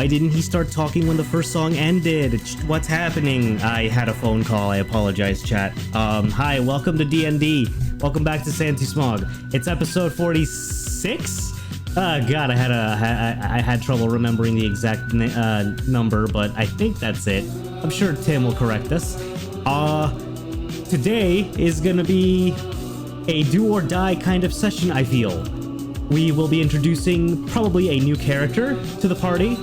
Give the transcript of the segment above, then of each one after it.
Why didn't he start talking when the first song ended? What's happening? I had a phone call. I apologize, chat. Hi, welcome to D&D. Welcome back to Santi Smog. It's episode 46? God, I had trouble remembering the exact number, but I think that's it. I'm sure Tim will correct us. Today is gonna be a do or die kind of session, I feel. We will be introducing probably a new character to the party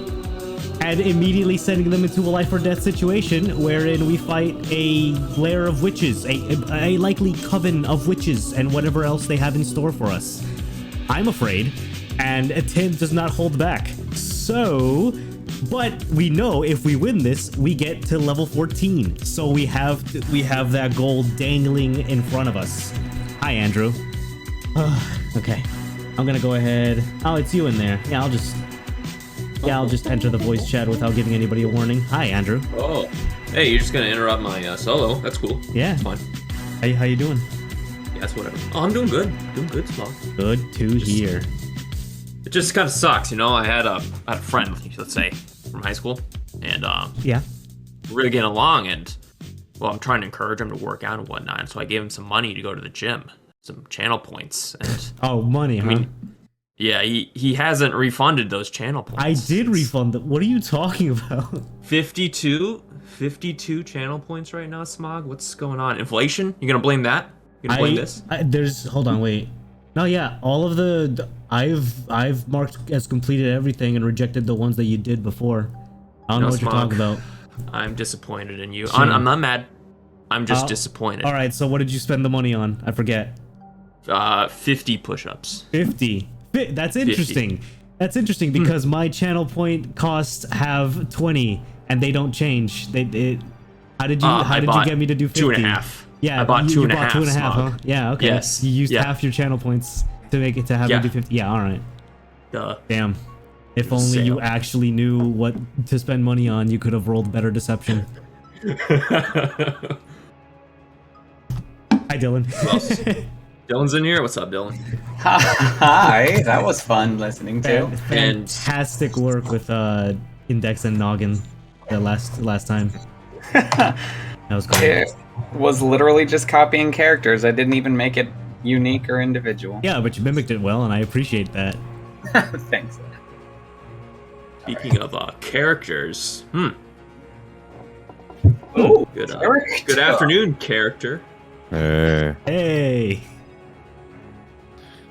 and immediately sending them into a life or death situation wherein we fight a lair of witches, a likely coven of witches and whatever else they have in store for us. I'm afraid, and Tim does not hold back. So, but we know if we win this, we get to level 14. So we have that goal dangling in front of us. Hi, Andrew. Okay. I'm gonna go ahead. Oh, it's you in there. Yeah, I'll just enter the voice chat without giving anybody a warning. Hi, Andrew. Oh, hey, you're just gonna interrupt my solo. That's cool. Yeah, it's fine. How you doing? Yeah, it's whatever. Oh, I'm doing good. Doing good, Smog. Good to hear. It just kind of sucks, you know. I had a friend, let's say, from high school, and yeah, we're really getting along, and well, I'm trying to encourage him to work out and whatnot. So I gave him some money to go to the gym. Some channel points, and money, huh? Yeah, he hasn't refunded those channel points. I did refund them. What are you talking about? 52 channel points right now, Smog. What's going on? Inflation? You gonna blame that? You gonna blame this? Hold on, wait. No, yeah, all of I've marked as completed everything and rejected the ones that you did before. I don't know what Smog, you're talking about. I'm disappointed in you. I'm not mad. I'm just disappointed. All right, so what did you spend the money on? I forget. 50 push-ups. 50. That's interesting. 50. That's interesting because my channel point costs have 20 and they don't change. How did you get me to do 50? 2.5. Yeah, I bought 2.5. 2.5, huh? Yeah, okay. Yes. You used half your channel points to make it to have me do 50. Yeah, all right. Damn. If only you actually knew what to spend money on, you could have rolled better deception. Hi, Dylan. Dylan's in here. What's up, Dylan? Hi. That was fun listening to. Fantastic work with Index and Noggin the last time. That was great. It was literally just copying characters. I didn't even make it unique or individual. Yeah, but you mimicked it well, and I appreciate that. Thanks. Speaking of characters, Ooh, good afternoon, character. Hey.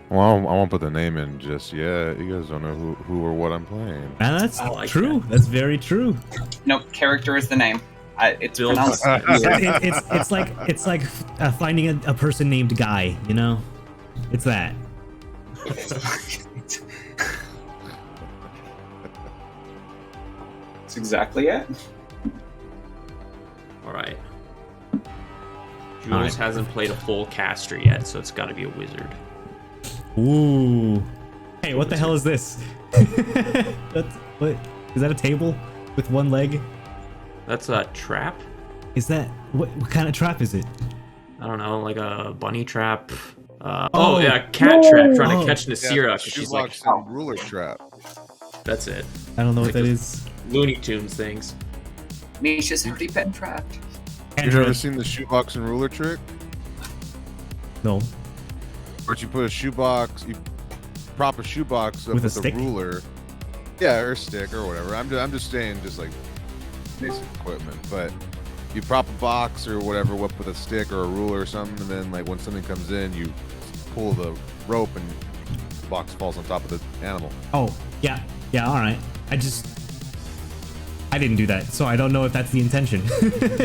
Well, I won't put the name in just yet. You guys don't know who or what I'm playing. And that's true. That. That's very true. No, character is the name. It's pronounced. it's like finding a person named Guy. You know, it's that. That's exactly it. All right. Jules hasn't played a full caster yet, so it's got to be a wizard. Ooh. Hey, what the hell is this? What is that? A table with one leg? That's a trap. Is that what kind of trap is it? I don't know, like a bunny trap. Yeah, cat trap trying to catch Nasira. She's like ruler trap. That's it. I don't know what that is. Looney Tunes things. Misha's already been trapped. You've ever seen the shoebox and ruler trick? No. Where you put a shoebox, you prop a shoebox up with a ruler. Yeah, or a stick or whatever. I'm just saying, just like basic equipment. But you prop a box or whatever with a stick or a ruler or something, and then like when something comes in, you pull the rope and the box falls on top of the animal. Oh, yeah, all right. I didn't do that, so I don't know if that's the intention.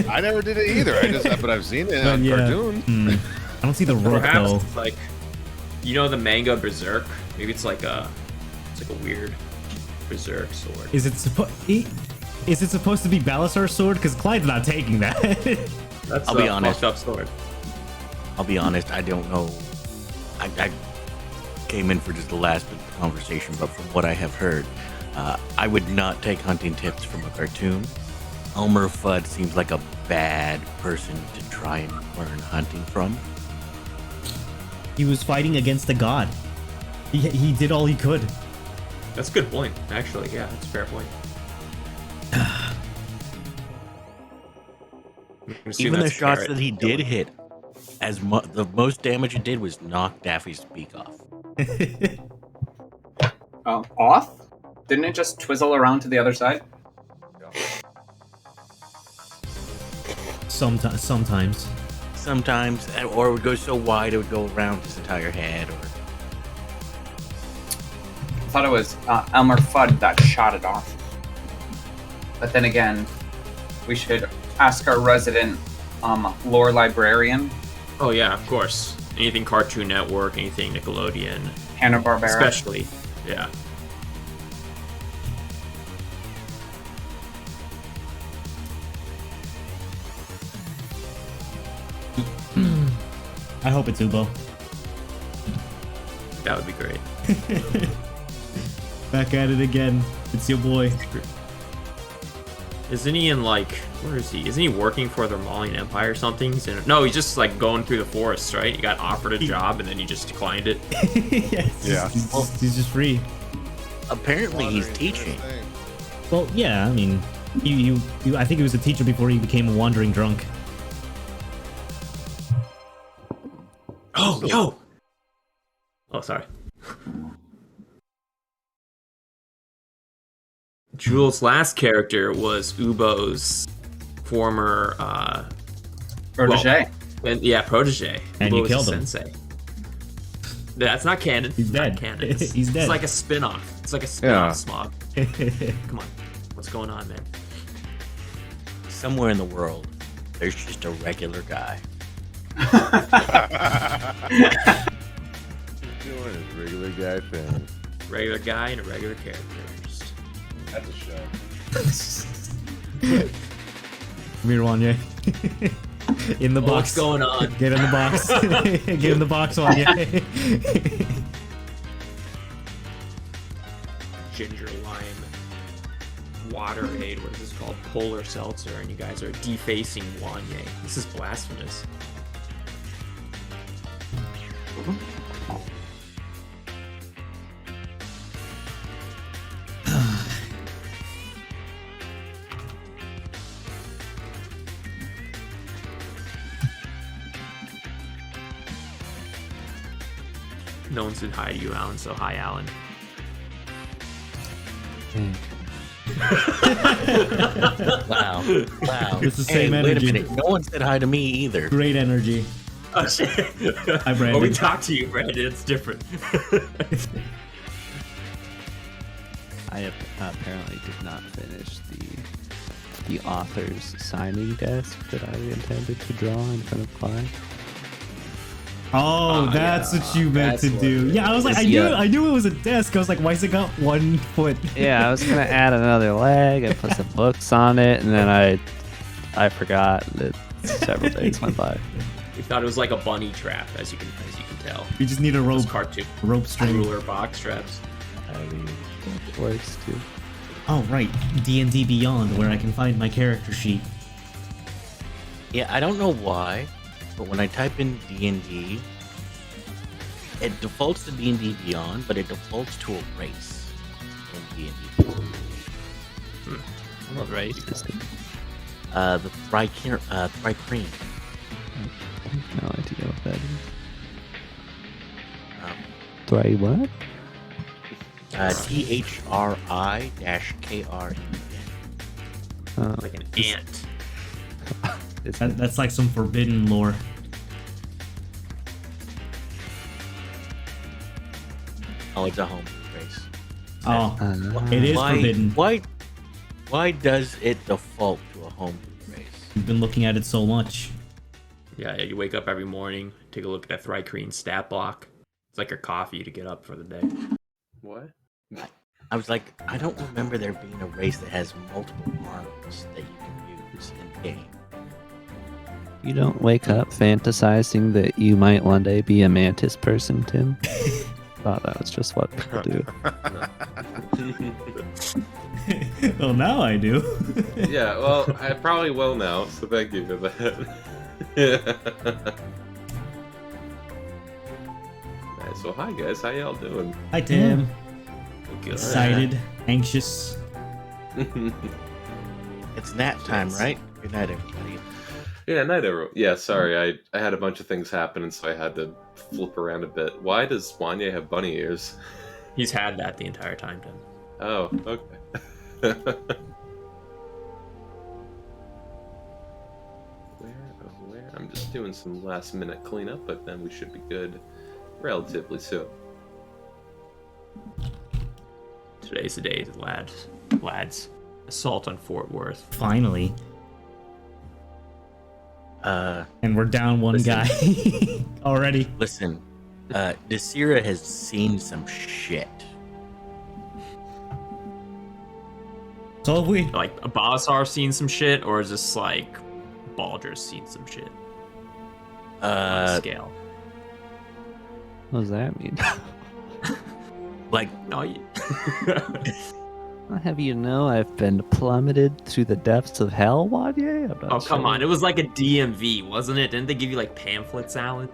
I never did it either. But I've seen it on cartoon. I don't see the rope though. It's like, you know, the manga Berserk. Maybe it's like a weird Berserk sword. Is it supposed to be Balasar's sword? Because Clyde's not taking that. That's I'll be honest. Fucked up sword. I'll be honest. I don't know. I came in for just the last bit of the conversation, but from what I have heard, I would not take hunting tips from a cartoon. Elmer Fudd seems like a bad person to try and learn hunting from. He was fighting against a god. He did all he could. That's a good point, actually. Yeah, that's a fair point. Even the shots that he did hit, the most damage it did was knock Daffy's beak off. Off? Didn't it just twizzle around to the other side? Sometimes. Sometimes, or it would go so wide it would go around his entire head. Or I thought it was Elmer Fudd that shot it off. But then again, we should ask our resident lore librarian. Oh yeah, of course. Anything Cartoon Network, anything Nickelodeon, Hanna-Barbera. especially. Yeah. I hope it's Ubo. That would be great. Back at it again. It's your boy. Isn't he in like, where is he? Isn't he working for the Malian Empire or something? No, he's just like going through the forests, right? He got offered a job and then he just declined it. Yes. Yeah. He's just free. apparently he's teaching. Well, yeah, I mean, I think he was a teacher before he became a wandering drunk. Oh, yo! Oh, sorry. Jules' last character was Ubo's former protege. Protege. And Ubo you was killed a him. Sensei. That's not canon. He's dead. Not canon. It's, He's dead. It's like a spin-off. It's like a spin-off Smog. Come on. What's going on, man? Somewhere in the world, there's just a regular guy. Doing his regular guy thing. Regular guy and a regular character. Just... That's a show. Come here, Wanya. In the box. What's going on? Get in the box. Get in the box, Wanya. Ginger lime waterade, what is this called? Polar seltzer, and you guys are defacing Wanye. This is blasphemous. No one said hi to you, Alan, so hi, Alan. Wow. It's the same Wait energy. a minute. No one said hi to me either. Great energy. Oh, shit. Hi, Brandon. Oh, we talked to you, Brandon. It's different. I apparently did not finish the author's signing desk that I intended to draw in front of Clyde. Oh, that's what you meant to do. Yeah, I was like, I knew it was a desk. I was like, why's it got 1 foot? Yeah, I was gonna add another leg and put some books on it, and then I forgot that several days went by. We thought it was like a bunny trap, as you can tell. You just need a rope. Those cartoon Rope string. ruler box straps. I mean, it works too. Oh, right. D&D Beyond, where I can find my character sheet. Yeah, I don't know why, but when I type in D&D, it defaults to D&D Beyond, but it defaults to a race in D&D Beyond. What race is it? The Thrycreen. I have no idea what that is. Thry what? THRI-KREN. Like an ant. That's like some forbidden lore. Oh, it's a home race. Oh, it is forbidden. Why does it default to a home race? You've been looking at it so much. Yeah, you wake up every morning, take a look at that Thrycreen stat block. It's like your coffee to get up for the day. What? I was like, I don't remember there being a race that has multiple arms that you can use in game. You don't wake up fantasizing that you might one day be a mantis person, Tim? Thought that was just what people do. Well, now I do. Yeah, well, I probably will now, so thank you for that. Nice. Well, hi guys, how y'all doing? Hi, Tim. Good. Excited, anxious. It's nap time, right? Good night, everybody. Yeah, night everyone. Yeah, sorry, I had a bunch of things happen, and so I had to flip around a bit. Why does Wanye have bunny ears? He's had that the entire time, Tim. Oh, okay. Where? I'm just doing some last minute cleanup, but then we should be good relatively soon. Today's the day, lads. Assault on Fort Worth. Finally. And we're down one Listen. guy already. Listen, Desira has seen some shit. So have we. Like, Balasar seen some shit, or is this like Baldur's seen some shit? On scale. What does that mean? Like, No, I'll have you know I've been plummeted through the depths of hell, Wanye? I'm not oh, come sure. on. It was like a DMV, wasn't it? Didn't they give you like pamphlets, Alan?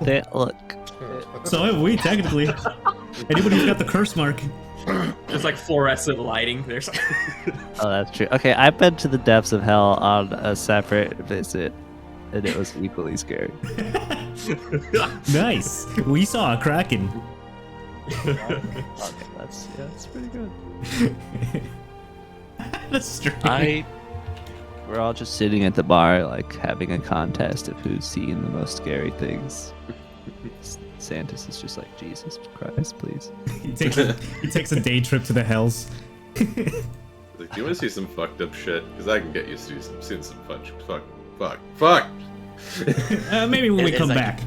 Look. So have we, technically. Anybody who's got the curse mark. There's like fluorescent lighting. There's Oh, that's true. Okay, I've been to the depths of hell on a separate visit, and it was equally scary. Nice. We saw a kraken. Okay, that's pretty good. That's strange. We're all just sitting at the bar, like having a contest of who's seen the most scary things. Santis is just like, Jesus Christ, please. He takes a day trip to the hells. Like, do you want to see some fucked up shit? Because I can get you to seeing some fuck. Maybe when we As come I- back.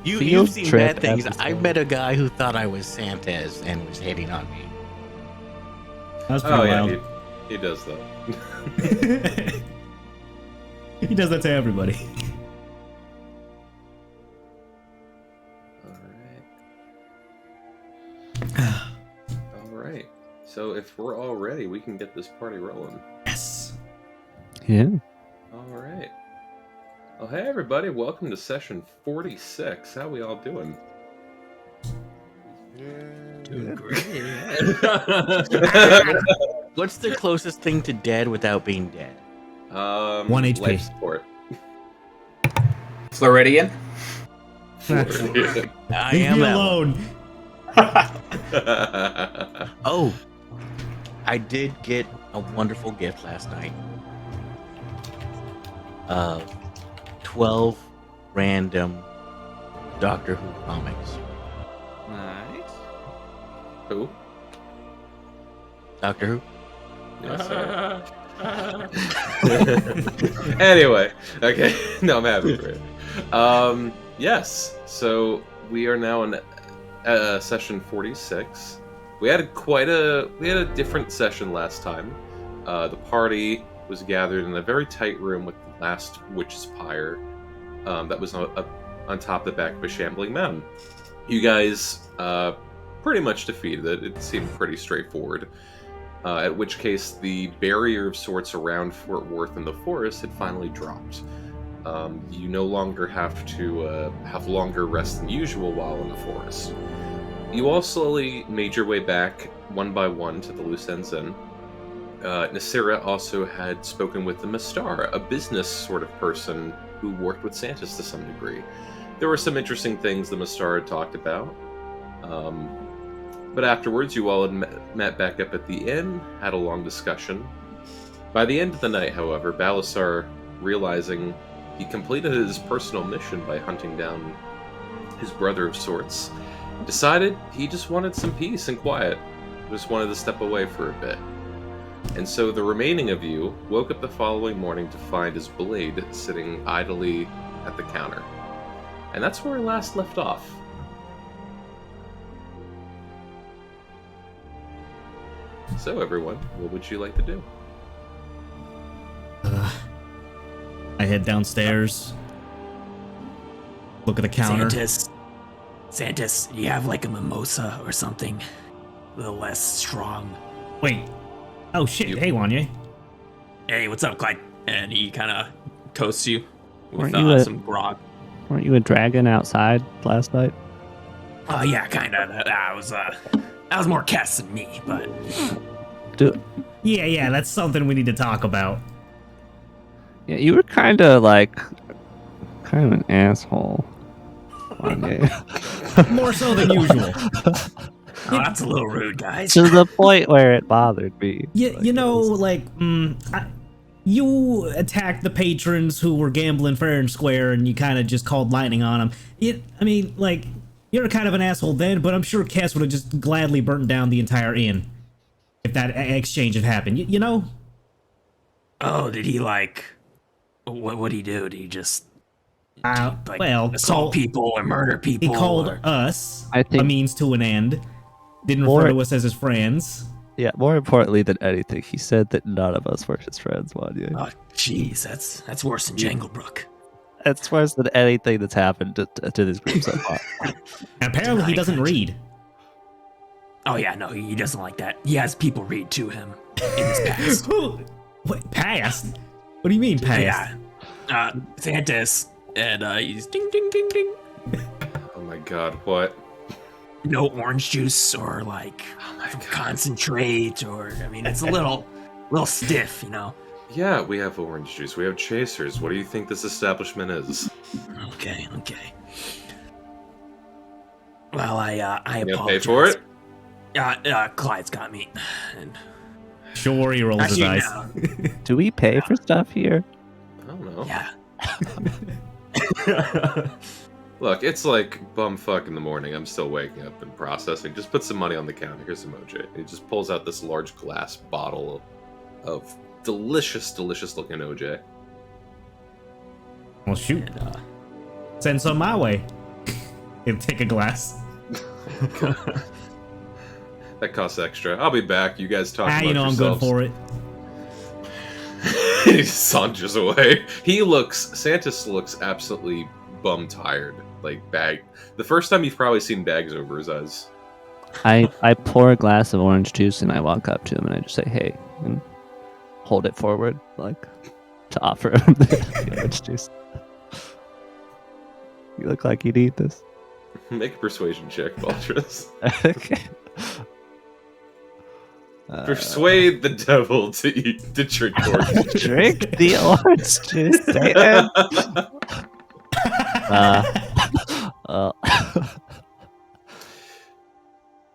you've Field seen trip bad things. episode. I met a guy who thought I was Santes and was hitting on me. That was pretty Oh yeah, wild. he does that. He does that to everybody. All right. So if we're all ready, we can get this party rolling. Yes. Yeah. All right. Well, hey everybody, welcome to session 46. How we all doing? What's the closest thing to dead without being dead? 1 HP. Life support. Floridian. I Leave am me that one. alone. Oh, I did get a wonderful gift last night. 12 random Doctor Who comics. Nice. Who? Doctor Who? Yes, anyway, okay. No, I'm happy for it. Yes. So we are now in session 46. We had a different session last time. The party was gathered in a very tight room with the last witch's pyre that was on top of the back of a shambling mountain. You guys pretty much defeated it. It seemed pretty straightforward. At which case, the barrier of sorts around Fort Worth and the forest had finally dropped. You no longer have to have longer rest than usual while in the forest. You all slowly made your way back, one by one, to the loose ends inn. Nasira also had spoken with the Mastar, a business sort of person who worked with Santis to some degree. There were some interesting things the Mastar had talked about. But afterwards, you all had met back up at the inn, had a long discussion. By the end of the night, however, Balasar, realizing he completed his personal mission by hunting down his brother of sorts, decided he just wanted some peace and quiet. Just wanted to step away for a bit. And so the remaining of you woke up the following morning to find his blade sitting idly at the counter. And that's where we last left off. So everyone, what would you like to do? I head downstairs. Look at the counter. Santis, you have like a mimosa or something? A little less strong. Wait. Oh shit. Hey, Wanye. Hey, what's up, Clyde? And he kind of toasts you with Weren't you some grog. Weren't you a dragon outside last night? Oh yeah, kind of. That was more Cass than me, but Do Yeah, that's something we need to talk about. Yeah, you were kind of an asshole. More so than usual. Oh, that's a little rude, guys. To the point where it bothered me. You attacked the patrons who were gambling fair and square, and you kind of just called lightning on them. You're kind of an asshole then, but I'm sure Cass would have just gladly burnt down the entire inn if that exchange had happened. You know? Oh, did he What'd he do? Did he just assault people or murder people? He called us I think a means to an end. Didn't refer to us as his friends. Yeah, more importantly than anything, he said that none of us were his friends, Wanye. Oh, jeez, that's worse than Janglebrook. That's worse than anything that's happened to this group so far. And apparently he doesn't read. Oh yeah, no, he doesn't like that. He has people read to him in his past. What, past? What do you mean past? Yeah, Santis, and he's ding ding ding ding. Oh my god, what? No orange juice or concentrate, or it's a little stiff, you know. Yeah, we have orange juice. We have chasers. What do you think this establishment is? Okay. Well, I You apologize. gonna pay for it? Clyde's got me. And Sure, he rolls his eyes. Do we pay for stuff here? I don't know. Yeah. Look, it's like bumfuck in the morning. I'm still waking up and processing. Just put some money on the counter. Here's some OJ. He just pulls out this large glass bottle of delicious, delicious looking OJ. Well, shoot. Send some my way. He'll take a glass. That costs extra. I'll be back. You guys talk about I'm yourselves. good for it. He saunters away. Santis looks absolutely bum tired. The first time you've probably seen bags over his eyes. I pour a glass of orange juice and I walk up to him and I just say, "Hey," and hold it forward, to offer him the orange juice. You look like you'd eat this. Make a persuasion check, Baltrus. Okay. Persuade the devil to drink orange juice. Drink the orange juice,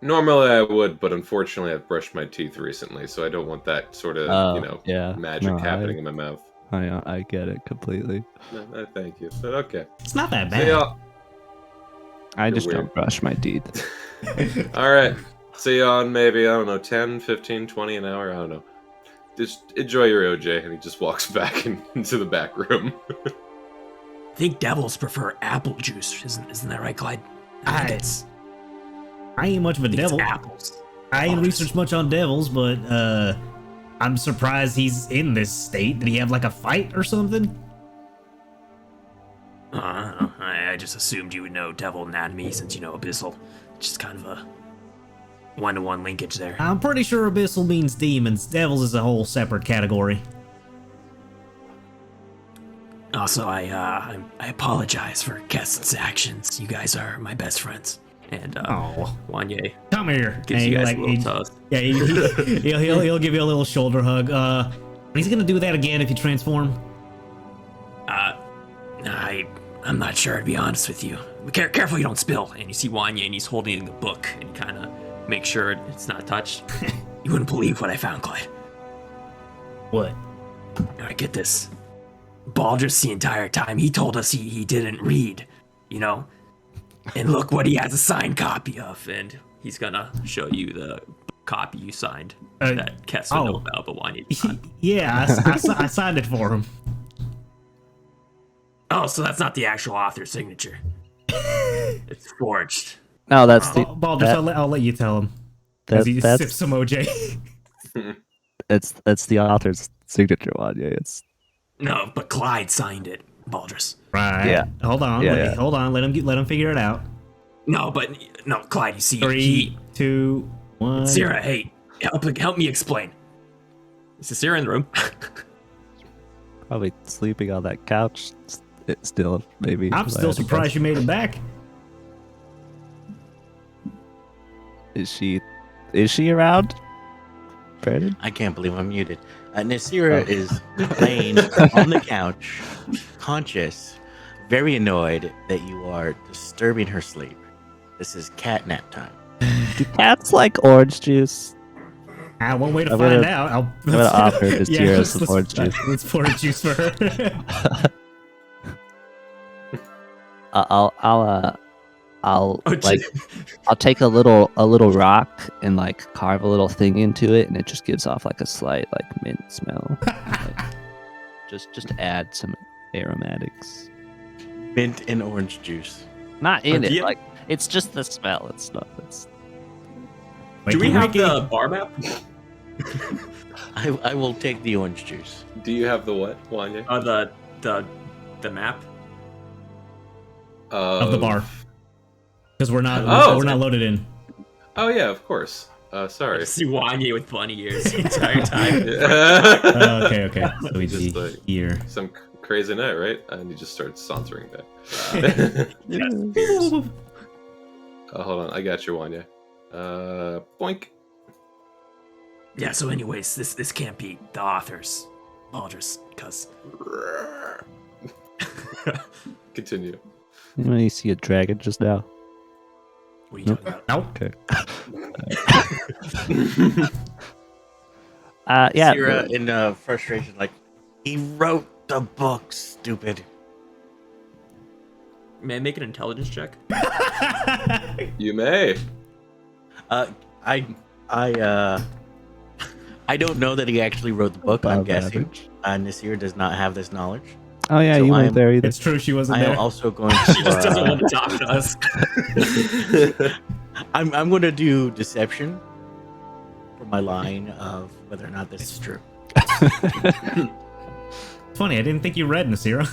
Normally I would, but unfortunately I've brushed my teeth recently, so I don't want that sort of, magic happening in my mouth. I get it completely. No, thank you. But okay. It's not that bad. I just weird. don't brush my teeth. Alright. See you on maybe, 10, 15, 20 an hour, I don't know. Just enjoy your OJ, and he just walks back into the back room. I think devils prefer apple juice, isn't that right, Clyde? I ain't much of a devil. Apples. I ain't researched much on devils, but I'm surprised he's in this state. Did he have a fight or something? I don't know. I just assumed you would know devil anatomy since you know abyssal. Just kind of a one-to-one linkage there. I'm pretty sure abyssal means demons. Devils is a whole separate category. Also, I apologize for Keston's actions. You guys are my best friends. And Wanye come here. gives you guys a little toast. Yeah, he'll give you a little shoulder hug. He's gonna do that again if you transform. I'm not sure, to be honest with you. Careful you don't spill. And you see Wanye, and he's holding the book, and he kind of makes sure it's not touched. You wouldn't believe what I found, Clyde. What? I get this. Baldrus, the entire time, he told us he didn't read, And look what he has a signed copy of, and he's gonna show you the copy you signed that Keston know about, but Wanye did not. Yeah, I signed it for him. Oh, so that's not the actual author's signature. It's forged. No, that's Baldrus, I'll let you tell him. As he sips some OJ. It's the author's signature one. Yeah, No, but Clyde signed it, Baldrus. Right. Yeah. Hold on. Hold on. Let him figure it out. No, Clyde. You see, 3, 2, 1. Sarah, hey, help me explain. Is Sarah in the room? Probably sleeping on that couch. Still, maybe. I'm still surprised you made it back. Is she around? Brandon? I can't believe I'm muted. Nasira is laying on the couch, conscious, very annoyed that you are disturbing her sleep. This is cat nap time. Do cats like orange juice? One way to I'm find gonna- out. I'm gonna offer Nasira some let's- orange juice. Let's pour juice for her. I'll Oh, like I'll take a little rock and like carve a little thing into it, and it just gives off like a slight like mint smell. Like, just to add some aromatics. Mint and orange juice. Not in do it. you- Like it's just the smell. It's not. It's Do we have Ricky, the bar map? I will take the orange juice. Do you have the what, Wanya? The map. of the bar? Because we're not loaded in. Oh yeah, of course. Sorry. I see Wanye with bunny ears the entire time. Okay. So we Just see like- here. Some crazy night, right? And you just start sauntering back. Hold on, I got you, Wanya. Boink. Yeah. So, anyways, this can't be the author's Baldur's, because Continue. you see a dragon just now. what are you talking about? Nope. Okay. Yeah. Nasira in frustration, like, he wrote the book, stupid. May I make an intelligence check? You may. I don't know that he actually wrote the book. I'm Above guessing average. Nasir does not have this knowledge. Oh yeah, So you I'm- weren't there either. It's true, she wasn't I am there. also going She just doesn't to. want to talk to us. I'm going to do deception for my line of whether or not this is true. Funny, I didn't think you read Nasira.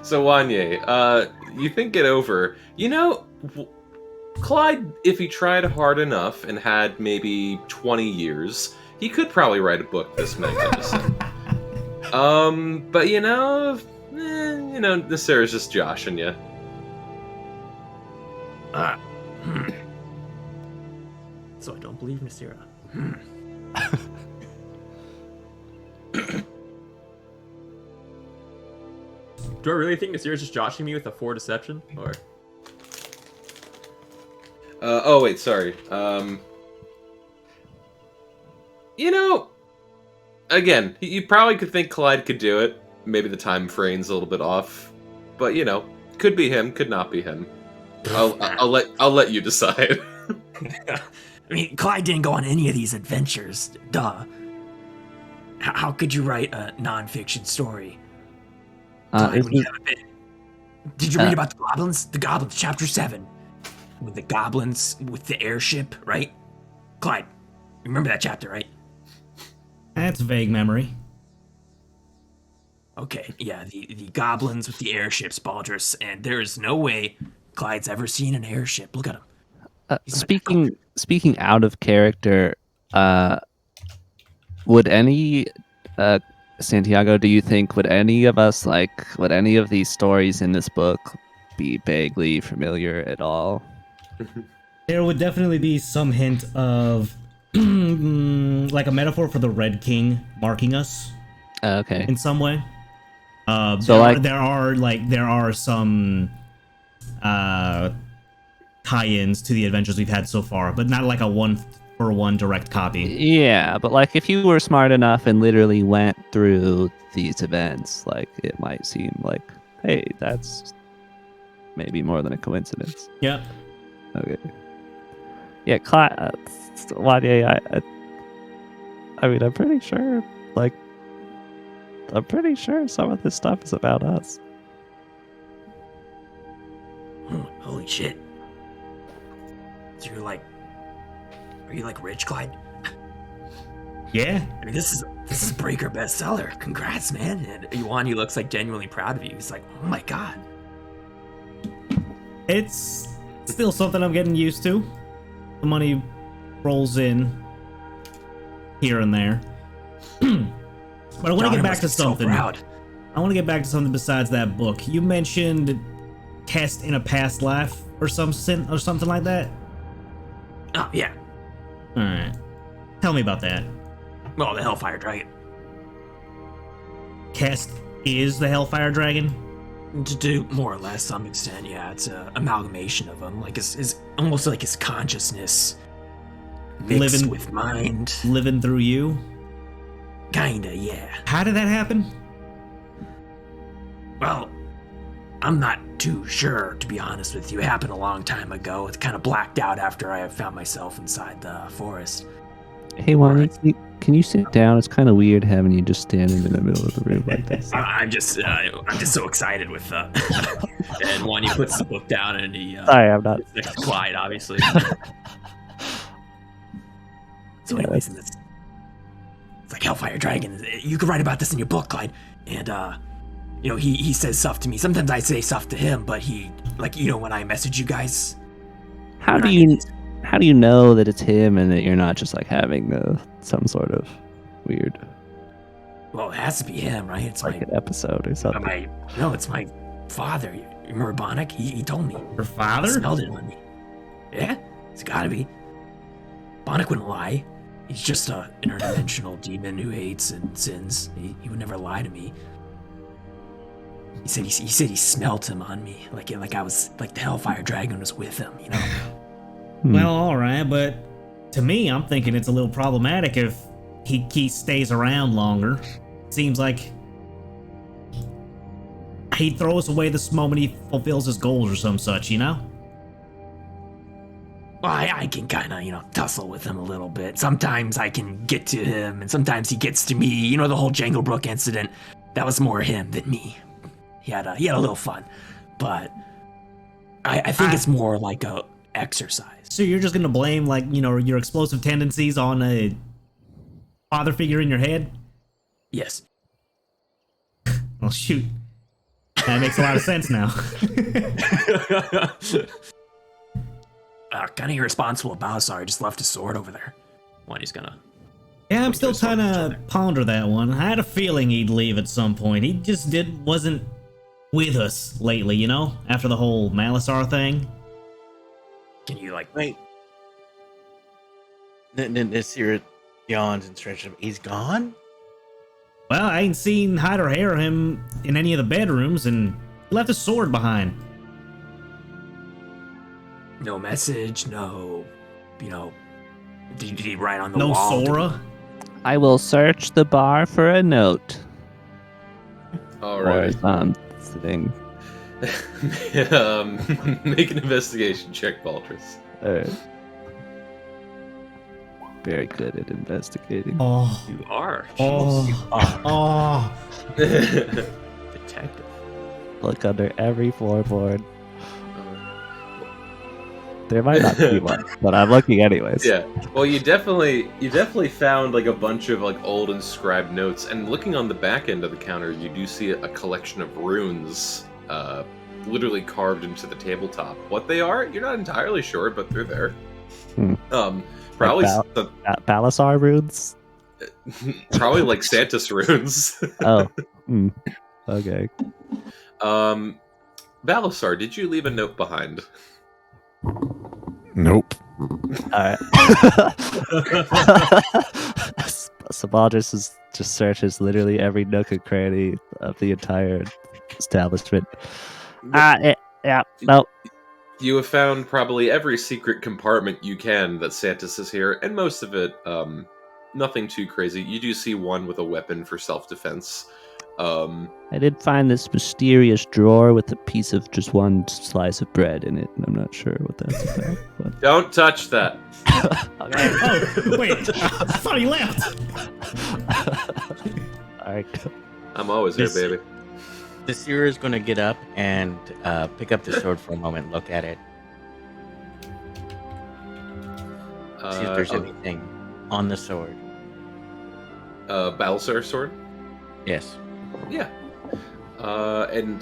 So Wanye, you think it over. You know, Clyde, if he tried hard enough and had maybe 20 years, he could probably write a book this magnificent. But Nasira's just joshing you. So I don't believe Nasira. Do I really think Nasira's just joshing me with a 4 deception? Or Oh wait, sorry. Again, you probably could think Clyde could do it. Maybe the time frame's a little bit off, but could be him, could not be him. I'll let you decide. I mean, Clyde didn't go on any of these adventures. Duh. How could you write a non-fiction story? Clyde, when you haven't been- Did you read about the goblins? The goblins, chapter 7. With the goblins with the airship, right? Clyde, remember that chapter, right? That's vague memory. Okay, yeah, the goblins with the airships, Baldur's, and there is no way Clyde's ever seen an airship. Look at him. Speaking out of character, would any Santiago, do you think would any of these stories in this book be vaguely familiar at all? There would definitely be some hint of like a metaphor for the Red King marking us Okay. in some way. So, there are some tie-ins to the adventures we've had so far, but not like a one-for-one direct copy. Yeah, but like if you were smart enough and literally went through these events, like it might seem like, hey, that's maybe more than a coincidence. Yep. Okay. Yeah, Wanye, I mean, I'm pretty sure some of this stuff is about us. Holy shit. So are you like rich, Clyde? Yeah. I mean, this is Breaker bestseller. Congrats, man. And Iwani looks like genuinely proud of you. He's like, oh my god. It's still something I'm getting used to. The money rolls in here and there. But I want to get back to something. So proud. I want to get back to something besides that book. You mentioned test in a past life or something like that. Oh, yeah. All right. Tell me about that. Well, the Hellfire Dragon. Kest is the Hellfire Dragon? To do more or less, some extent, yeah. It's an amalgamation of him, like his almost like his consciousness mixed Living- with mind. Living through you? Kinda, yeah. How did that happen? Well, I'm not too sure, to be honest with you. It happened a long time ago. It kind of blacked out after I found myself inside the forest. Hey, Wally, can you sit down? It's kind of weird having you just standing in the middle of the room like this. I'm just so excited with And one, he puts the book down and he Sorry, I'm not. it's Clyde, obviously. So anyways, it's like Hellfire Dragon. You could write about this in your book, Clyde. And you know, he says stuff to me. Sometimes I say stuff to him, but he, like, you know, when I message you guys. How do you know that it's him and that you're not just like having some sort of weird Well, it has to be him, right? It's like an episode or something? No, it's my father. You remember Bonnick? He told me. Your He father? smelled it on me. Yeah, it's gotta be. Bonnick wouldn't lie. He's just an interdimensional demon who hates and sins. He would never lie to me. He said he smelt him on me, like I was like the Hellfire Dragon was with him, you know. Well, alright, but to me, I'm thinking it's a little problematic if he stays around longer. Seems like he'd throw us away this moment he fulfills his goals or some such, you know? Well, I can kind of, you know, tussle with him a little bit. Sometimes I can get to him, and sometimes he gets to me. You know, the whole Jangle Brook incident, that was more him than me. He had a little fun, but I think it's more like a exercise. So you're just gonna blame, like, you know, your explosive tendencies on a father figure in your head? Yes. Well, shoot. That makes a lot of sense now. Kind of irresponsible Balasar just left his sword over there. One, he's gonna. Yeah, I'm still trying to ponder that one. I had a feeling he'd leave at some point. He just wasn't with us lately, you know? After the whole Malasar thing. Can you, like... Wait. This here yawns and stretches. He's gone? Well, I ain't seen hide or hair of him in any of the bedrooms, and he left his sword behind. No message, no... You know... Did he write on the No wall? Sora? I will search the bar for a note. All Or right. something. Make an investigation check, Baltrus. Alright. Very good at investigating. Oh. You are. Oh. Oh. Detective. Look under every floorboard. There might not be one, but I'm looking anyways. Yeah. Well, you definitely found like a bunch of like old inscribed notes, and looking on the back end of the counter, you do see a collection of runes, literally carved into the tabletop. What they are, you're not entirely sure, but they're there. Probably Balasar runes? probably like Santa's runes. Oh. Okay. Balasar, did you leave a note behind? Nope. Alright. Sabaldrus just searches literally every nook and cranny of the entire establishment. Nope. You have found probably every secret compartment you can that Santa's is here, and most of it, nothing too crazy. You do see one with a weapon for self-defense. I did find this mysterious drawer with a piece of just one slice of bread in it, and I'm not sure what that's about. But... Don't touch that. Okay. Oh, wait. I thought he left. Alright. I'm always here, baby. The seer is going to get up and pick up the sword for a moment and look at it. See if there's anything on the sword. Balasar sword? Yes. Yeah. And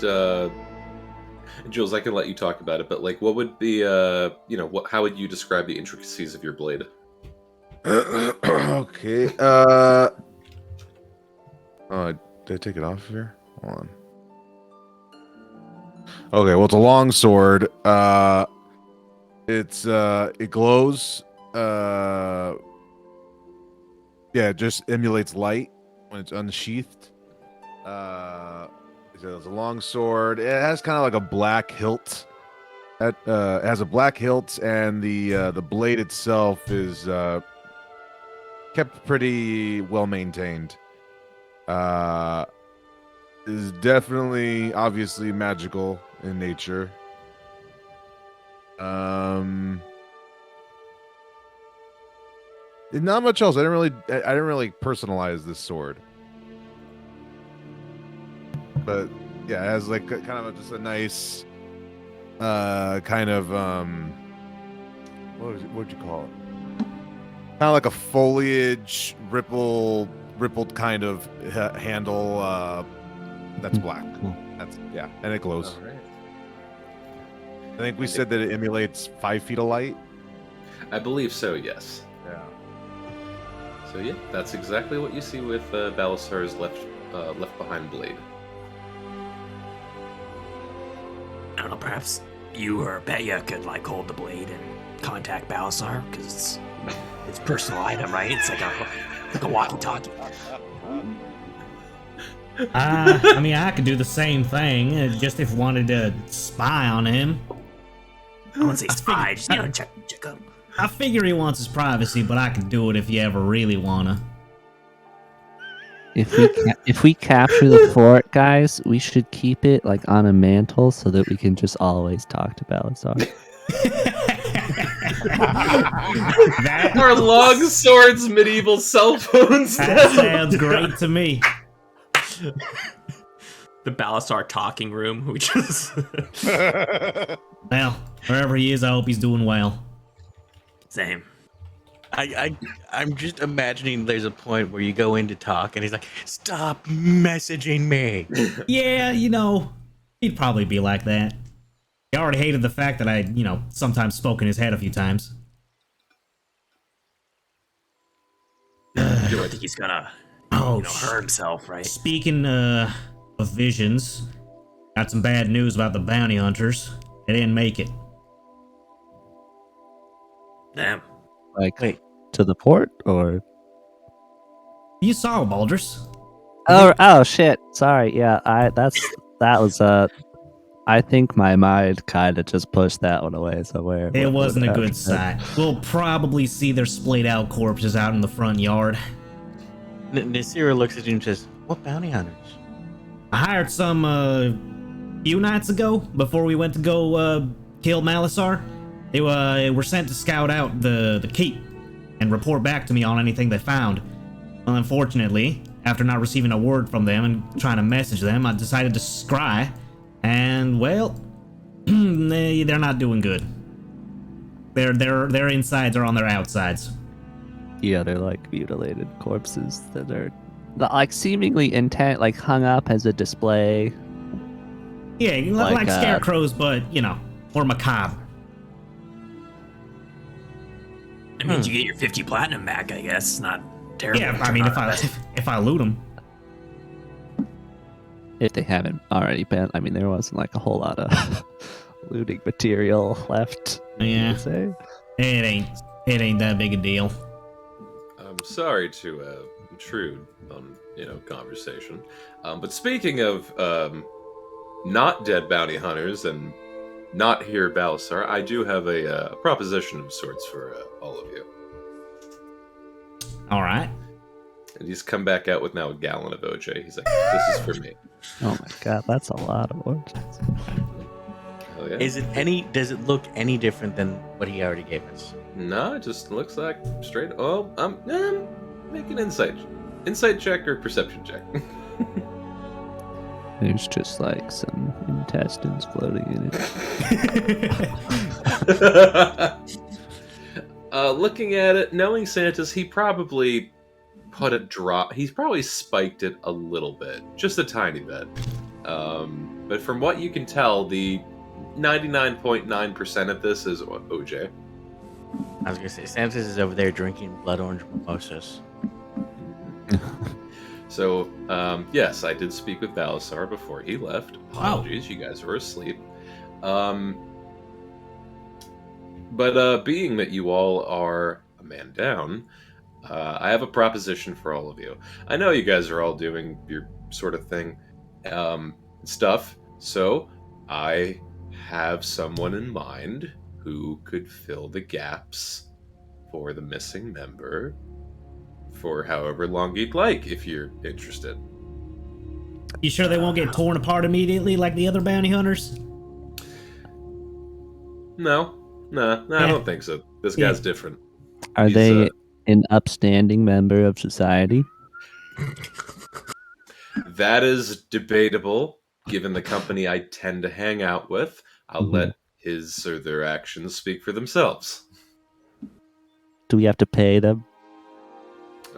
Jules, I can let you talk about it, but like, what would be, how would you describe the intricacies of your blade? Okay. Oh, did I take it off of here? Hold on. Okay, well, it's a long sword. It glows. Yeah, Yeah, it just emulates light when it's unsheathed. It's a long sword. It has kind of like a black hilt. It has a black hilt, and the blade itself is kept pretty well maintained. Is definitely, obviously, magical in nature. Not much else. I didn't really personalize this sword, but yeah, it has like kind of just a nice, kind of what'd you call it? Kind of like a foliage rippled kind of handle. That's black. That's and it glows. All right. I think we said that it emulates 5 feet of light. I believe so. Yes. Yeah. So yeah, that's exactly what you see with Balasar's left behind blade. I don't know, perhaps you or Betya could like hold the blade and contact Balasar, because it's a personal item, right? It's like a walkie-talkie. I mean, I could do the same thing, just if wanted to spy on him. I wouldn't say spy, just check up. I figure he wants his privacy, but I can do it if you ever really wanna. If we capture the fort, guys, we should keep it like on a mantle so that we can just always talk to Balasar. Our long swords, medieval cell phones. That sounds great to me. The Balasar talking room. We just Well, wherever he is, I hope he's doing well. Same. I'm just imagining there's a point where you go in to talk and he's like, "Stop messaging me." Yeah, he'd probably be like that. He already hated the fact that I, sometimes spoke in his head a few times. You don't think he's gonna hurt himself, right? Speaking of visions, got some bad news about the bounty hunters. They didn't make it. Damn. Like, Wait. to the port, or? You saw Baldrus. Oh shit! Sorry. Yeah, that was I think my mind kind of just pushed that one away somewhere. It wasn't a good sight. We'll probably see their splayed out corpses out in the front yard. Nasira looks at you and says, "What bounty hunters?" I hired some few nights ago before we went to go kill Malasar. They were sent to scout out the keep and report back to me on anything they found. Well, unfortunately, after not receiving a word from them and trying to message them, I decided to scry, and well, they're not doing good. Their insides are on their outsides. Yeah, they're like mutilated corpses that are like seemingly intent, like hung up as a display. Yeah, like scarecrows, but more macabre. That means you get your 50 platinum back, I guess. Not terrible. Yeah, I mean, if I loot them. If they haven't already been, I mean, there wasn't like a whole lot of looting material left. Yeah, say. it ain't that big a deal. I'm sorry to intrude on conversation, but speaking of not dead bounty hunters and not here Balasar, I do have a proposition of sorts for all of you. All right. And he's come back out with now a gallon of OJ. He's like, "This is for me." Oh my god, that's a lot of oranges. Hell yeah. Does it look any different than what he already gave us? No, it just looks like straight. Oh, make an insight check or perception check. There's just like some intestines floating in it. Looking at it, knowing Santos, he probably he's probably spiked it a little bit, just a tiny bit. But from what you can tell, the 99.9% of this is OJ. I was gonna say Santos is over there drinking blood orange mimosas. So, yes, I did speak with Balasar before he left. Apologies, you guys were asleep. But being that you all are a man down, I have a proposition for all of you. I know you guys are all doing your sort of thing, stuff. So I have someone in mind who could fill the gaps for the missing member for however long you'd like, if you're interested. You sure they won't get torn apart immediately like the other bounty hunters? No, I don't think so. This guy's different. Are they an upstanding member of society? That is debatable, given the company I tend to hang out with. I'll let his or their actions speak for themselves. Do we have to pay them?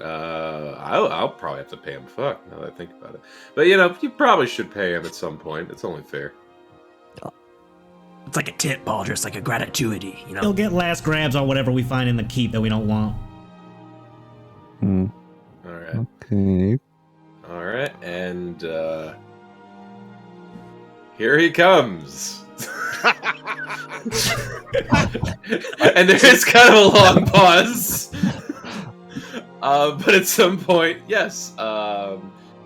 I'll probably have to pay him. Fuck, now that I think about it. But you probably should pay him at some point. It's only fair. It's like a tip, Baldur. It's like a gratuity, He'll get last grabs on whatever we find in the keep that we don't want. All right. Okay. All right, and here he comes. And there is kind of a long pause. But at some point, yes.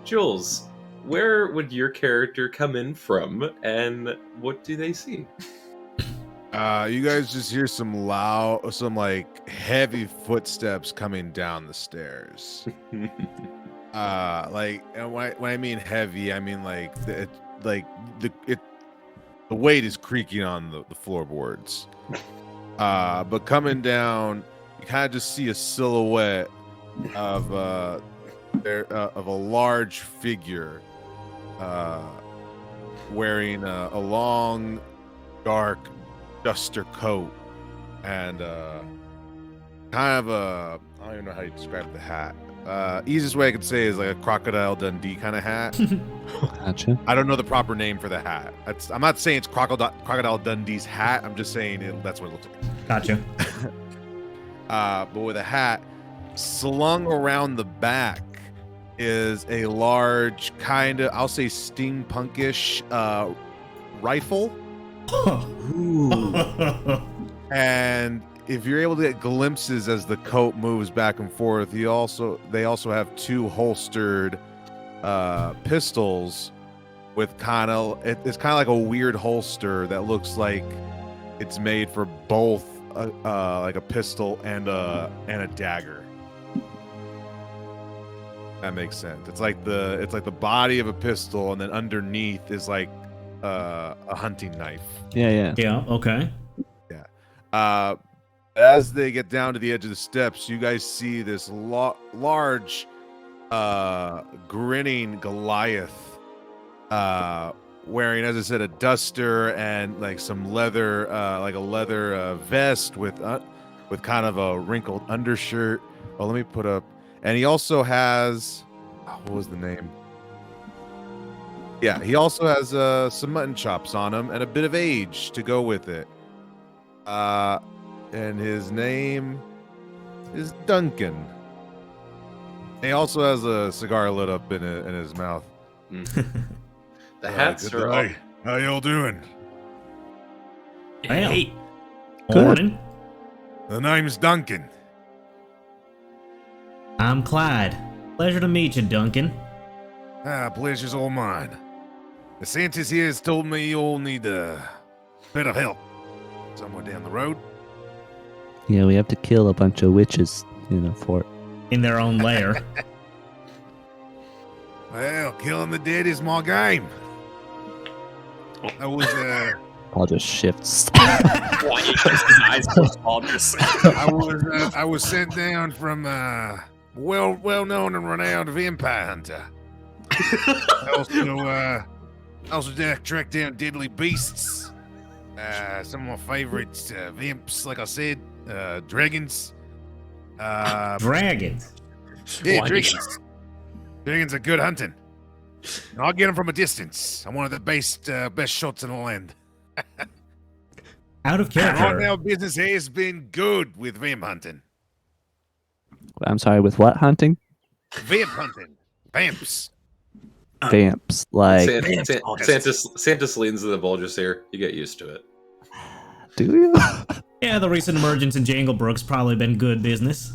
Jules, where would your character come in from, and what do they see? You guys just hear some like heavy footsteps coming down the stairs. And when I mean heavy, I mean like the weight is creaking on the floorboards. But coming down, you kind of just see a silhouette of a large figure wearing a long, dark duster coat and kind of I don't even know how you describe the hat. Easiest way I could say is like a Crocodile Dundee kind of hat. Gotcha. I don't know the proper name for the hat. I'm not saying it's Crocodile Dundee's hat. I'm just saying that's what it looks like. Gotcha. But with a hat slung around the back is a large kind of, I'll say steampunkish rifle. And if you're able to get glimpses as the coat moves back and forth, they also have two holstered pistols with it's kind of like a weird holster that looks like it's made for both like a pistol and a dagger. That makes sense. It's like the body of a pistol, and then underneath is like a hunting knife. Yeah. Okay. Yeah. As they get down to the edge of the steps, you guys see this large, grinning Goliath, wearing, as I said, a duster and like some leather, like a leather vest with kind of a wrinkled undershirt. Oh, let me put up. And he also has, what was the name? Yeah, he also has some mutton chops on him and a bit of age to go with it. And his name is Duncan. He also has a cigar lit up in his mouth. The hats are up. How y'all doing? Hey. Morning. The name's Duncan. I'm Clyde. Pleasure to meet you, Duncan. Pleasure's all mine. The Santas here has told me you'll need a bit of help somewhere down the road. Yeah, we have to kill a bunch of witches in a fort. In their own lair. Well, killing the dead is my game. I was I'll just shift. I was sent down from well known and renowned vampire hunter. I also tracked down deadly beasts. Some of my favorites, vamps, like I said, dragons. Dragons. Yeah, dragons. Dragons are good hunting. I'll get them from a distance. I'm one of the best shots in the land. Out of character. Right now, business has been good with vamp hunting. I'm sorry, with what hunting? Vamp hunting. Vamps. Vamps. Like, Santa's leans to the Bulgers here. You get used to it. do you? Yeah, the recent emergence in Janglebrook's probably been good business.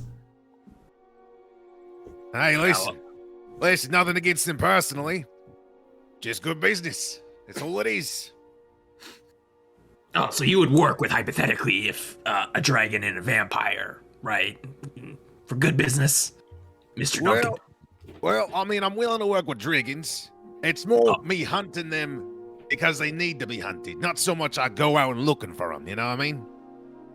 Hey, listen, nothing against them personally. Just good business. That's all it is. Oh, so you would work with, hypothetically, if a dragon and a vampire, right? For good business, Mr. Duncan. Well, I mean, I'm willing to work with dragons. It's more me hunting them because they need to be hunted. Not so much I go out and looking for them, you know what I mean?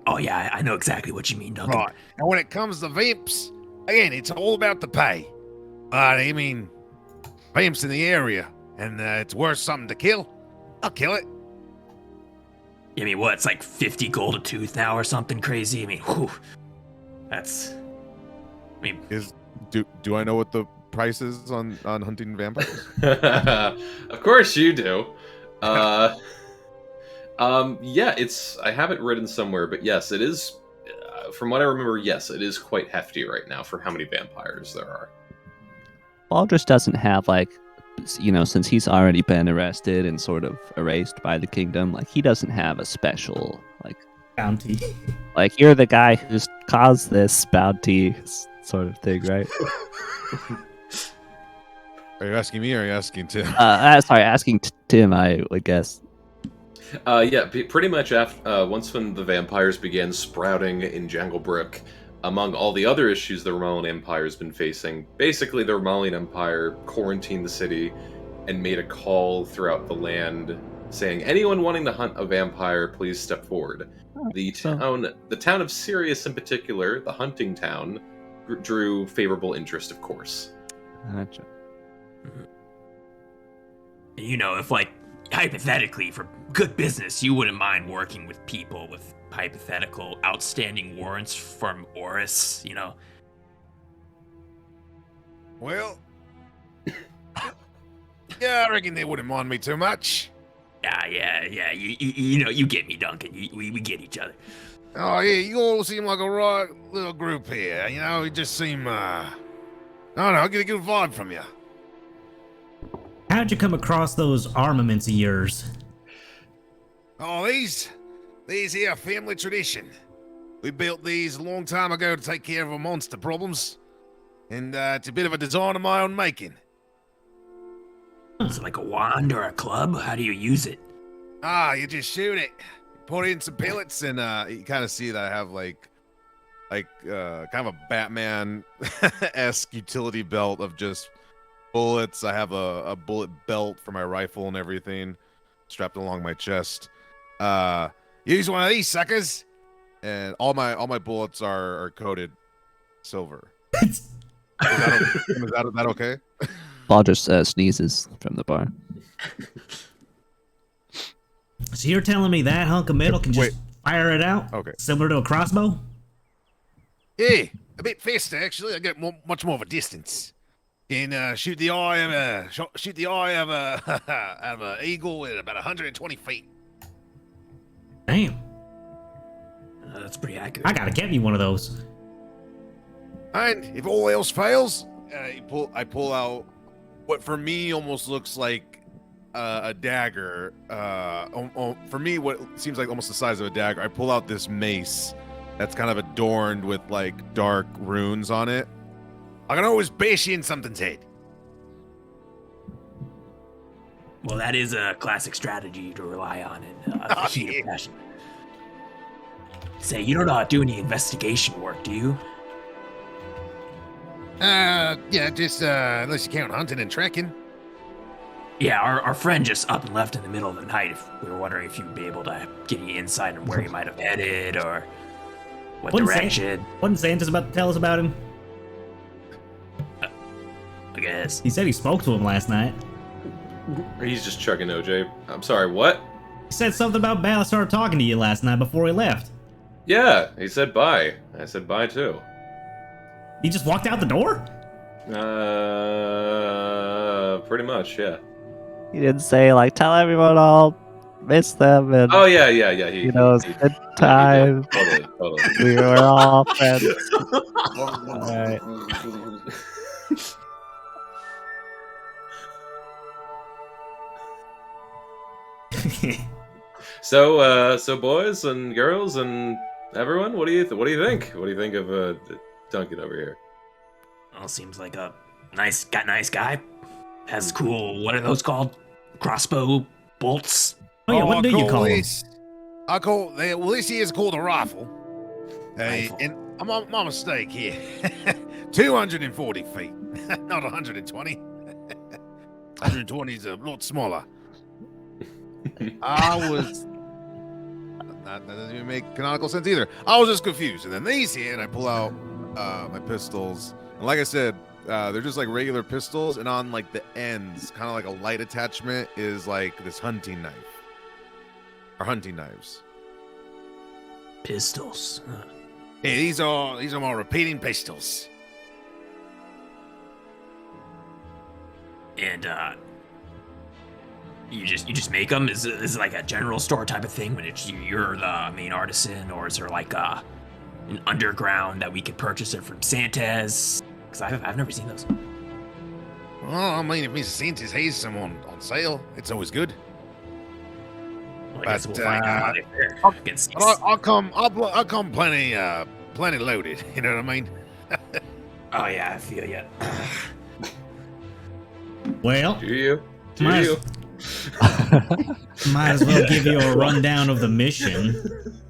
Oh, yeah, I know exactly what you mean, Duncan. Right. And when it comes to vamps, again, it's all about the pay. But, I mean, vamps in the area, and it's worth something to kill. I'll kill it. I mean, what? It's like 50 gold a tooth now or something crazy? I mean, whew. That's... I mean... Do I know what the price is on hunting vampires? Of course you do. Yeah, it's... I have it written somewhere, but yes, it is... from what I remember, yes, it is quite hefty right now for how many vampires there are. Baldrus doesn't have, like, you know, since he's already been arrested and sort of erased by the kingdom, like, he doesn't have a special, like, bounty. Like, you're the guy who's caused this bounty sort of thing, right? Are you asking me or are you asking Tim? Sorry, asking Tim, I would guess. Yeah, pretty much after once when the vampires began sprouting in Janglebrook, among all the other issues the Romalian Empire has been facing, basically the Romalian Empire quarantined the city and made a call throughout the land saying, anyone wanting to hunt a vampire, please step forward. The town of Sirius in particular, the hunting town, drew favorable interest, of course. Gotcha. You know, if, like, hypothetically, for good business, you wouldn't mind working with people with hypothetical outstanding warrants from Oris, you know? Well, yeah, I reckon they wouldn't mind me too much. Yeah. You know, you get me, Duncan. We get each other. Oh, yeah, you all seem like a right little group here. You know, you just seem, I don't know, I get a good vibe from you. How'd you come across those armaments of yours? Oh, these here family tradition. We built these a long time ago to take care of our monster problems. And it's a bit of a design of my own making. Is it like a wand or a club? How do you use it? You just shoot it. Put in some pellets and you kind of see that I have like kind of a Batman-esque utility belt of just bullets. I have a bullet belt for my rifle and everything strapped along my chest. Use one of these suckers, and all my bullets are coated silver. Is that okay? Baldrus sneezes from the bar. So you're telling me that hunk of metal can just fire it out? Okay. Similar to a crossbow? Yeah, a bit faster actually. I get much more of a distance. Can shoot the eye of a eagle at about 120 feet. Damn. That's pretty accurate. I gotta get me one of those. And if all else fails, I pull out what for me almost looks like a dagger. For me, what seems like almost the size of a dagger. I pull out this mace that's kind of adorned with like dark runes on it. I can always bash you in something's head. Well, that is a classic strategy to rely on in the heat of passion. Say, you don't do any investigation work, do you? Yeah, just unless you count hunting and trekking. Yeah, our friend just up and left in the middle of the night. If we were wondering if you'd be able to give you insight on where he might have headed or what direction. Wasn't Santa's about to tell us about him? I guess. He said he spoke to him last night. He's just chugging OJ. I'm sorry, what? He said something about Bala started talking to you last night before he left. Yeah, he said bye. I said bye too. He just walked out the door? Pretty much, yeah. He didn't say, like, tell everyone I'll miss them and, Oh, yeah. spend time. Totally. We were all friends. Alright. So boys and girls and everyone, what do you think? What do you think of Duncan over here? Well, seems like a nice guy. Has cool, what are those called? Crossbow bolts? Oh yeah, what do you call them? Well, this here is called a rifle. Rifle. And I'm on my mistake here. 240 feet, not 120. 120 is a lot smaller. That doesn't even make canonical sense either. I was just confused. And then these here, and I pull out my pistols. And like I said, they're just like regular pistols, and on like the ends, kind of like a light attachment, is like this hunting knife. Or hunting knives. Pistols. Huh. Hey, these are my repeating pistols. And you just make them? Is it like a general store type of thing when it's you're the main artisan, or is there like an underground that we could purchase it from Santa's? Because I've never seen those. Well, I mean, if Mr. Santos has some on sale, it's always good. Well, I guess we'll find out how they fare. I'll come plenty loaded. You know what I mean? Oh yeah, I feel ya. Well, Do you? might as well give you a rundown of the mission,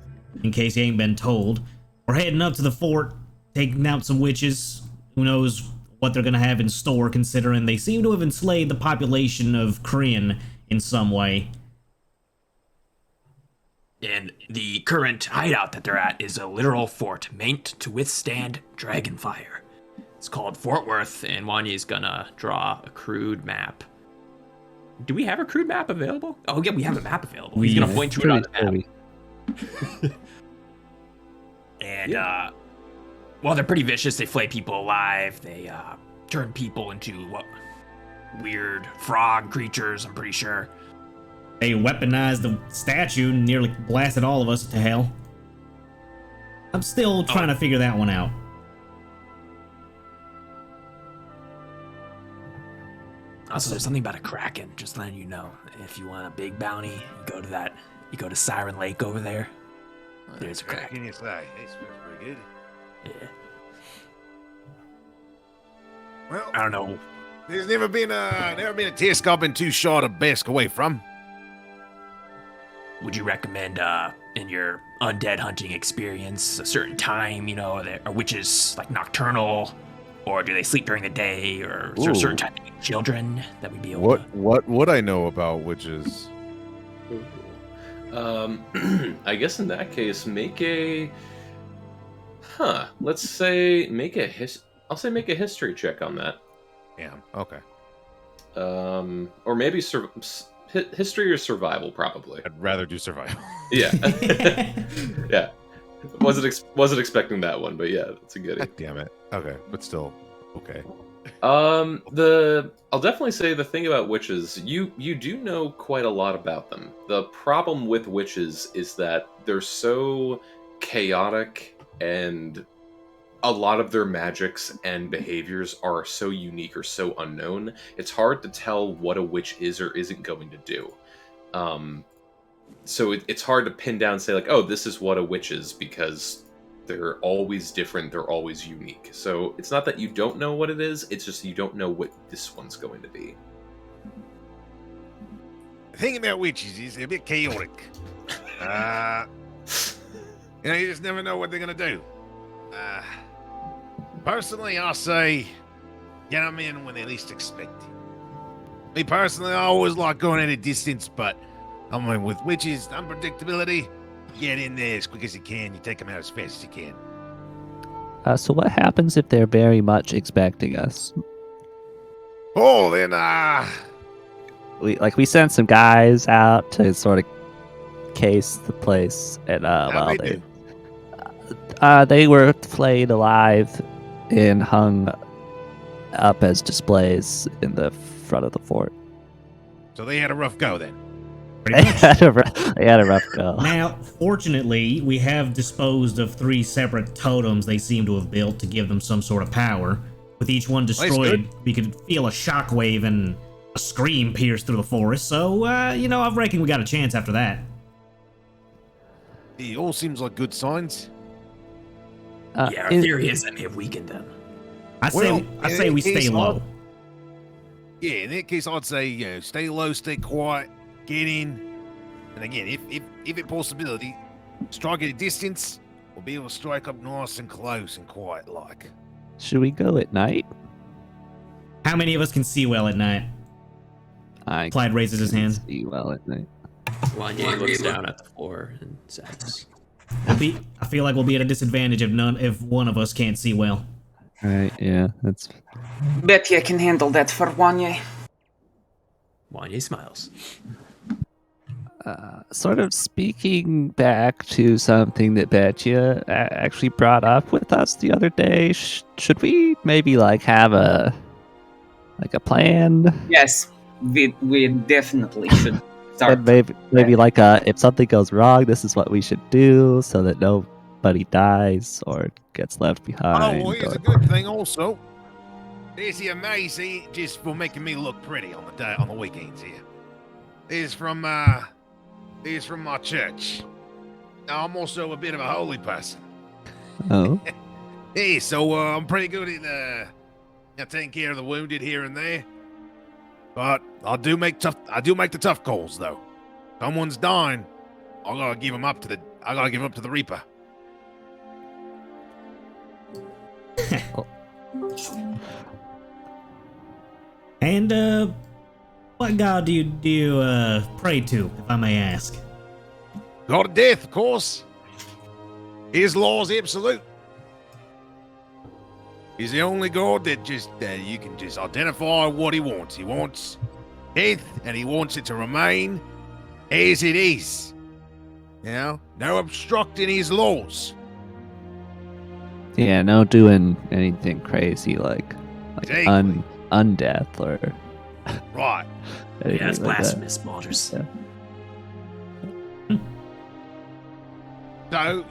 in case you ain't been told. We're heading up to the fort, taking out some witches. Who knows what they're gonna have in store, considering they seem to have enslaved the population of Kryn in some way. And the current hideout that they're at is a literal fort meant to withstand dragon fire. It's called Fort Worth, and Wanya's gonna draw a crude map. Do we have a crude map available? Oh yeah, we have a map available. He's gonna point to it on the map. And well, they're pretty vicious. They flay people alive. They turn people into weird frog creatures, I'm pretty sure. They weaponized the statue and nearly blasted all of us to hell. I'm still trying to figure that one out. Also, there's something about a kraken, just letting you know. If you want a big bounty, you go to Siren Lake over there. There's a kraken. You say? It's pretty good. Yeah. Well, I don't know. There's never been a task I've been too short to bask away from. Would you recommend, in your undead hunting experience, a certain time, are witches, like, nocturnal? Or do they sleep during the day? Or is there a certain type of children that we'd be able to... What would I know about witches? I guess in that case, make a... Let's say make a make a history check on that. Yeah, okay. Or maybe history or survival, probably. I'd rather do survival. Yeah. Yeah. Wasn't expecting that one, but yeah, that's a goodie. God damn it. Okay, but still, okay. I'll definitely say the thing about witches, you do know quite a lot about them. The problem with witches is that they're so chaotic, and a lot of their magics and behaviors are so unique or so unknown. It's hard to tell what a witch is or isn't going to do. So it's hard to pin down and say, like, oh, this is what a witch is, because they're always different, they're always unique. So it's not that you don't know what it is, it's just you don't know what this one's going to be. The thing about witches is they're a bit chaotic. You just never know what they're going to do. Personally, I'll say, get them in when they least expect it. Me personally, I always like going at a distance, but I mean, with witches, unpredictability, get in there as quick as you can. You take them out as fast as you can. So what happens if they're very much expecting us? Oh, then, we sent some guys out to sort of case the place, and they were flayed alive and hung up as displays in the front of the fort. So they had a rough go then. They had a rough go. Now, fortunately, we have disposed of 3 separate totems they seem to have built to give them some sort of power. With each one destroyed, we could feel a shockwave and a scream pierce through the forest. So, I reckon we got a chance after that. It all seems like good signs. Yeah, our theory is that may have weakened them. I say we stay low. Yeah, in that case, I'd say, stay low, stay quiet, get in. And again, if it possibility, strike at a distance, we'll be able to strike up nice and close and quiet like. Should we go at night? How many of us can see well at night? Clyde raises his hand. See well at night. Wanye looks down at the floor and says, I feel like we'll be at a disadvantage if one of us can't see well. Right, yeah, that's... Bet I can handle that for Wanye. Wanye smiles. Sort of speaking back to something that Betya actually brought up with us the other day, should we maybe like have a plan? Yes, we definitely should start. And maybe like if something goes wrong, this is what we should do so that nobody dies or gets left behind. Oh, well, here's a good thing also. There's the amazing just for making me look pretty on the weekends here. This is from my church. Now, I'm also a bit of a holy person. Oh. Hey, so I'm pretty good at taking care of the wounded here and there. But I do make the tough calls though. Someone's dying, I gotta give him up to the Reaper. And what god do you pray to, if I may ask? God of death, of course. His law's absolute. He's the only god that you can just identify what he wants. He wants death, and he wants it to remain as it is. You know, no obstructing his laws. Yeah, no doing anything crazy like Exactly. undeath or Right. Yeah, that's like blasphemous, Baldrus. Yeah. So,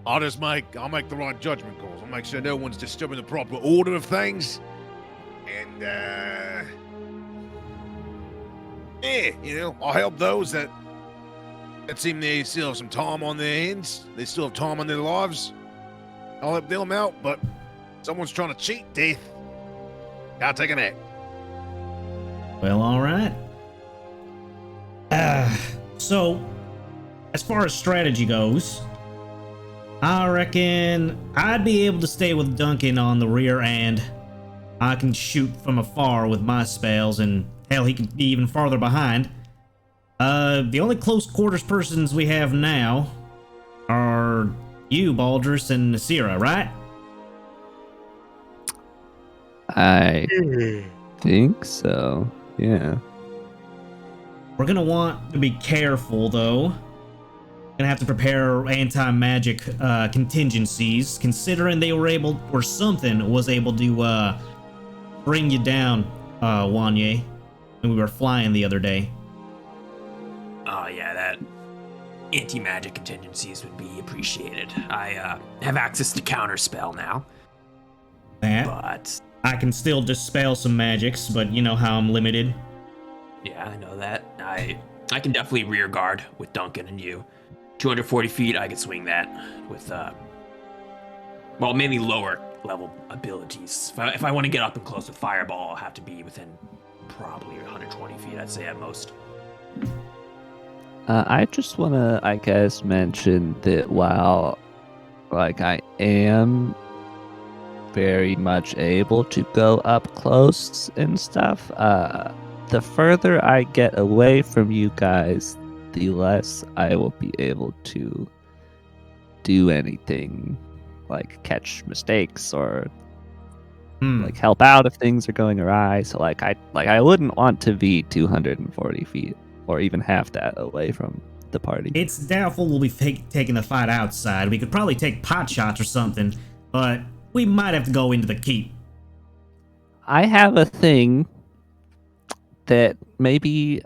I'll make the right judgment calls. I'll make sure no one's disturbing the proper order of things. And, I'll help those that seem they still have some time on their hands. They still have time on their lives. I'll help them out, but someone's trying to cheat death. Gotta take an act. Well, all right. So, as far as strategy goes, I reckon I'd be able to stay with Duncan on the rear end. I can shoot from afar with my spells, and hell, he can be even farther behind. The only close quarters persons we have now are you, Baldrus, and Nasira, right? I think so. Yeah. We're gonna want to be careful, though. Gonna have to prepare anti-magic contingencies, considering they were able, or something was able to bring you down, Wanye, when we were flying the other day. Oh yeah, that anti-magic contingencies would be appreciated. I have access to counterspell now. But I can still dispel some magics, but you know how I'm limited. yeah, I know that. I can definitely rear guard with Duncan and you. 240 feet, I could swing that with, mainly lower level abilities. If I want to get up and close with Fireball, I'll have to be within probably 120 feet, I'd say at most. I just want to, I guess, mention that while, I am very much able to go up close and stuff, the further I get away from you guys, the less I will be able to do anything, like catch mistakes or help out if things are going awry. So I wouldn't want to be 240 feet or even half that away from the party. It's doubtful we'll be taking the fight outside. We could probably take pot shots or something, but we might have to go into the keep. I have a thing that maybe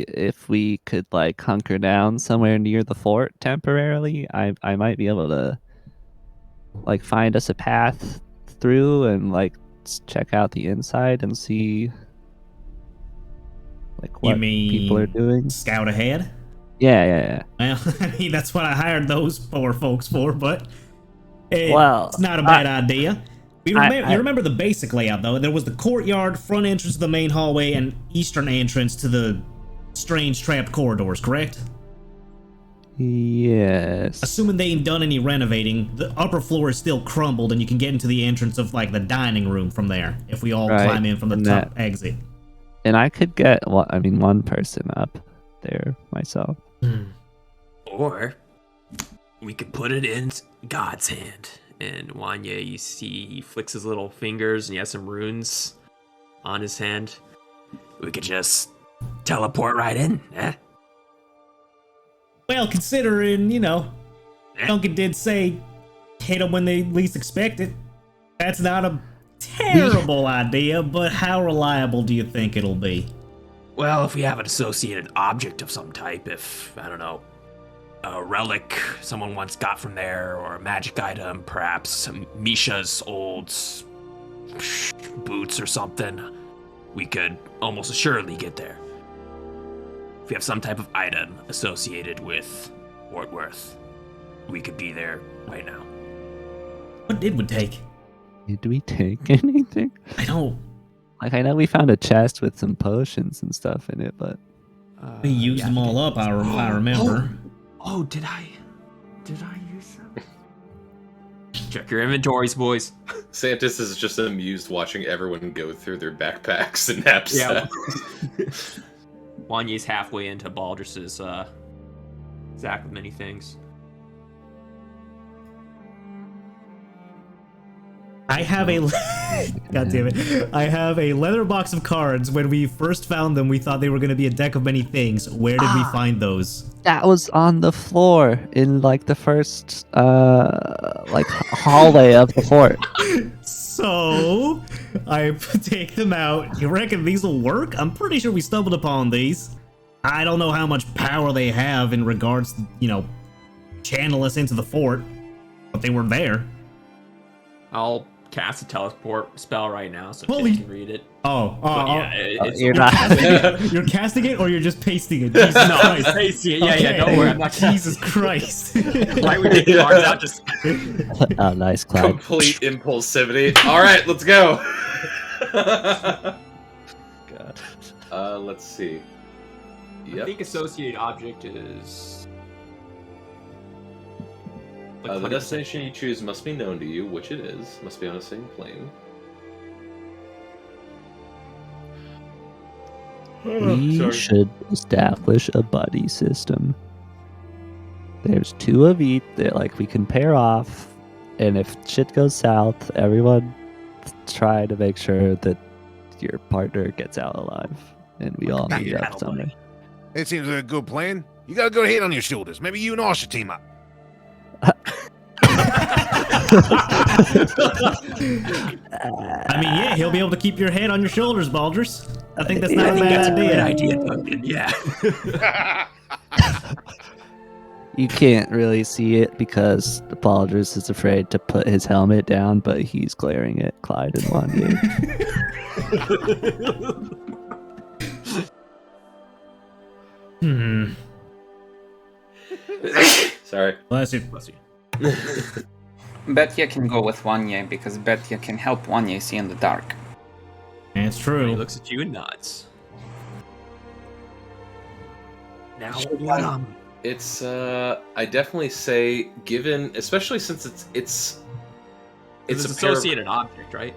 if we could hunker down somewhere near the fort temporarily, I might be able to find us a path through and check out the inside and see what you mean people are doing. Scout ahead? Yeah. Well, I mean, that's what I hired those poor folks for, but It's not a bad idea. You remember the basic layout, though. There was the courtyard, front entrance to the main hallway, and eastern entrance to the strange trapped corridors, correct? Yes. Assuming they ain't done any renovating, the upper floor is still crumbled, and you can get into the entrance of, like, the dining room from there, if we all climb in from the top exit. And I could get, one person up there myself. Or we could put it in God's hand. And Wanya, you see, he flicks his little fingers and he has some runes on his hand. We could just teleport right in, eh? Well, considering, Duncan did say hit them when they least expect it. That's not a terrible idea, but how reliable do you think it'll be? Well, if we have an associated object of some type, if, I don't know, a relic someone once got from there, or a magic item, perhaps some Misha's old boots or something, we could almost assuredly get there. If we have some type of item associated with Fort Worth, we could be there right now. What did we take? Did we take anything? I don't. I know we found a chest with some potions and stuff in it, but we used them all up. I remember. Oh, did I use them? Check your inventories, boys. Santis is just amused watching everyone go through their backpacks and knapsacks. Yeah. Wanya's halfway into Baldrus's sack of many things. I have a God damn it. I have a leather box of cards. When we first found them, we thought they were going to be a deck of many things. Where did we find those? that was on the floor in the first hallway of the fort. So I take them out. You reckon these will work? I'm pretty sure we stumbled upon these. I don't know how much power they have in regards to, channel us into the fort, but they were there. I'll cast a teleport spell right now so Holy... you can read it. You're not. You're casting it, or you're just pasting it? Jesus No, I'm Christ. pasting it. Yeah, don't worry. I'm not Jesus Christ. Right, we take the cards out. Just Oh, nice, Clyde. Complete impulsivity. All right, let's go. God. Let's see. I think associated object is. The destination you choose must be known to you, which it is. Must be on the same plane. We should establish a buddy system. There's two of each that we can pair off, and if shit goes south, everyone try to make sure that your partner gets out alive, and we all meet up somewhere. It seems like a good plan. You got a good head on your shoulders. Maybe you and I should team up. Yeah, he'll be able to keep your head on your shoulders, Baldrus. I think that's not a bad idea. Duncan. Yeah. You can't really see it because the Baldrus is afraid to put his helmet down, but he's glaring at Clyde and Wanya. Sorry. Bless you. Betya can go with Wanya because Betya can help Wanya see in the dark. It's He true. looks at you and nods. Now what? It's I definitely say, given, especially since it's It's an associated object, right?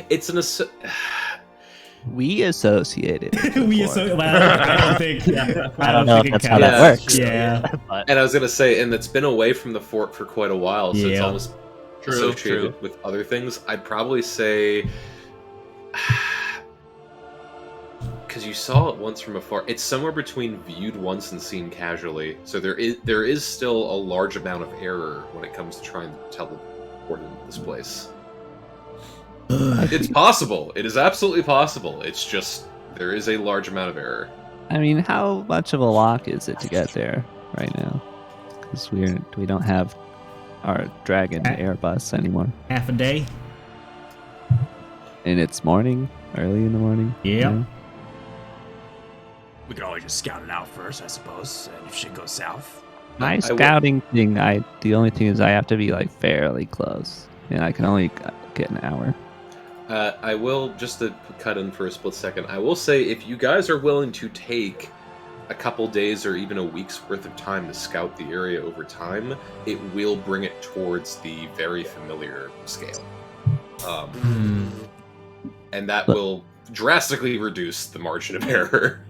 It's an We associated. Well, I don't think. Yeah, I don't know if that's how that works. Yeah. But And I was gonna say, and it's been away from the fort for quite a while, so it's Yeah. almost associated with other things. I'd probably say, because you saw it once from afar, it's somewhere between viewed once and seen casually. So there is still a large amount of error when it comes to trying to teleport into this place. It's possible. It is absolutely possible. It's just there is a large amount of error. I mean, how much of a lock is it to get there right now? Because we don't have our Dragon Airbus anymore, Half a day. and it's morning, early in the morning. Yeah. We could always just scout it out first, I suppose. And if shit goes south, My scouting thing, the only thing is I have to be like fairly close, and I can only get an hour. I will, just to cut in for a split second, I will say if you guys are willing to take a couple days or even a week's worth of time to scout the area over time, it will bring it towards the very familiar scale. And that will drastically reduce the margin of error.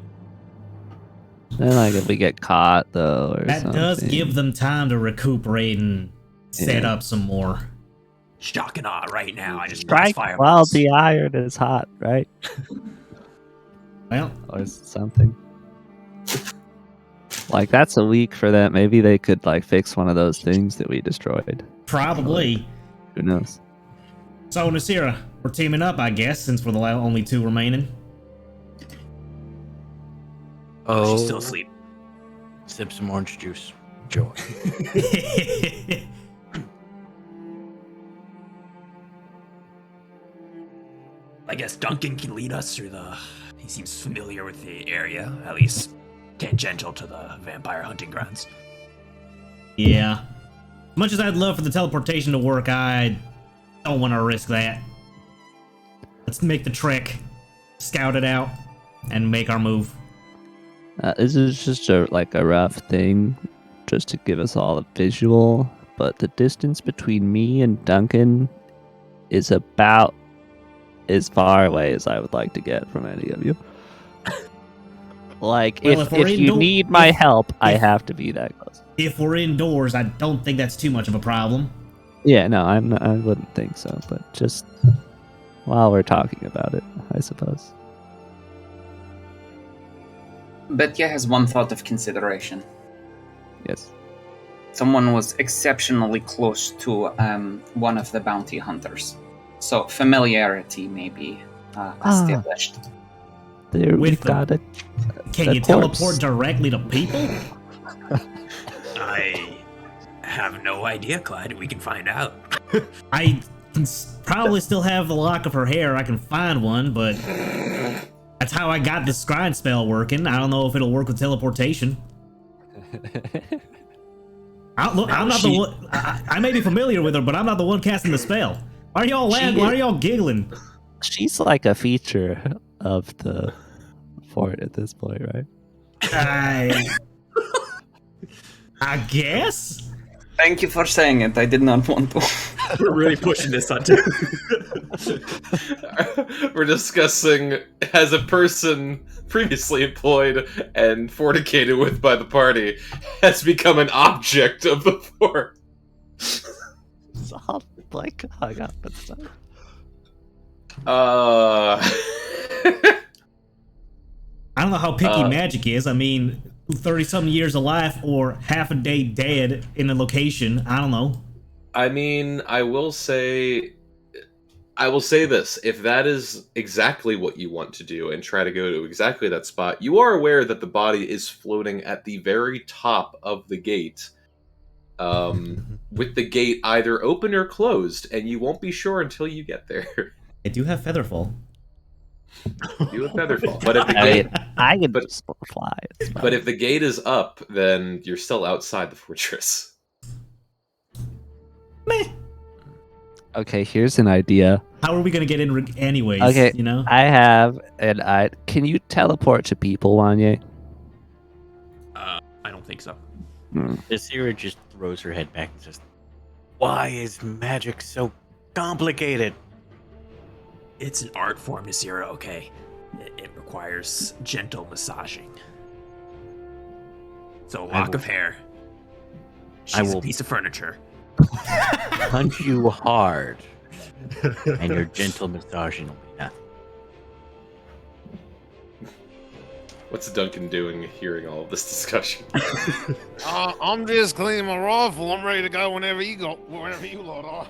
Then, like, if we get caught, though, or That something. does give them time to recuperate and set up some more. Shock and awe right now. I just Strike while the iron is hot, right? Well, or something. Like, that's a week for that. Maybe they could, like, fix one of those things that we destroyed. Probably. Who knows? So, Nasira, we're teaming up, I guess, since we're the only two remaining. Oh, She's still asleep. Sip some orange juice. Joy. I guess Duncan can lead us through the... He seems familiar with the area, at least tangential to the vampire hunting grounds. Yeah. As much as I'd love for the teleportation to work, I don't want to risk that. Let's make the trek, scout it out, and make our move. This is just a rough thing, just to give us all a visual, but the distance between me and Duncan is about as far away as I would like to get from any of you. Like, Well, if you need my help, I have to be that close. If we're indoors, I don't think that's too much of a problem. Yeah, no, I wouldn't think so, but just while we're talking about it, I suppose. Betya has one thought of consideration. Yes. Someone was exceptionally close to one of the bounty hunters. So familiarity may be established. There With we've got it. Can you teleport directly to people? I have no idea, Clyde. We can find out. I can probably still have the lock of her hair. I can find one, but that's how I got the scrying spell working. I don't know if it'll work with teleportation. I'm not the one. I may be familiar with her, but I'm not the one casting the spell. Why are y'all laughing? Why are y'all giggling? She's like a feature of the fort at this point, right? I guess. Thank you for saying it. I did not want to. We're really pushing this on. We're discussing as a person previously employed and fornicated with by the party has become an object of the fort. It's all like hung up and stuff. I don't know how picky magic is. I mean, 30-something years alive or half a day dead in a location. I don't know. I mean, I will say this. If that is exactly what you want to do and try to go to exactly that spot, you are aware that the body is floating at the very top of the gate. With the gate either open or closed, and you won't be sure until you get there. I do have Featherfall. You have Featherfall, but if the gate, I can just fly. But if the gate is up, then you're still outside the fortress. Meh. Okay, here's an idea. How are we gonna get in anyways? Okay, you know. I have an I. Can you teleport to people, Wanye? I don't think so. Nasira just throws her head back and says, "Why is magic so complicated?" It's an art form, Nasira, okay? It requires gentle massaging. So a lock of hair. She's a piece of furniture. Punch you hard, and your gentle massaging will be nothing. What's Duncan doing hearing all of this discussion? I'm just cleaning my rifle. I'm ready to go whenever you lot are.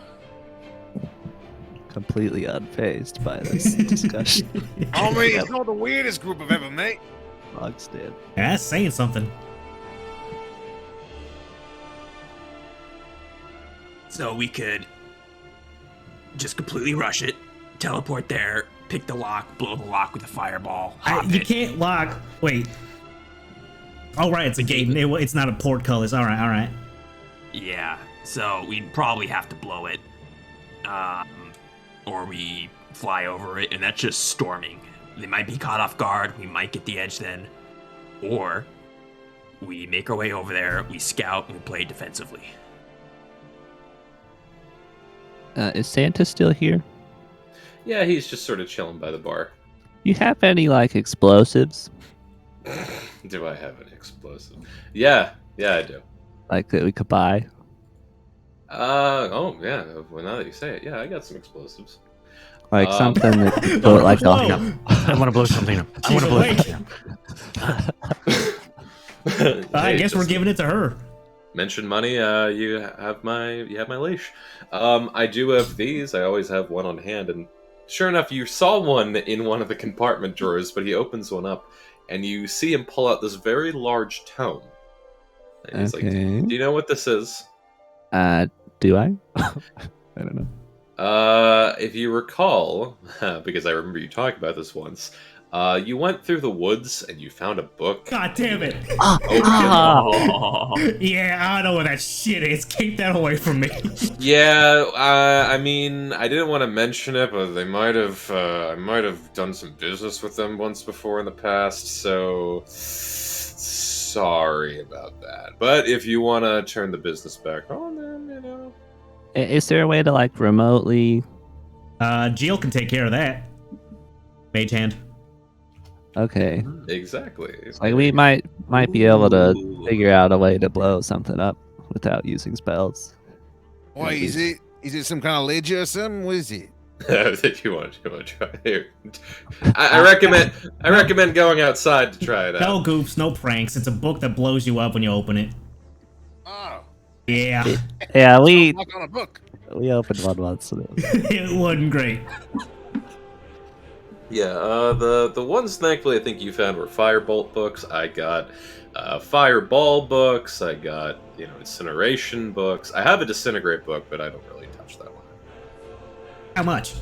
Completely unfazed by this discussion. I mean, it's not the weirdest group I've ever met. Bogstead. That's saying something. So we could just completely rush it, teleport there, pick the lock, blow the lock with a fireball. You can't lock. Wait. Oh, right, it's a gate. It's not a portcullis. All right. Yeah, so we'd probably have to blow it. Or we fly over it, and that's just storming. They might be caught off guard. We might get the edge then. Or we make our way over there, we scout, and we play defensively. Is Santa still here? Yeah, he's just sort of chilling by the bar. You have any like explosives? Do I have an explosive? Yeah, I do. Like that we could buy? Oh yeah. Well, now that you say it, yeah, I got some explosives. Like something that could put like Whoa. I want to blow something up. I want to blow something up. I Hey, guess we're just giving it to her. mention money. You have my leash. I do have these. I always have one on hand, and sure enough, you saw one in one of the compartment drawers. But he opens one up, and you see him pull out this very large tome. And he's like, Okay. "Do you know what this is?" Do I? I don't know. If you recall, because I remember you talking about this once, you went through the woods and you found a book. God damn it. Oh, Yeah, I know what that shit is. Keep that away from me. Yeah, I mean, I didn't want to mention it, but I might have done some business with them once before in the past, so sorry about that. But if you want to turn the business back on, then, you know. Is there a way to like remotely? Jill can take care of that. Mage hand. Okay. Exactly. Like we might be able to figure out a way to blow something up without using spells. Why is it? Is it some kind of ledger or something? What is it? you want to try here? I recommend going outside to try it out. No goofs, no pranks. It's a book that blows you up when you open it. Oh, Yeah. Yeah, we like on a book. opened one once. So It wasn't great. Yeah, the ones thankfully I think you found were firebolt books. I got fireball books. I got incineration books. I have a disintegrate book, but I don't really touch that How much?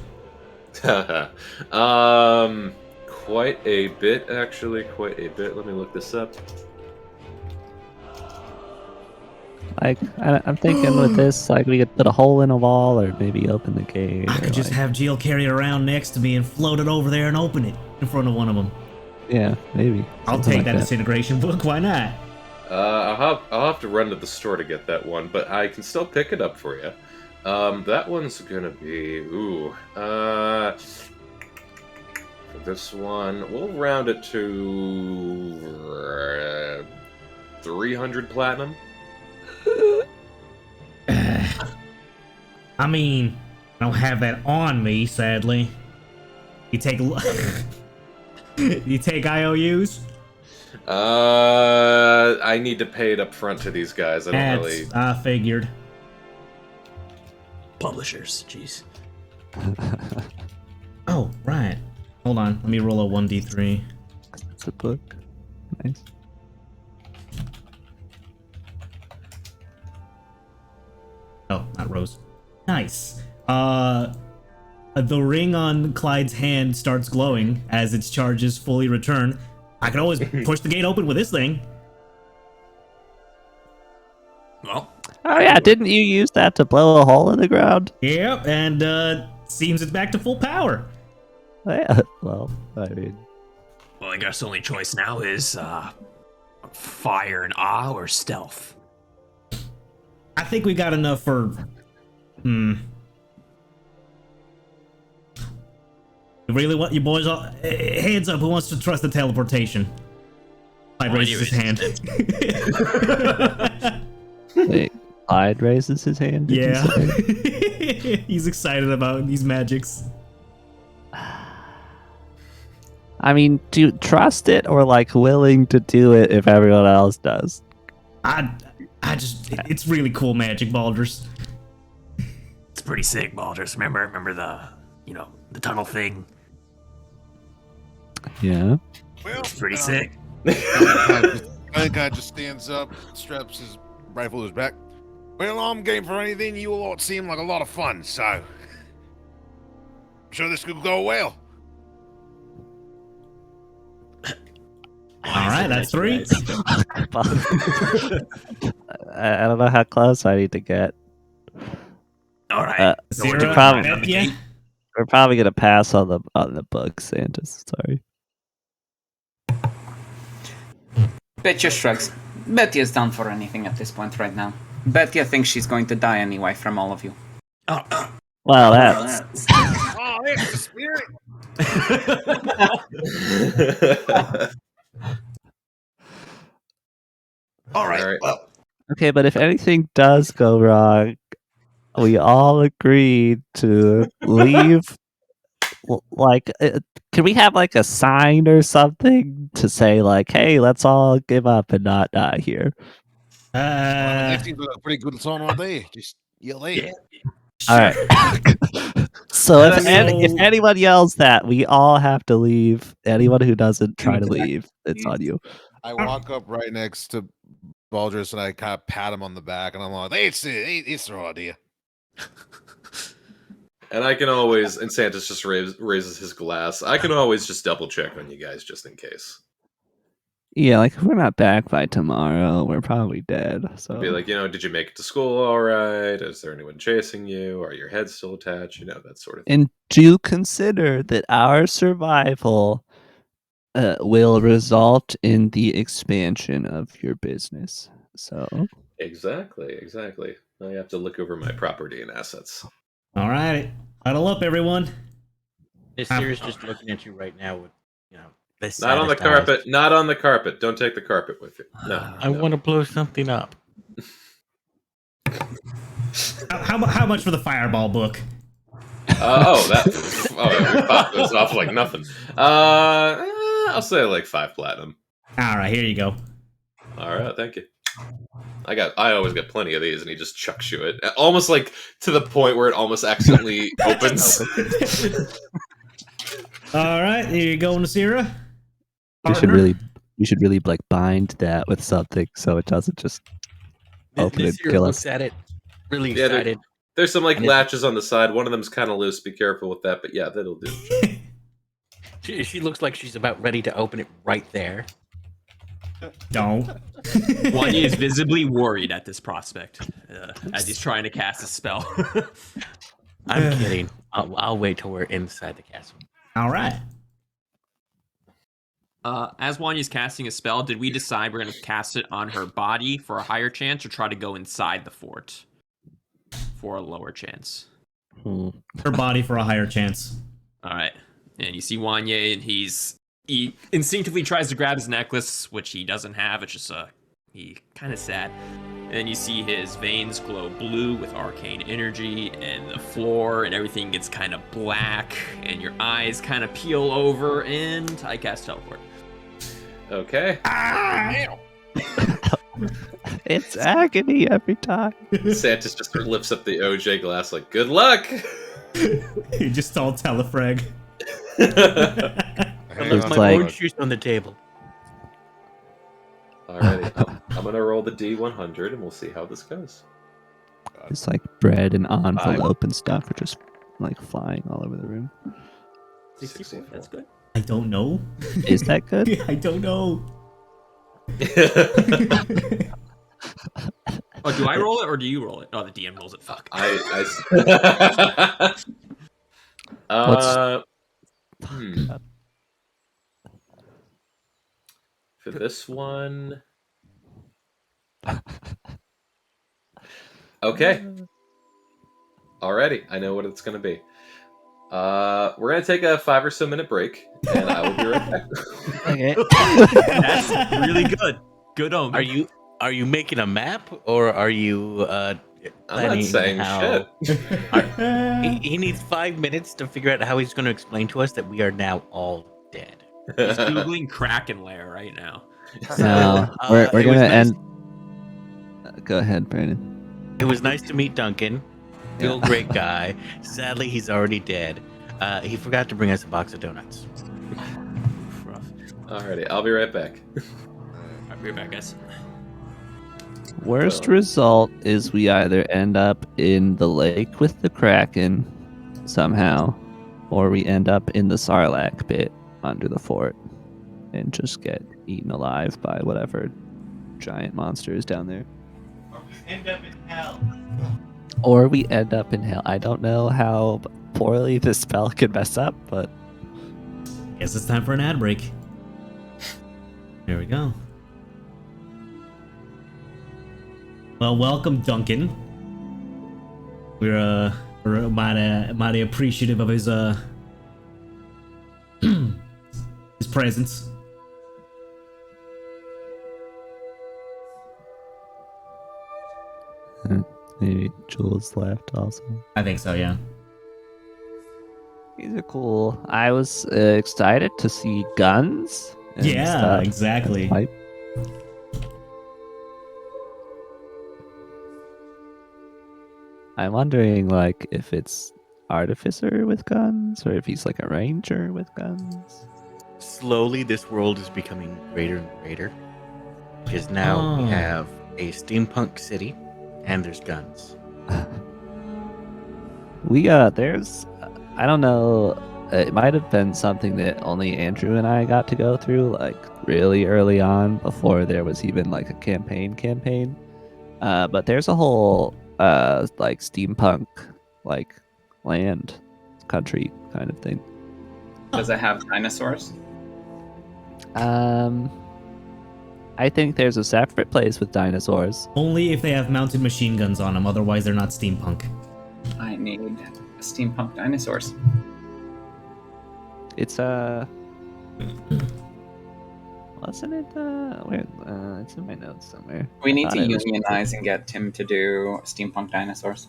one. Quite a bit actually. Quite a bit. Let me look this up. like I'm thinking with this, like we could put a hole in a wall or maybe open the gate. I or, could just like- have Jill carry it around next to me and float it over there and open it in front of one of them. Yeah, maybe. I'll Something take like that disintegration book. Why not? I'll have to run to the store to get that one, but I can still pick it up for you. That one's gonna be for this one, we'll round it to 300 platinum. I mean, I don't have that on me, sadly. You take you take IOUs? I need to pay it up front to these guys. I don't really. I figured. publishers, jeez. Oh, right. Hold on. Let me roll a 1d3. It's a book. Nice. Oh, not Rose. Nice. The ring on Clyde's hand starts glowing as its charges fully return. I can always push the gate open with this thing. Well, Oh yeah, didn't you use that to blow a hole in the ground? Yep, and seems it's back to full power. Yeah. Well, I mean, I guess the only choice now is fire and awe or stealth. I think we got enough for. You really want you boys all hands up? Who wants to trust the teleportation? Clyde raises his hand. wait, Clyde raises his hand. Did you say? Yeah, he's excited about these magics. I mean, do you trust it or like willing to do it if everyone else does? It's really cool magic, Baldrus. It's pretty sick, Baldrus. Remember the the tunnel thing? Yeah. Well, It's pretty sick. Other guy just stands up, straps his rifle to his back. Well, I'm game for anything. You all seem like a lot of fun, so I'm sure this could go well. All right. right, that's 3. I don't know how close I need to get. All right. Zero, probably- Bethia. We're probably gonna pass on the bug, Santa's. Sorry. Betya shrugs. Betya is down for anything at this point right now. Betya thinks she's going to die anyway from all of you. Well, that's Oh, it's the spirit. All right. All right. Well, okay. But if anything does go wrong, we all agreed to leave. Like, can we have like a sign or something to say like, "Hey, let's all give up and not die here"? Well, that seems like a pretty good song right there. Just yell there. All right. So Uh, if so- anyone yells that, we all have to leave. Anyone who doesn't try to leave, it's on you. I walk up right next to Baldrus and I kind of pat him on the back, and I'm like, "Hey, it's the right idea." And I can always, and Santa's just raises his glass. I can always just double check on you guys just in case. Yeah, like if we're not back by tomorrow, we're probably dead. So Be like, did you make it to school all right? Is there anyone chasing you? Are your heads still attached? That sort of thing. and do consider that our survival will result in the expansion of your business. So Exactly. I have to look over my property and assets. All right. Huddle up, everyone. This series just looking at you right now with, the Not on the saddest eyes. carpet. Not on the carpet. Don't take the carpet with you. No. I want to blow something up. How much for the Fireball book? We popped those off like nothing. I'll say like 5 platinum. All right, here you go. All right, thank you. I always get plenty of these, and he just chucks you it, almost like to the point where it almost accidentally opens. All right, here you go, Nasira. we should really like bind that with something so it doesn't just open and This year kill looks us. at it, really Yeah, excited. There's some like And it- latches on the side. One of them's kind of loose. Be careful with that. But yeah, that'll do. She looks like she's about ready to open it right there. Don't. Wanya is visibly worried at this prospect as he's trying to cast a spell. I'm kidding. I'll wait till we're inside the castle. All right. As Wanya's casting a spell, did we decide we're going to cast it on her body for a higher chance or try to go inside the fort for a lower chance? Her body for a higher chance. All right. And you see Wanya, and he instinctively tries to grab his necklace, which he doesn't have. It's just he kind of sad. And then you see his veins glow blue with arcane energy, and the floor and everything gets kind of black, and your eyes kind of peel over, and I cast teleport. Okay. It's agony every time. Santis just lifts up the OJ glass like, "Good luck." You just all telefrag. I left my like- orange juice on the table. Alrighty, I'm gonna roll the D100 and we'll see how this goes. It's like bread and envelope and stuff are just like flying all over the room. 64. That's good. I don't know. Is that good? I don't know. Oh, do I roll it or do you roll it? Oh, the DM rolls it. Fuck. For this one. Okay. Alrighty, I know what it's gonna be. We're gonna take a 5 or so minute break, and I will be right back. Okay. That's really good. Good omen. Are you making a map or are you I'm planning not saying how shit. he needs 5 minutes to figure out how he's going to explain to us that we are now all dead. He's googling Kraken Lair right now. No, we're it was gonna nice- end. Go ahead, Brandon. It was nice to meet Duncan. Still a great guy. Sadly, he's already dead. He forgot to bring us a box of donuts. Rough. Alrighty, I'll be right back. I'll be right back, guys. Worst result is we either end up in the lake with the Kraken somehow, or we end up in the Sarlacc pit under the fort. and just get eaten alive by whatever giant monster is down there. End up in hell. Or we end up in hell. I don't know how poorly this spell could mess up, but Guess it's time for an ad break. There we go. Well, welcome, Duncan. We're mighty appreciative of his his presence. maybe Jules left also. I think so, yeah. These are cool. I was excited to see guns. And Yeah, stuff. exactly. Like, I'm wondering, like, if it's artificer with guns, or if he's like a ranger with guns. Slowly, this world is becoming greater and greater. Because now we Oh. have a steampunk city, and there's guns. There's, I don't know, it might have been something that only Andrew and I got to go through, like, really early on, before there was even, like, a campaign. But there's a whole, like, steampunk, like, land, country kind of thing. Does it have dinosaurs? I think there's a separate place with dinosaurs. Only if they have mounted machine guns on them, otherwise they're not steampunk. I need steampunk dinosaurs. It's wasn't it where it's in my notes somewhere. We need Thought to it was- unionize and get Tim to do steampunk dinosaurs.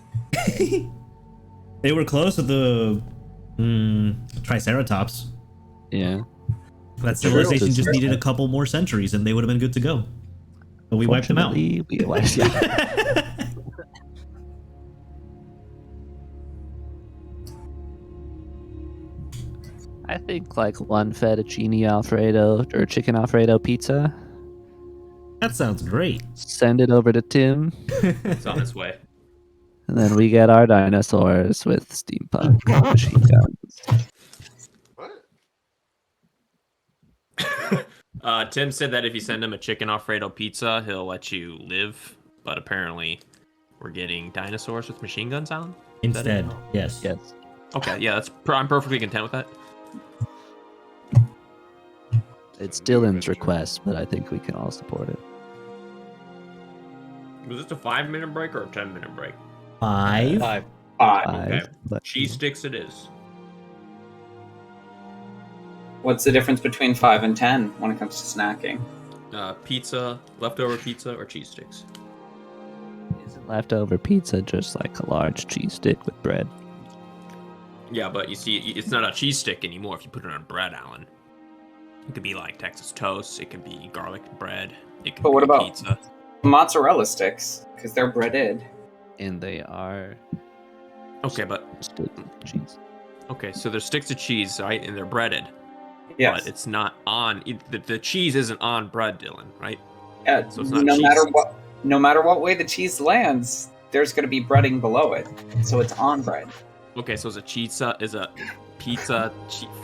They were close with the Triceratops. Yeah. That civilization True. just needed a couple more centuries and they would have been good to go. But we wiped them out. Fortunately, we wiped yeah. I think like one fettuccine alfredo or chicken alfredo pizza. That sounds great. Send it over to Tim, It's on its way. and then we get our dinosaurs with steampunk machine guns. Tim said that if you send him a chicken Alfredo pizza, he'll let you live. But apparently, we're getting dinosaurs with machine guns on them? Is that it? Instead, yes. Yes. Okay, yeah, I'm perfectly content with that. It's Dylan's request, but I think we can all support it. Was this a 5-minute break or a 10-minute break? 5. Five. Okay. But Cheese sticks it is. What's the difference between 5 and 10 when it comes to snacking? Pizza, leftover pizza, or cheese sticks. isn't leftover pizza just like a large cheese stick with bread? Yeah, but you see, it's not a cheese stick anymore if you put it on bread, Alan. It could be like Texas toast. It could be garlic bread. It could But what be about pizza. mozzarella sticks? Because they're breaded. And they are Okay, but sticks of cheese. okay, so there's sticks of cheese, right? And they're breaded. Yes. But it's not on. The cheese isn't on bread, Dylan, right? Yeah, So it's not no cheese. no matter what way the cheese lands, there's going to be breading below it, so it's on bread. Okay, so is a pizza.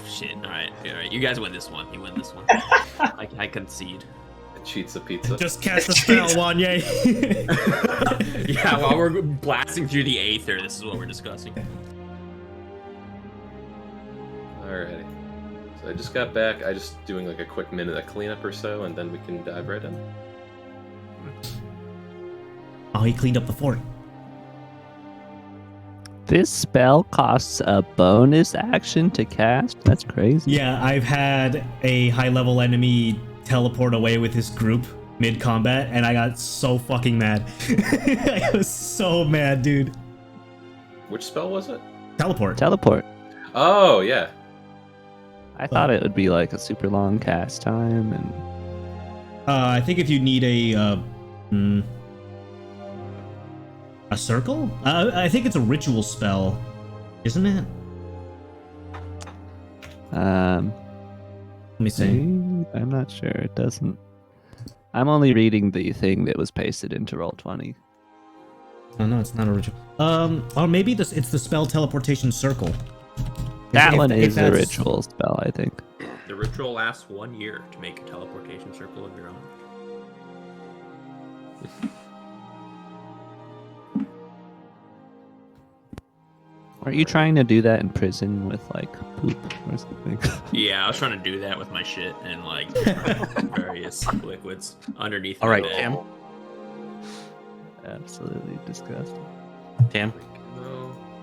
Shit. All right. You guys win this one. You win this one. I concede. Cheats a pizza. Just cast a spell, Wanye. Yeah, while we're blasting through the aether, this is what we're discussing. Alrighty. So I just got back. I just doing like a quick minute of cleanup or so, and then we can dive right in. Oh, he cleaned up the fort. This spell costs a bonus action to cast? That's crazy. Yeah, I've had a high-level enemy teleport away with his group mid-combat, and I got so fucking mad. I was so mad, dude. Which spell was it? Teleport. Teleport. Oh yeah. I thought it would be like a super long cast time, and I think if you need a circle? I think it's a ritual spell, isn't it? Let me see. I'm not sure. It doesn't. I'm only reading the thing that was pasted into Roll20. Oh no, it's not a ritual. Or maybe it's the spell teleportation circle. That If- one if is a that's- ritual spell, I think. The ritual lasts 1 year to make a teleportation circle of your own. Are you trying to do that in prison with like poop or something? Yeah, I was trying to do that with my shit and like various liquids underneath. All my right, bed. Tim. Absolutely disgusting. Tim,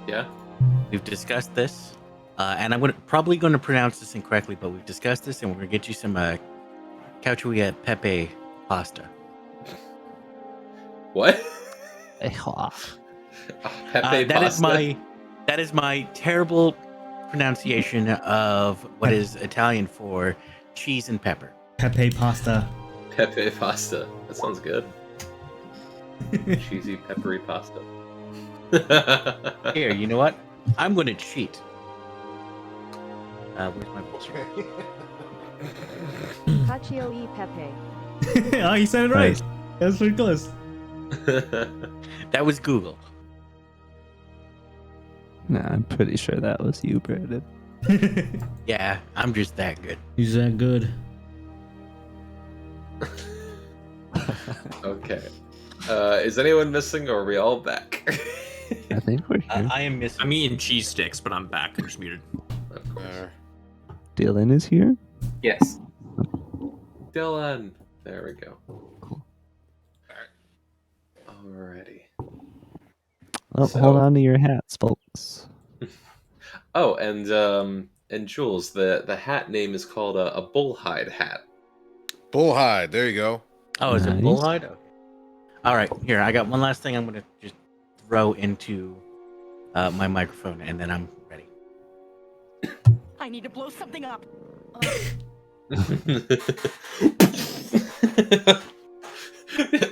Yeah. we've discussed this, and I'm probably going to pronounce this incorrectly, but we've discussed this, and we're going to get you some Cautria Pepe pasta. What? Ewa. Pepe pasta. That is my terrible pronunciation of what is Italian for cheese and pepper. Pepe pasta. Pepe pasta. That sounds good. Cheesy, peppery pasta. Here, you know what? I'm going to cheat. Where's my bullshit? Cacio e Pepe. Oh, he said it right. Nice. That's pretty close. That was Google. Nah, I'm pretty sure that was you, Brandon. Yeah, I'm just that good. He's that good. Okay. Is anyone missing, or are we all back? I think we're here. I am missing. I'm eating cheese sticks, but I'm back. I'm just muted. Of course. Dylan is here. Yes. Dylan. There we go. Cool. Alrighty. Oh, So- hold on to your hats, folks. Oh, and Jules, the hat name is called a bullhide hat. Bullhide. There you go. Oh, is it Nice. bullhide? Okay. All right, here. I got one last thing I'm going to just throw into my microphone, and then I'm ready. I need to blow something up.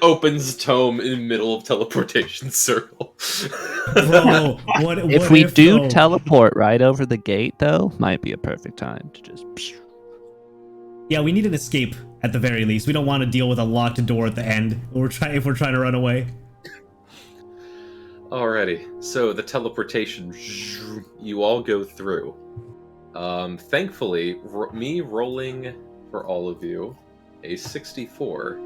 Opens tome in the middle of teleportation circle. Bro, what If we do though? teleport right over the gate, though, might be a perfect time to just. Yeah, we need an escape at the very least. We don't want to deal with a locked door at the end. If we're trying to run away. Alrighty, so the teleportation, you all go through. Thankfully, me rolling for all of you a 64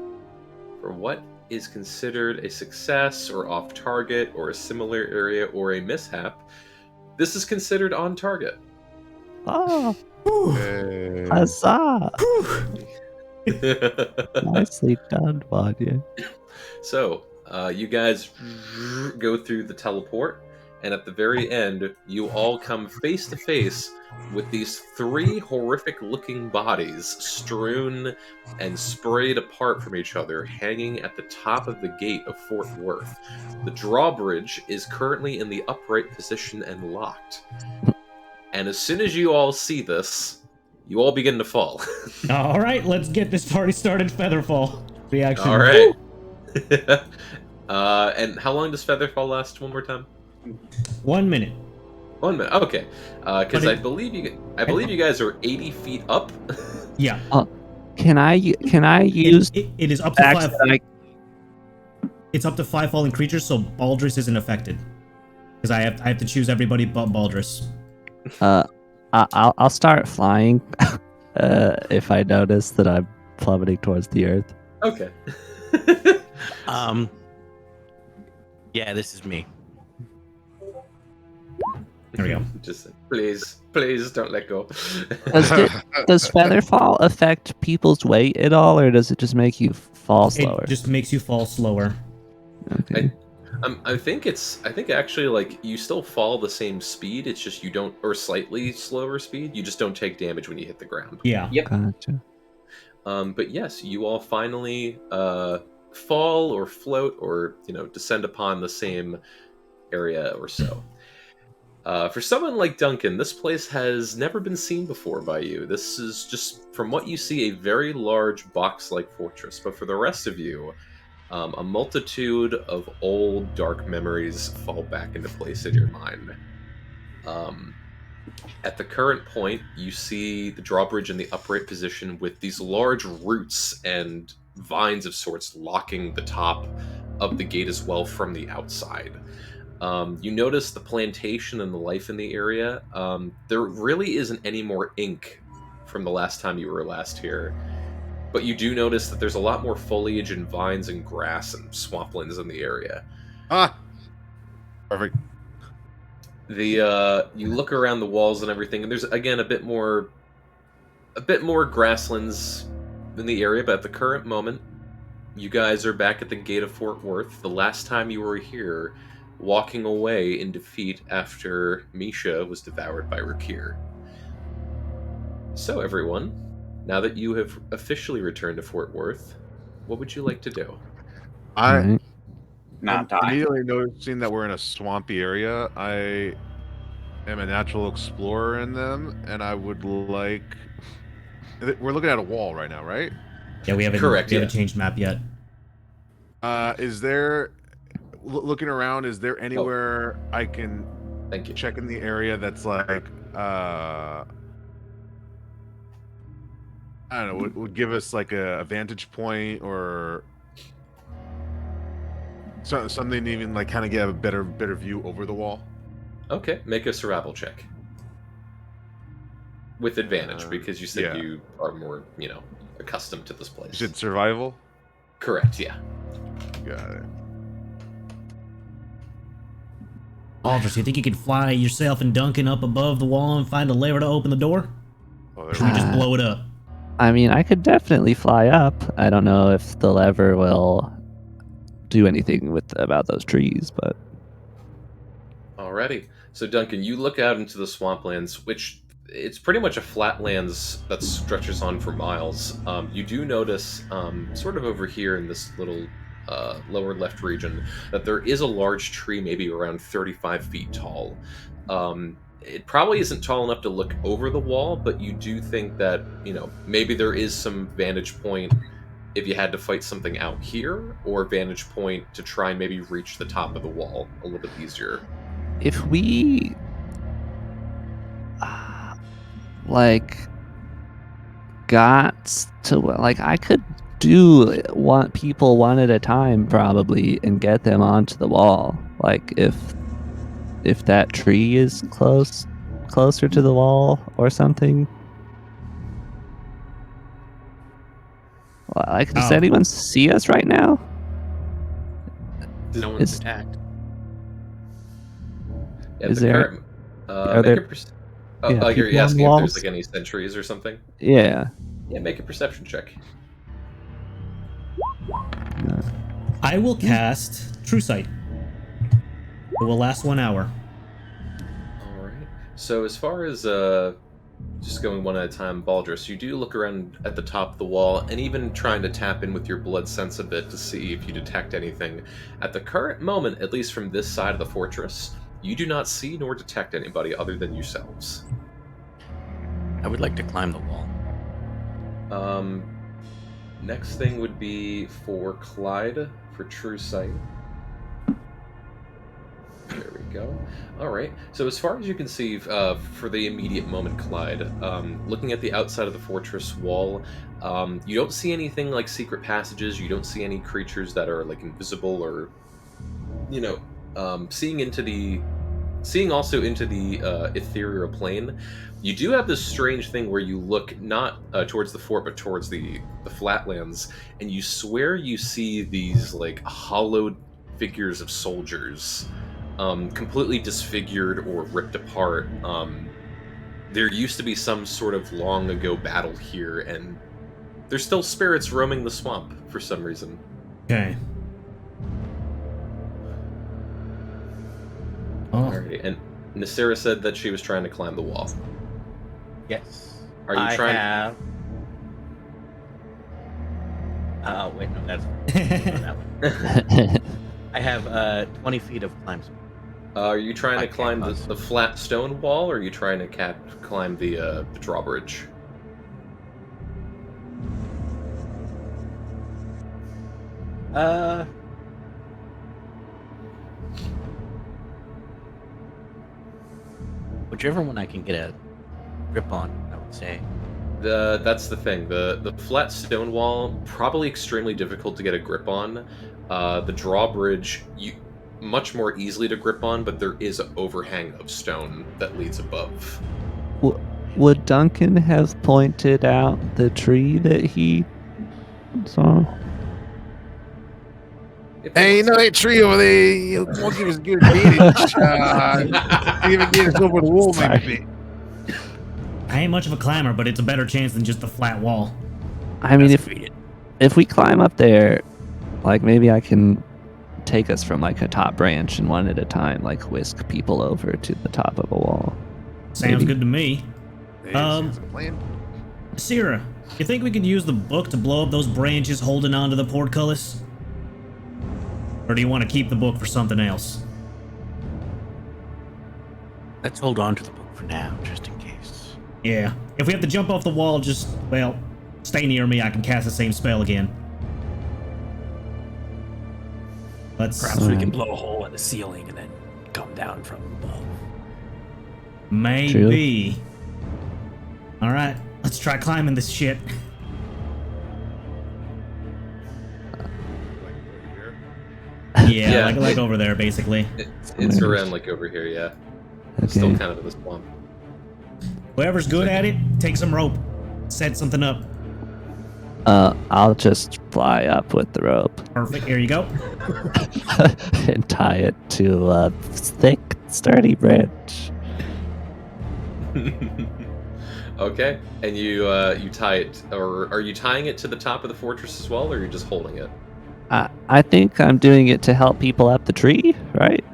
for what is considered a success or off target or a similar area or a mishap. This is considered on target. Oh, Hey. huzzah! Nicely done, Vanya. So, you guys go through the teleport, and at the very end, you all come face to face with these 3 horrific-looking bodies strewn and sprayed apart from each other, hanging at the top of the gate of Fort Worth. The drawbridge is currently in the upright position and locked. And as soon as you all see this, you all begin to fall. All right, let's get this party started. Featherfall reaction. All right. And how long does Featherfall last? One more time. 1 minute. 1 minute. Okay. Because But I it- believe you guys are 80 feet up. Yeah. Can I use It is up to axe 5. that I It's up to 5 falling creatures, so Baldrus isn't affected. Because I have to choose everybody but Baldrus. I'll start flying if I notice that I'm plummeting towards the earth. Okay. Yeah, this is me. There we go. Just please don't let go. Does Featherfall affect people's weight at all, or does it just make you fall slower? It just makes you fall slower. Okay. I think actually like you still fall the same speed. It's just you don't, or slightly slower speed. You just don't take damage when you hit the ground. Yeah. Gotcha. But yes, you all finally fall or float or descend upon the same area or so. For someone like Duncan, this place has never been seen before by you. This is just, from what you see, a very large box-like fortress. But for the rest of you, a multitude of old, dark memories fall back into place in your mind. At the current point, you see the drawbridge in the upright position with these large roots and vines of sorts locking the top of the gate as well from the outside. You notice the plantation and the life in the area. There really isn't any more ink from the last time you were last here. But you do notice that there's a lot more foliage and vines and grass and swamplands in the area. Ah, perfect. You look around the walls and everything, and there's again a bit more grasslands in the area. But at the current moment, you guys are back at the gate of Fort Worth. The last time you were here, walking away in defeat after Misha was devoured by Rakir. So everyone, now that you have officially returned to Fort Worth, what would you like to do? I'm Not die. immediately noticing that we're in a swampy area. I am a natural explorer in them, and I would like. We're looking at a wall right now, right? Yeah, we haven't changed map yet. Is there, looking around, is there anywhere I can Thank you. check in the area that's like, I don't know, would give us like a vantage point or something to even like kind of get a better view over the wall? Okay, make a survival check. With advantage, because you said you are more, accustomed to this place. You said survival? Correct, yeah. Got it. Aldous, you think you could fly yourself and Duncan up above the wall and find a lever to open the door? Or should we just blow it up? I mean, I could definitely fly up. I don't know if the lever will do anything about those trees, but... Alrighty. So, Duncan, you look out into the swamplands, which it's pretty much a flatlands that stretches on for miles. You do notice, sort of over here in this little lower left region, that there is a large tree, maybe around 35 feet tall. It probably isn't tall enough to look over the wall, but you do think that, maybe there is some vantage point if you had to fight something out here, or vantage point to try and maybe reach the top of the wall a little bit easier. If we... got to... I could do people one at a time, probably, and get them onto the wall. If that tree is closer to the wall or something. Does anyone see us right now? No one's attacked. Are there? You're asking if there's any sentries or something? Yeah. Yeah, make a perception check. I will cast True Sight. It will last 1 hour. Alright. So as far as just going one at a time, Baldrus, you do look around at the top of the wall and even trying to tap in with your blood sense a bit to see if you detect anything. At the current moment, at least from this side of the fortress, you do not see nor detect anybody other than yourselves. I would like to climb the wall. Next thing would be for Clyde for True Sight. There we go. Alright, so as far as you can see, for the immediate moment, Clyde, looking at the outside of the fortress wall, you don't see anything like secret passages, you don't see any creatures that are like invisible or, seeing also into the ethereal plane. You do have this strange thing where you look not towards the fort, but towards the flatlands, and you swear you see these like hollowed figures of soldiers, completely disfigured or ripped apart. There used to be some sort of long ago battle here, and there's still spirits roaming the swamp for some reason. Okay. Alrighty, and Nasira said that she was trying to climb the wall. Yes. Are you trying? Wait, no, that's that one. I have 20 feet of climb speed. Are you trying to climb the flat stone wall, or are you trying to climb the drawbridge? Whichever one I can get a grip on, I would say. That's the thing. The flat stone wall, probably extremely difficult to get a grip on. The drawbridge, much more easily to grip on, but there is an overhang of stone that leads above. would Duncan have pointed out the tree that he saw? Hey, no, that tree over there, you won't give us a good advantage. Even get us over the wall, maybe a bit. I ain't much of a climber, but it's a better chance than just a flat wall. I mean, if we climb up there, like maybe I can take us from like a top branch and one at a time, like whisk people over to the top of a wall. Sounds Maybe. good to me. Hey, sounds like a plan. Sierra, you think we could use the book to blow up those branches holding onto the portcullis? Or do you want to keep the book for something else? Let's hold on to the book for now, just in case. Yeah. If we have to jump off the wall, just, well, stay near me. I can cast the same spell again. Perhaps we can blow a hole in the ceiling and then come down from above. Maybe. All right, let's try climbing this shit. Yeah, like over there, basically. It's around like over here, yeah. Okay. Still kind of in the swamp. Whoever's good at it, take some rope. Set something up. I'll just fly up with the rope Perfect. Here you go. and tie it to a thick, sturdy branch. Okay, and you tie it, or are you tying it to the top of the fortress as well, or are you just holding it? I think I'm doing it to help people up the tree, right?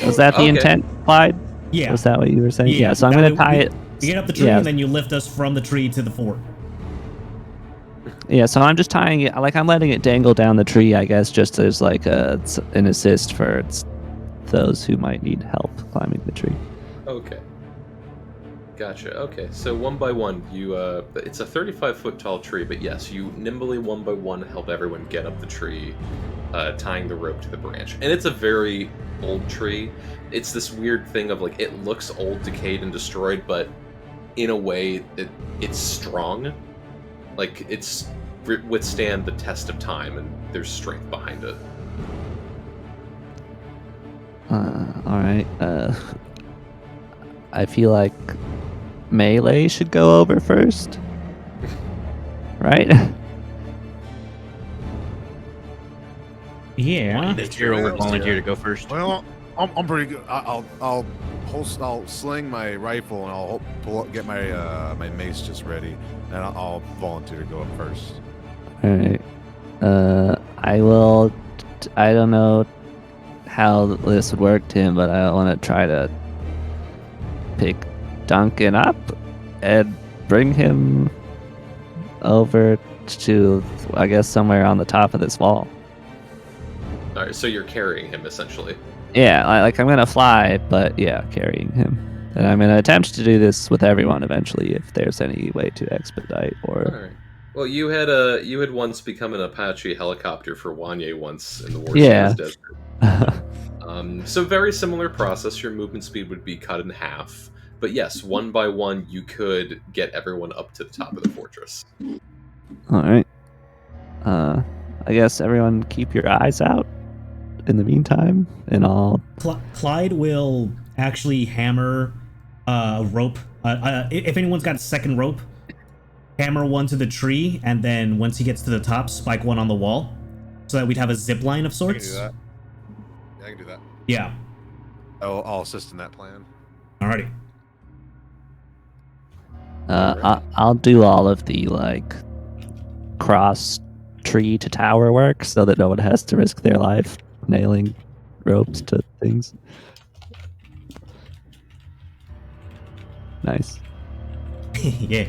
Was that the Okay. intent, Clyde? Yeah. Was that what you were saying? Yeah, so I'm that going way to tie we- it. You get up the tree, Yeah. and then you lift us from the tree to the fort. Yeah, so I'm just tying it, like I'm letting it dangle down the tree, I guess, just as like an assist for those who might need help climbing the tree. Okay. Gotcha. Okay, so one by one, you it's a 35-foot tall tree, but yes, you nimbly one by one help everyone get up the tree, tying the rope to the branch. And it's a very old tree. It's this weird thing of like it looks old, decayed, and destroyed, but in a way it's strong. Like it's withstand the test of time, and there's strength behind it. All right. I feel like Melee should go over first, right? Yeah. Does Hero volunteer to go first? Well, I'm pretty good. I'll sling my rifle and I'll get my my mace just ready, and I'll volunteer to go up first. All right. I will. I don't know how this would work, Tim, but I want to try to pick Duncan up and bring him over to, I guess, somewhere on the top of this wall. All right, so you're carrying him essentially. Yeah, I'm gonna fly, but yeah, carrying him. And I'm gonna attempt to do this with everyone eventually, if there's any way to expedite or. All right. Well, you had once become an Apache helicopter for Wanye once in the War Yeah. Desert. So very similar process. Your movement speed would be cut in half, but yes, one by one, you could get everyone up to the top of the fortress. All right. I guess everyone keep your eyes out in the meantime, and I'll. Clyde will actually hammer a rope. If anyone's got a second rope, hammer one to the tree, and then once he gets to the top, spike one on the wall, so that we'd have a zip line of I can sorts. do that. Yeah, I can do that. Yeah. I'll assist in that plan. Alrighty. I'll do all of the like cross tree to tower work, so that no one has to risk their life nailing ropes to things. Nice. Yeah.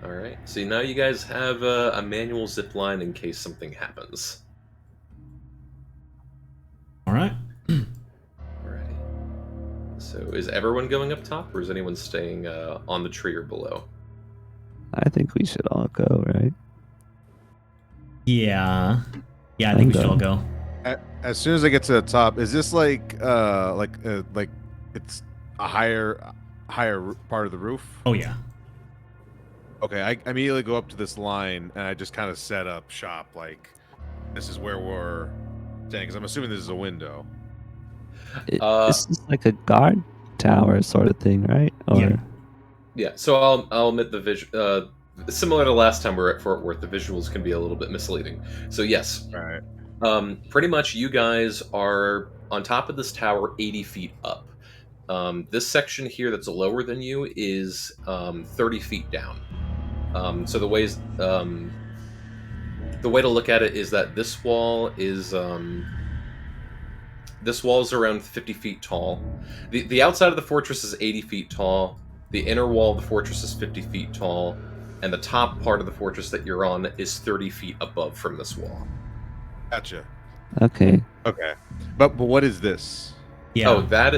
All right. So now you guys have a manual zip line in case something happens. All right. Alrighty. So is everyone going up top, or is anyone staying on the tree or below? I think we should all go, right? Yeah. Yeah, I think we should all go. As soon as I get to the top, is this like it's a higher part of the roof? Oh yeah. Okay, I immediately go up to this line and I just kind of set up shop. Like, this is where we're staying, because I'm assuming this is a window. This is like a guard tower sort of thing, right? Or Yeah. Yeah, so I'll admit the visual. Similar to last time we were at Fort Worth, the visuals can be a little bit misleading. So yes, Right. pretty much you guys are on top of this tower, 80 feet up. This section here that's lower than you is 30 feet down. So the way to look at it is that this wall is around 50 feet tall. The outside of the fortress is 80 feet tall. The inner wall of the fortress is 50 feet tall, and the top part of the fortress that you're on is 30 feet above from this wall. Gotcha. okay. Okay. But what is this? Yeah. Oh, that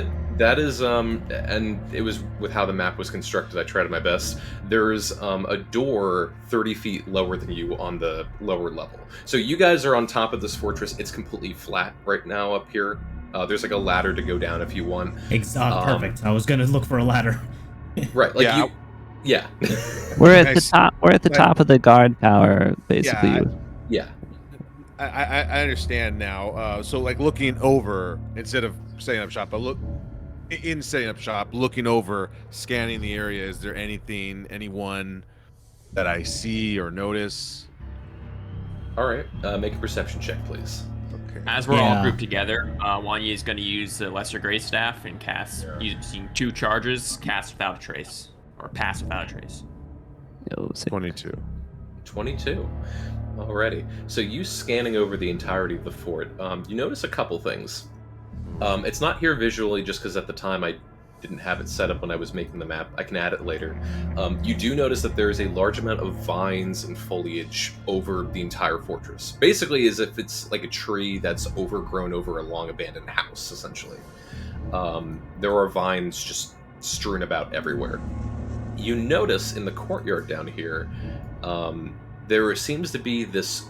is and it was with how the map was constructed. I tried my best. There's a door 30 feet lower than you on the lower level. So you guys are on top of this fortress. It's completely flat right now up here. There's like a ladder to go down if you want. Perfect. I was gonna look for a ladder. Right, like Yeah. yeah. We're at the Nice. top. We're at the top of the guard tower, basically. Yeah. I understand now. So like looking over instead of setting up shop, but setting up shop, looking over, scanning the area. Is there anyone that I see or notice? All right. Make a perception check, please. Okay. As we're all Yeah. grouped together, Wanye is going to use the Lesser Grace Staff and cast using 2 charges, cast without a trace, or pass without a trace. Yo, sick. 22. 22. Alrighty. So you scanning over the entirety of the fort, you notice a couple things. It's not here visually just because at the time I didn't have it set up when I was making the map. I can add it later. You do notice that there is a large amount of vines and foliage over the entire fortress. Basically as if it's like a tree that's overgrown over a long abandoned house, essentially. There are vines just strewn about everywhere. You notice in the courtyard down here, there seems to be this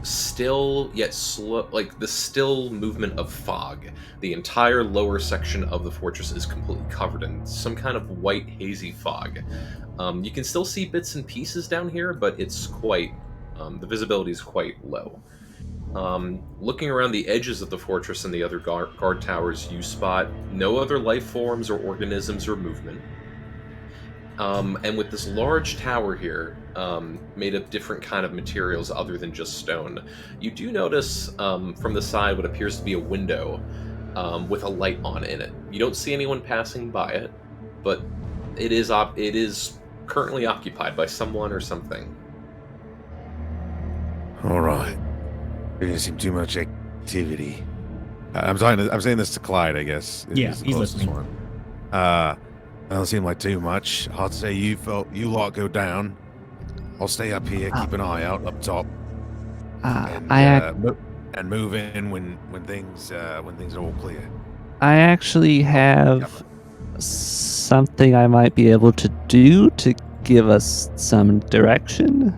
still yet slow, like the still movement of fog. The entire lower section of the fortress is completely covered in some kind of white hazy fog. You can still see bits and pieces down here, but it's quite the visibility is quite low. Looking around the edges of the fortress and the other guard towers, you spot no other life forms or organisms or movement. And with this large tower here, made of different kind of materials other than just stone, you do notice from the side what appears to be a window with a light on in it. You don't see anyone passing by it, but it is currently occupied by someone or something. All right. There doesn't seem too much activity. I'm saying this to Clyde, I guess. Yeah, is the he's closest listening. one. Doesn't seem like too much. I'd say you lot go down. I'll stay up here, keep an eye out up top, and move in when things are all clear. I actually have something I might be able to do to give us some direction.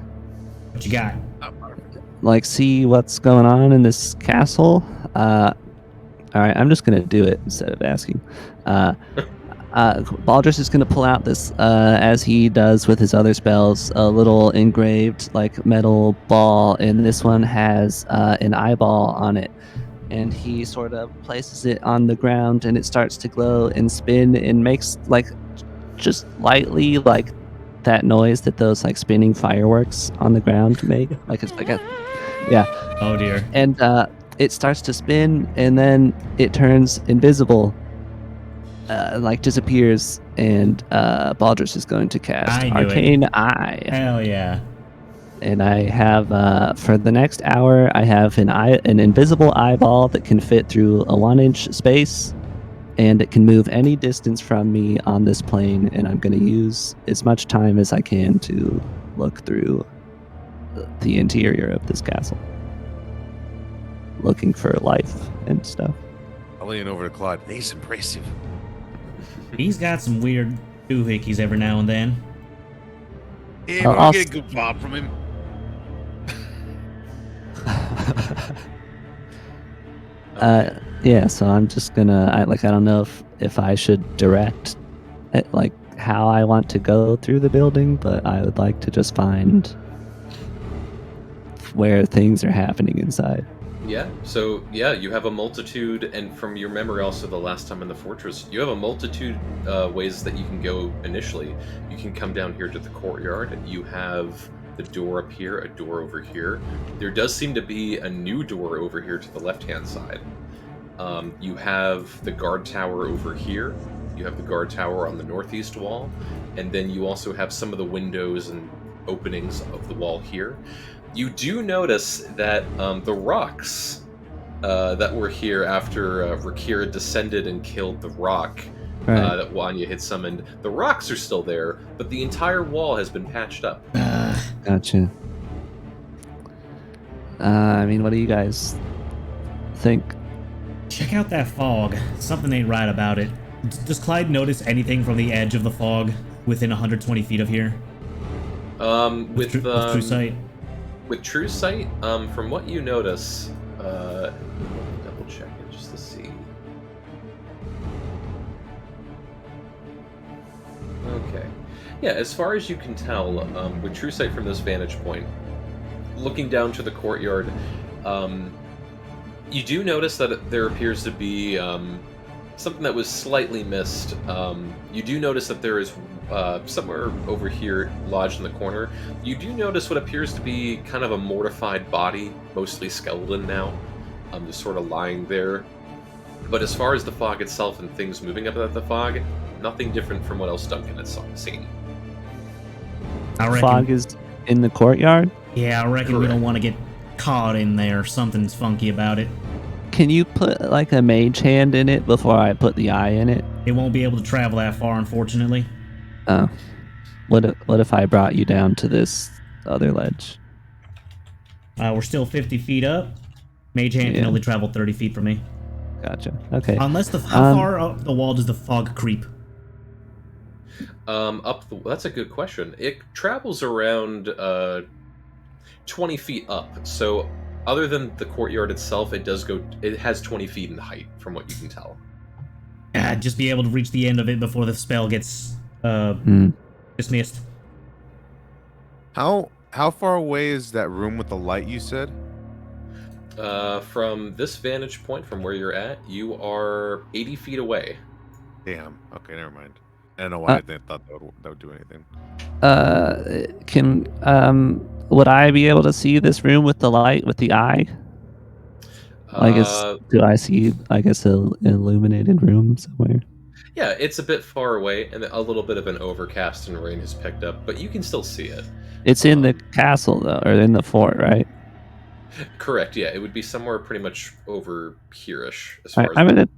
What you got? Like, see what's going on in this castle. All right, I'm just gonna do it instead of asking. Baldrus is going to pull out this, as he does with his other spells, a little engraved like metal ball, and this one has an eyeball on it. And he sort of places it on the ground, and it starts to glow and spin and makes like just lightly like that noise that those like spinning fireworks on the ground make. Like it's like a yeah. Oh dear. And it starts to spin, and then it turns invisible. Like disappears, and Baldrus is going to cast Arcane Eye. Hell yeah. And I have for the next hour, I have an invisible eyeball that can fit through a 1-inch space, and it can move any distance from me on this plane. And I'm going to use as much time as I can to look through the interior of this castle, looking for life and stuff. I'll lean over to Clyde. He's impressive. He's got some weird doohickeys every now and then. Yeah, but I'll get a good vibe from him. Yeah, so I'm just gonna I don't know if I should direct it, like how I want to go through the building, but I would like to just find where things are happening inside. Yeah, so yeah, you have a multitude, and from your memory also the last time in the fortress, you have a multitude ways that you can go initially. You can come down here to the courtyard, you have the door up here, a door over here. There does seem to be a new door over here to the left-hand side. You have the guard tower over here, you have the guard tower on the northeast wall, and then you also have some of the windows and openings of the wall here. You do notice that the rocks that were here after Rakira descended and killed the rock Right. that Wanya had summoned, the rocks are still there, but the entire wall has been patched up. Gotcha. I mean, what do you guys think? Check out that fog. Something ain't right about it. Does Clyde notice anything from the edge of the fog within 120 feet of here? With True sight. With True Sight, from what you notice, double check it just to see. Okay. Yeah, as far as you can tell, with True Sight from this vantage point, looking down to the courtyard, you do notice that there appears to be something that was slightly missed. You do notice that there is somewhere over here lodged in the corner. You do notice what appears to be kind of a mortified body, mostly skeleton now, just sort of lying there. But as far as the fog itself and things moving about the fog, nothing different from what else Duncan had seen. I reckon. Fog is in the courtyard? Yeah, I reckon we Correct. don't want to get caught in there. Something's funky about it. Can you put like a mage hand in it before I put the eye in it? It won't be able to travel that far, unfortunately. Oh. What if I brought you down to this other ledge? We're still 50 feet up. Mage hand can Yeah. only travel 30 feet from me. Gotcha. Okay. Unless how far up the wall does the fog creep? That's a good question. It travels around 20 feet up. So other than the courtyard itself, it has 20 feet in height from what you can tell. Just be able to reach the end of it before the spell gets dismissed. How far away is that room with the light you said? From this vantage point, from where you're at, you are 80 feet away. Damn. Okay, never mind. I don't know why I thought that would do anything. Would I be able to see this room with the light, with the eye? Do I see, I guess, an illuminated room somewhere? Yeah, it's a bit far away, and a little bit of an overcast and rain has picked up, but you can still see it. It's in the castle, though, or in the fort, right? Correct, yeah. It would be somewhere pretty much over here-ish. As All far right, as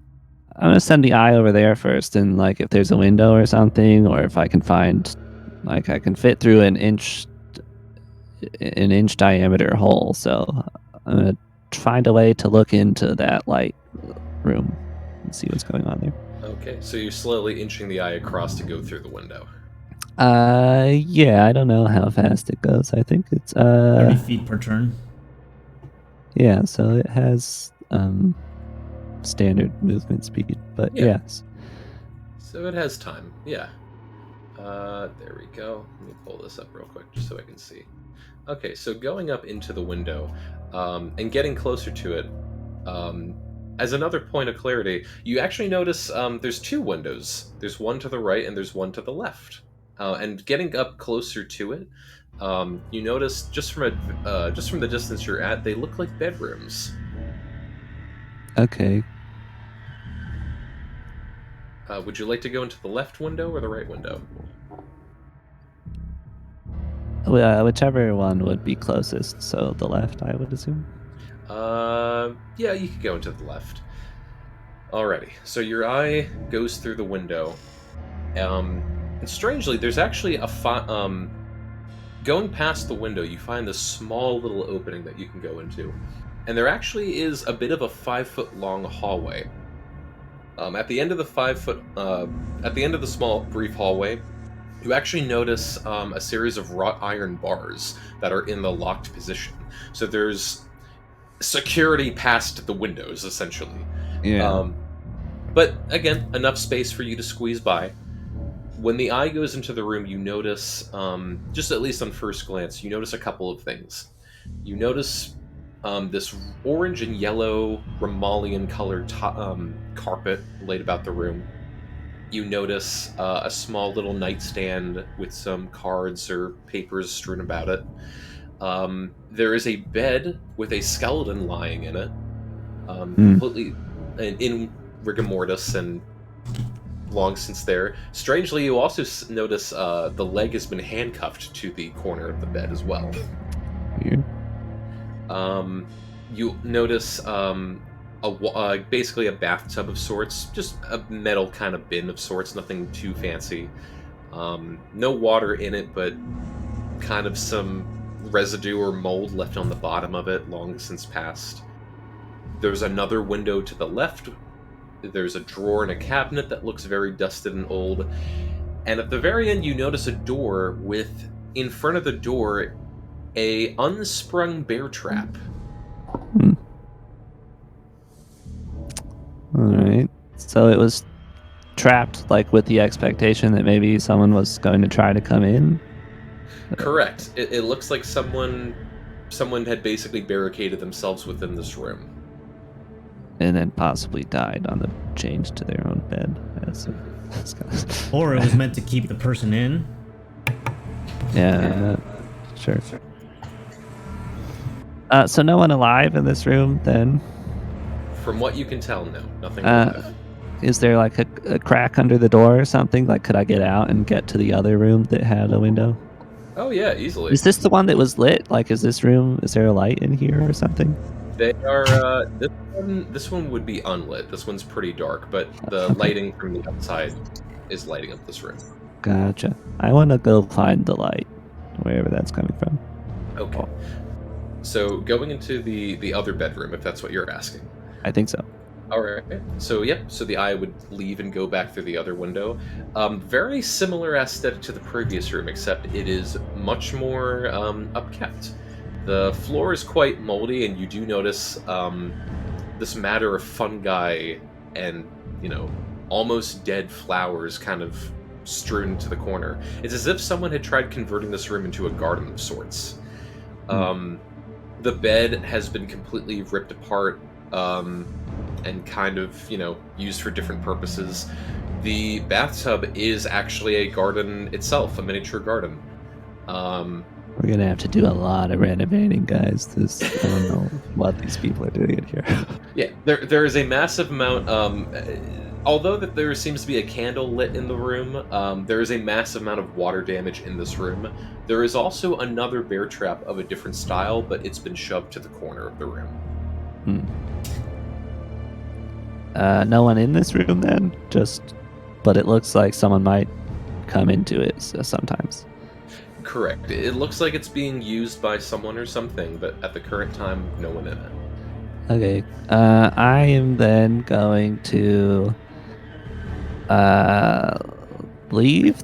I'm gonna send the eye over there first, and like if there's a window or something, or if I can find, like I can fit through an inch diameter hole. So I'm gonna find a way to look into that light room and see what's going on there. Okay, so you're slowly inching the eye across to go through the window. Yeah, I don't know how fast it goes. I think it's 30 feet per turn. Yeah, so it has standard movement speed, but Yeah. yes. So it has time, yeah. There we go. Let me pull this up real quick just so I can see. Okay, so going up into the window and getting closer to it, as another point of clarity, you actually notice there's two windows. There's one to the right and there's one to the left. And getting up closer to it, you notice just from the distance you're at, they look like bedrooms. Okay. Would you like to go into the left window or the right window? Whichever one would be closest. So the left, I would assume. Yeah, you could go into the left. Alrighty, so your eye goes through the window. And strangely, there's actually going past the window, you find this small little opening that you can go into. And there actually is a bit of a 5-foot long hallway. At the end of the small, brief hallway, you actually notice a series of wrought iron bars that are in the locked position. So there's security past the windows, essentially. Yeah. But again, enough space for you to squeeze by. When the eye goes into the room, you notice, just at least on first glance, you notice a couple of things. You notice this orange and yellow Romalian colored carpet laid about the room. You notice a small little nightstand with some cards or papers strewn about it. There is a bed with a skeleton lying in it, completely in rigor mortis and long since there. Strangely, you also notice the leg has been handcuffed to the corner of the bed as well. Weird. You notice basically a bathtub of sorts, just a metal kind of bin of sorts, nothing too fancy. No water in it, but kind of some residue or mold left on the bottom of it, long since passed. There's another window to the left. There's a drawer and a cabinet that looks very dusted and old. And at the very end, you notice a door with, in front of the door, a unsprung bear trap. Alright. So it was trapped, like, with the expectation that maybe someone was going to try to come in? Correct. It looks like someone had basically barricaded themselves within this room. And then possibly died on the change to their own bed. Or it was meant to keep the person in. Yeah, sure. So no one alive in this room, then? From what you can tell, no. Nothing alive. Is there like a crack under the door or something? Like, could I get out and get to the other room that had a window? Oh yeah, easily. Is this the one that was lit? Like, is there a light in here or something? They are, this one would be unlit. This one's pretty dark, but the lighting from the outside is lighting up this room. Gotcha. I want to go find the light, wherever that's coming from. Okay. So, going into the other bedroom, if that's what you're asking. I think so. Alright. So, yep. So the eye would leave and go back through the other window. Very similar aesthetic to the previous room, except it is much more upkept. The floor is quite moldy, and you do notice this matter of fungi and, almost dead flowers kind of strewn to the corner. It's as if someone had tried converting this room into a garden of sorts. The bed has been completely ripped apart and kind of, used for different purposes. The bathtub is actually a garden itself, a miniature garden. We're gonna have to do a lot of renovating, guys. I don't know what these people are doing in here. Yeah, there is a massive amount. Although that there seems to be a candle lit in the room, there is a massive amount of water damage in this room. There is also another bear trap of a different style, but it's been shoved to the corner of the room. No one in this room then? But it looks like someone might come into it sometimes. Correct. It looks like it's being used by someone or something, but at the current time, no one in it. Okay. I am then going to leave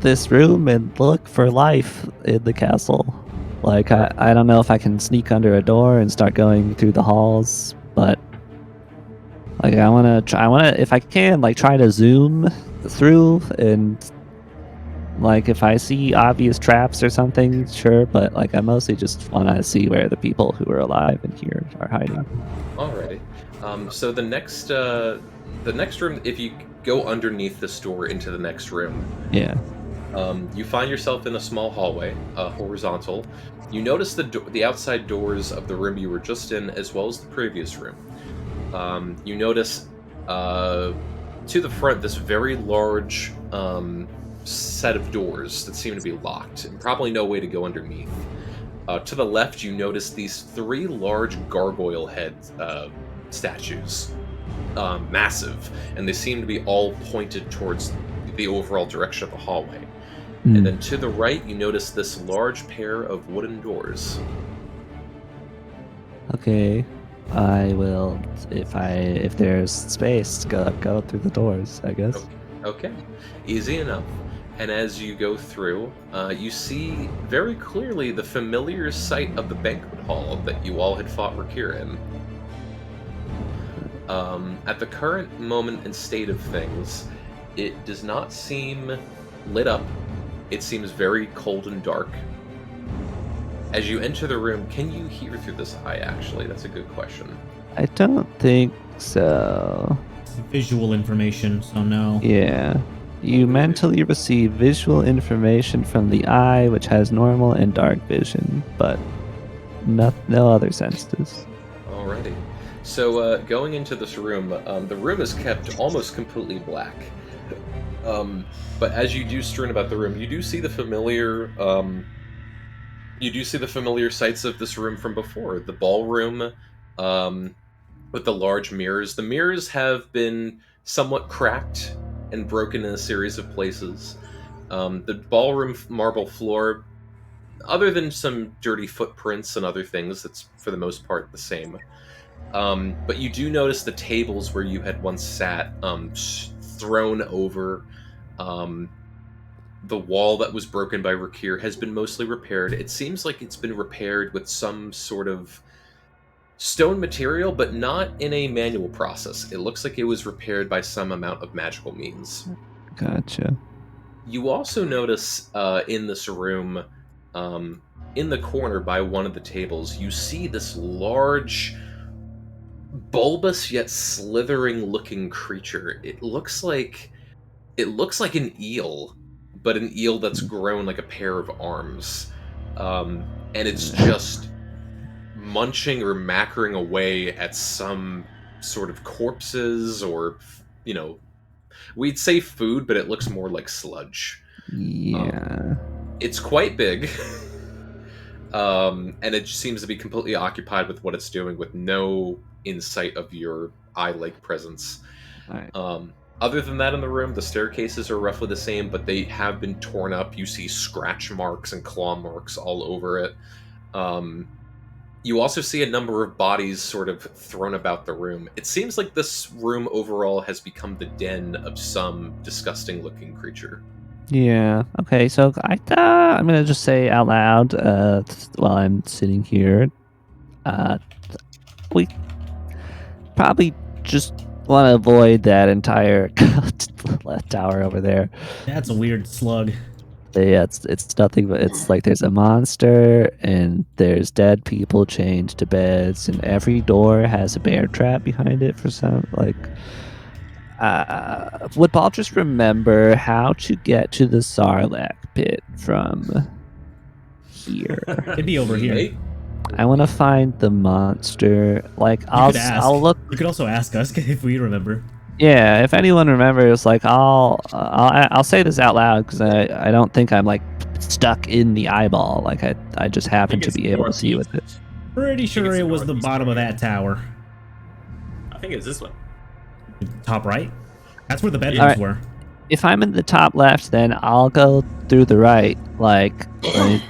this room and look for life in the castle. Like, I don't know if I can sneak under a door and start going through the halls, but like, I wanna, if I can, like, try to zoom through, and like, if I see obvious traps or something, sure, but like, I mostly just want to see where the people who are alive in here are hiding. Alrighty. So the next room, if you go underneath this door into the next room, yeah, you find yourself in a small hallway, horizontal. You notice the outside doors of the room you were just in, as well as the previous room. You notice to the front this very large set of doors that seem to be locked, and probably no way to go underneath. To the left, you notice these 3 large gargoyle head statues, massive, and they seem to be all pointed towards the overall direction of the hallway. And then to the right, you notice this large pair of wooden doors. Okay, I will, if there's space, go through the doors, I guess. Okay, easy enough. And as you go through, you see very clearly the familiar sight of the banquet hall that you all had fought Rakir in. At the current moment and state of things, it does not seem lit up. It seems very cold and dark. As you enter the room, can you hear through this eye, actually? That's a good question. I don't think so. Visual information, so no. Yeah. You mentally receive visual information from the eye, which has normal and dark vision, but no other senses. Alrighty. So, going into this room, the room is kept almost completely black. But as you do strewn about the room, you do see the familiar sights of this room from before. The ballroom, with the large mirrors. The mirrors have been somewhat cracked and broken in a series of places. The ballroom marble floor, other than some dirty footprints and other things, it's for the most part the same. But you do notice the tables where you had once sat, thrown over. The wall that was broken by Rakir has been mostly repaired. It seems like it's been repaired with some sort of stone material, but not in a manual process. It looks like it was repaired by some amount of magical means. Gotcha. You also notice in this room, in the corner by one of the tables, you see this large, bulbous yet slithering looking creature. It looks like an eel, but an eel that's grown like a pair of arms. And it's just munching or macking away at some sort of corpses, or, we'd say food, but it looks more like sludge. Yeah. It's quite big. And it seems to be completely occupied with what it's doing, with no insight of your eye-like presence. Right. Other than that, in the room, the staircases are roughly the same, but they have been torn up. You see scratch marks and claw marks all over it. You also see a number of bodies sort of thrown about the room. It seems like this room overall has become the den of some disgusting-looking creature. Yeah. Okay. So I'm gonna just say out loud, while I'm sitting here, we probably just want to avoid that entire tower over there. That's a weird slug. Yeah, it's nothing but it's like there's a monster and there's dead people chained to beds, and every door has a bear trap behind it for some like. Would Paul just remember how to get to the Sarlacc pit from here? It'd be over here. I want to find the monster. Like I'll look. You could also ask us if we remember. Yeah, if anyone remembers, like I'll say this out loud because I don't think I'm like stuck in the eyeball. Like I just happen to be able to see with it. Pretty sure it was the bottom of that tower. I think it's this one. Top right? That's where the bedrooms were. If I'm in the top left, then I'll go through the right. Like,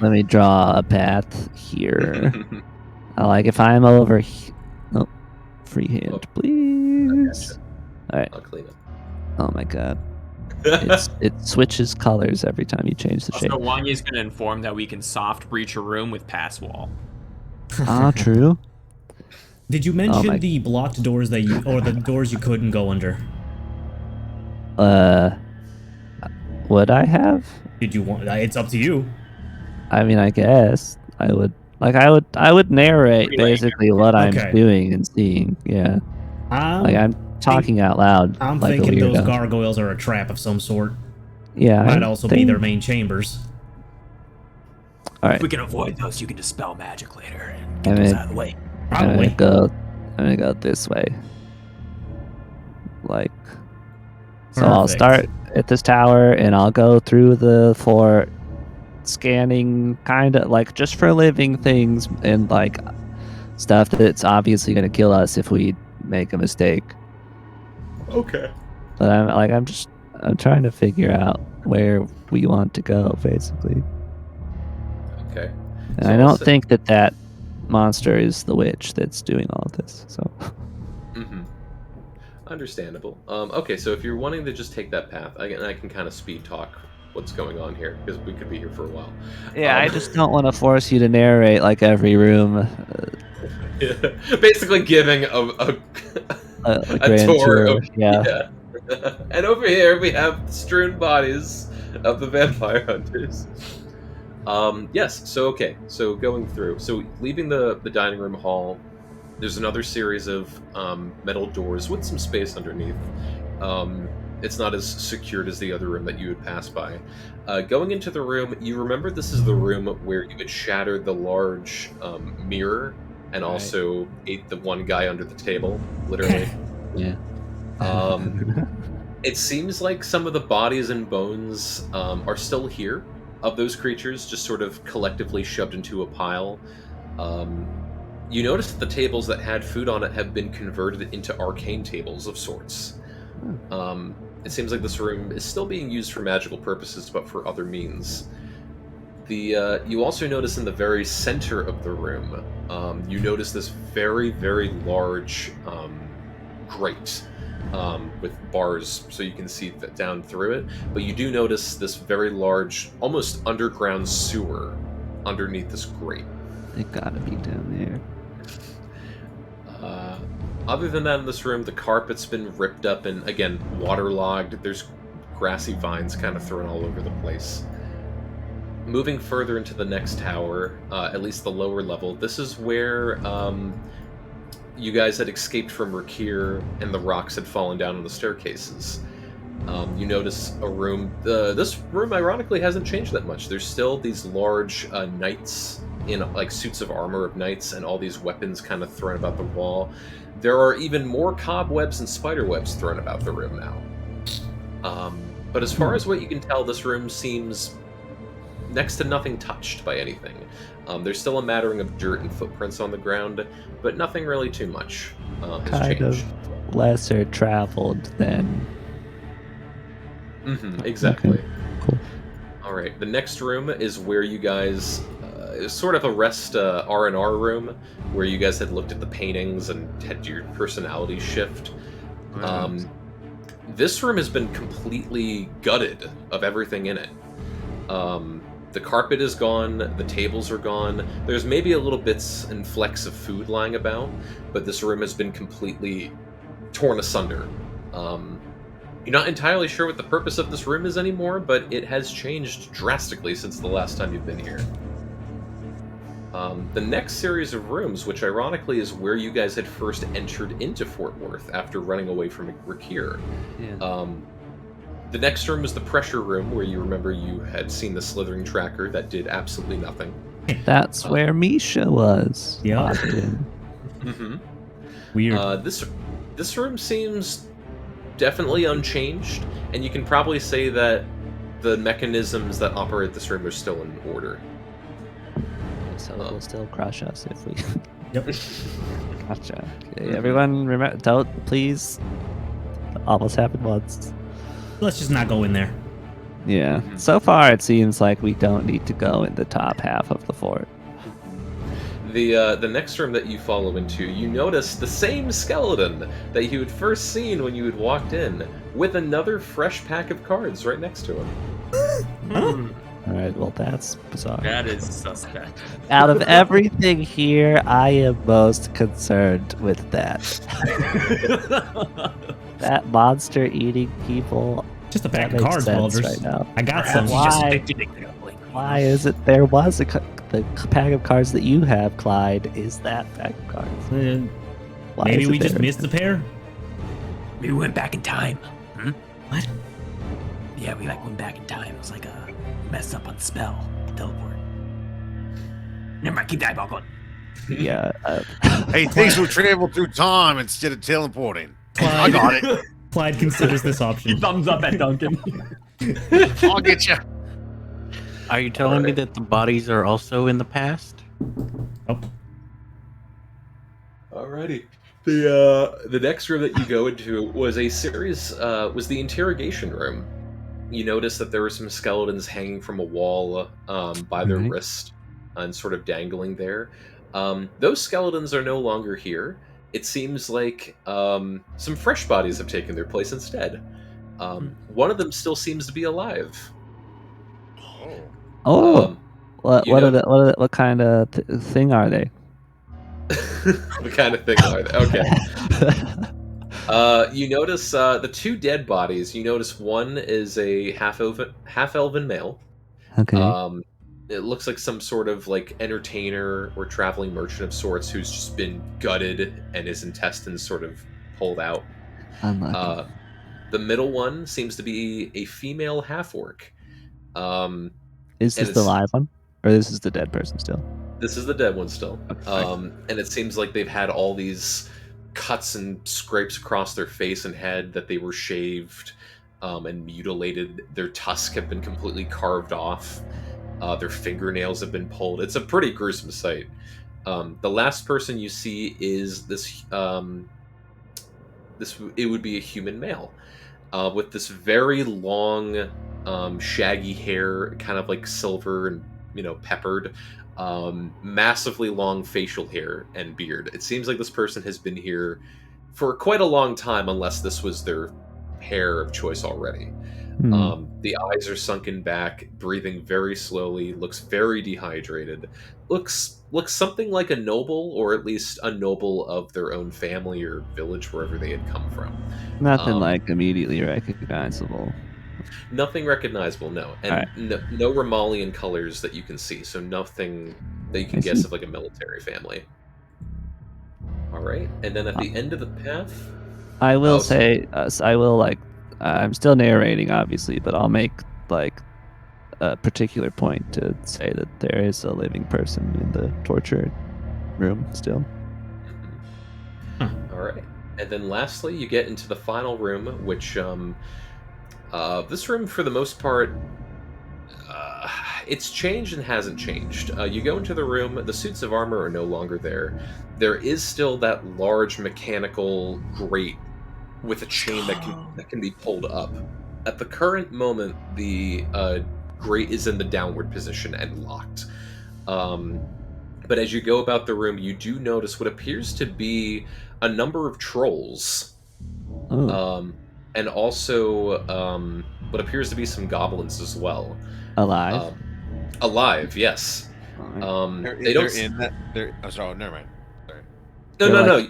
let me draw a path here. Like, if I'm over here... Oh, freehand, please. Alright. I'll clean it. Oh my god. It switches colors every time you change the shape. So Wanya's going to inform that we can soft breach a room with pass wall. Ah, true. Did you mention the blocked doors or the doors you couldn't go under? Would I have? Did you want? It's up to you. I mean, I guess I would. Like, I would narrate basically what I'm doing and seeing. Yeah. I'm talking out loud. I'm like thinking those gargoyles are a trap of some sort. Yeah. Might also be their main chambers. All right. If we can avoid those, you can dispel magic later and get those out of the way. Probably. I'm gonna go this way. Like, so I'll start at this tower and I'll go through the floor, scanning kind of like just for living things and like stuff that's obviously gonna kill us if we make a mistake. Okay. But I'm trying to figure out where we want to go, basically. Okay. And I don't think that monster is the witch that's doing all of this. So. Understandable. Okay, so if you're wanting to just take that path, I can kind of speed talk what's going on here because we could be here for a while. Yeah, I just don't want to force you to narrate like every room. Basically, giving a grand tour. tour. Yeah. And over here we have the strewn bodies of the vampire hunters. Yes. So okay. So going through. So leaving the dining room hall, there's another series of metal doors with some space underneath. It's not as secured as the other room that you would pass by. Going into the room, you remember this is the room where you had shattered the large mirror and also ate the one guy under the table, literally. Yeah. It seems like some of the bodies and bones are still here of those creatures, just sort of collectively shoved into a pile. You notice that the tables that had food on it have been converted into arcane tables of sorts. It seems like this room is still being used for magical purposes, but for other means. You also notice in the very center of the room, you notice this very, very large grate with bars so you can see down through it. But you do notice this very large, almost underground sewer underneath this grate. It gotta be down there. Other than that, in this room, the carpet's been ripped up and, again, waterlogged. There's grassy vines kind of thrown all over the place. Moving further into the next tower, at least the lower level, this is where you guys had escaped from Rakir and the rocks had fallen down on the staircases. You notice a room. This room, ironically, hasn't changed that much. There's still these large knights in like suits of armor of knights and all these weapons kind of thrown about the wall. There are even more cobwebs and spider webs thrown about the room now. But as far as what you can tell, this room seems next to nothing touched by anything. There's still a mattering of dirt and footprints on the ground, but nothing really too much has Kind changed. of lesser traveled than. Exactly. Okay, cool. All right. The next room is where you guys is sort of a rest R&R room where you guys had looked at the paintings and had your personality shift. This room has been completely gutted of everything in it. The carpet is gone, the tables are gone. There's maybe a little bits and flecks of food lying about, but this room has been completely torn asunder. You're not entirely sure what the purpose of this room is anymore, but it has changed drastically since the last time you've been here. The next series of rooms, which ironically is where you guys had first entered into Fort Worth after running away from Rakir. Yeah. The next room was the pressure room, where you remember you had seen the slithering tracker that did absolutely nothing. That's where Misha was. Yeah. Often. Weird. This room seems definitely unchanged, and you can probably say that the mechanisms that operate this room are still in order. So it will still crush us if we. Yep. Gotcha. Okay, everyone, remember, don't please. Almost happened once. Let's just not go in there. Yeah. So far, it seems like we don't need to go in the top half of the fort. The next room that you follow into, you notice the same skeleton that you had first seen when you had walked in, with another fresh pack of cards right next to him. All right. Well, that's bizarre. That is suspect. Out of everything here, I am most concerned with that. That monster eating people. Just a pack that of makes cards, sense Baldrus. right now. I got some. Why is it there was the pack of cards that you have, Clyde? Is that pack of cards? Why Maybe is it we just there? missed a pair. Maybe we went back in time. What? Yeah, we went back in time. It was like a mess up on the spell. Teleport. Never mind, keep that ball going. Yeah. Hey, things will travel through time instead of teleporting. I Clyde, got it. Clyde considers this option. Thumbs up at Duncan. I'll get you. Are you telling me that the bodies are also in the past? Oh. Alrighty. The next room that you go into was a series was the interrogation room. You notice that there were some skeletons hanging from a wall by their wrist and sort of dangling there. Those skeletons are no longer here. It seems like some fresh bodies have taken their place instead. One of them still seems to be alive. What kind of thing are they? What kind of thing are they? Okay. You notice the two dead bodies. You notice one is a half elven male. Okay. it looks like some sort of like entertainer or traveling merchant of sorts who's just been gutted and his intestines sort of pulled out. Unlucky. The middle one seems to be a female half-orc. Is And this the live one? Or this is the dead person still? This is the dead one still. Okay. And it seems like they've had all these cuts and scrapes across their face and head, that they were shaved and mutilated. Their tusks have been completely carved off. Their fingernails have been pulled. It's a pretty gruesome sight. The last person you see is this. It would be a human male with this very long, shaggy hair, kind of like silver and peppered. Massively long facial hair and beard. It seems like this person has been here for quite a long time, unless this was their hair of choice already. The eyes are sunken back, breathing very slowly, looks very dehydrated, looks something like a noble, or at least a noble of their own family or village, wherever they had come from. Nothing like immediately recognizable. Nothing recognizable, no. And no Romalian colors that you can see, so nothing that you can guess of like a military family. Alright, and then at the end of the path... I will say, I will like, I'm still narrating obviously, but I'll make like a particular point to say that there is a living person in the torture room still. Alright, and then lastly you get into the final room, which this room, for the most part, it's changed and hasn't changed. You go into the room, the suits of armor are no longer there. There is still that large mechanical grate with a chain that can be pulled up. At the current moment, the grate is in the downward position and locked. But as you go about the room, you do notice what appears to be a number of trolls. And also what appears to be some goblins as well. Alive? Alive, yes. They don't. Oh, sorry, never mind. Sorry. No.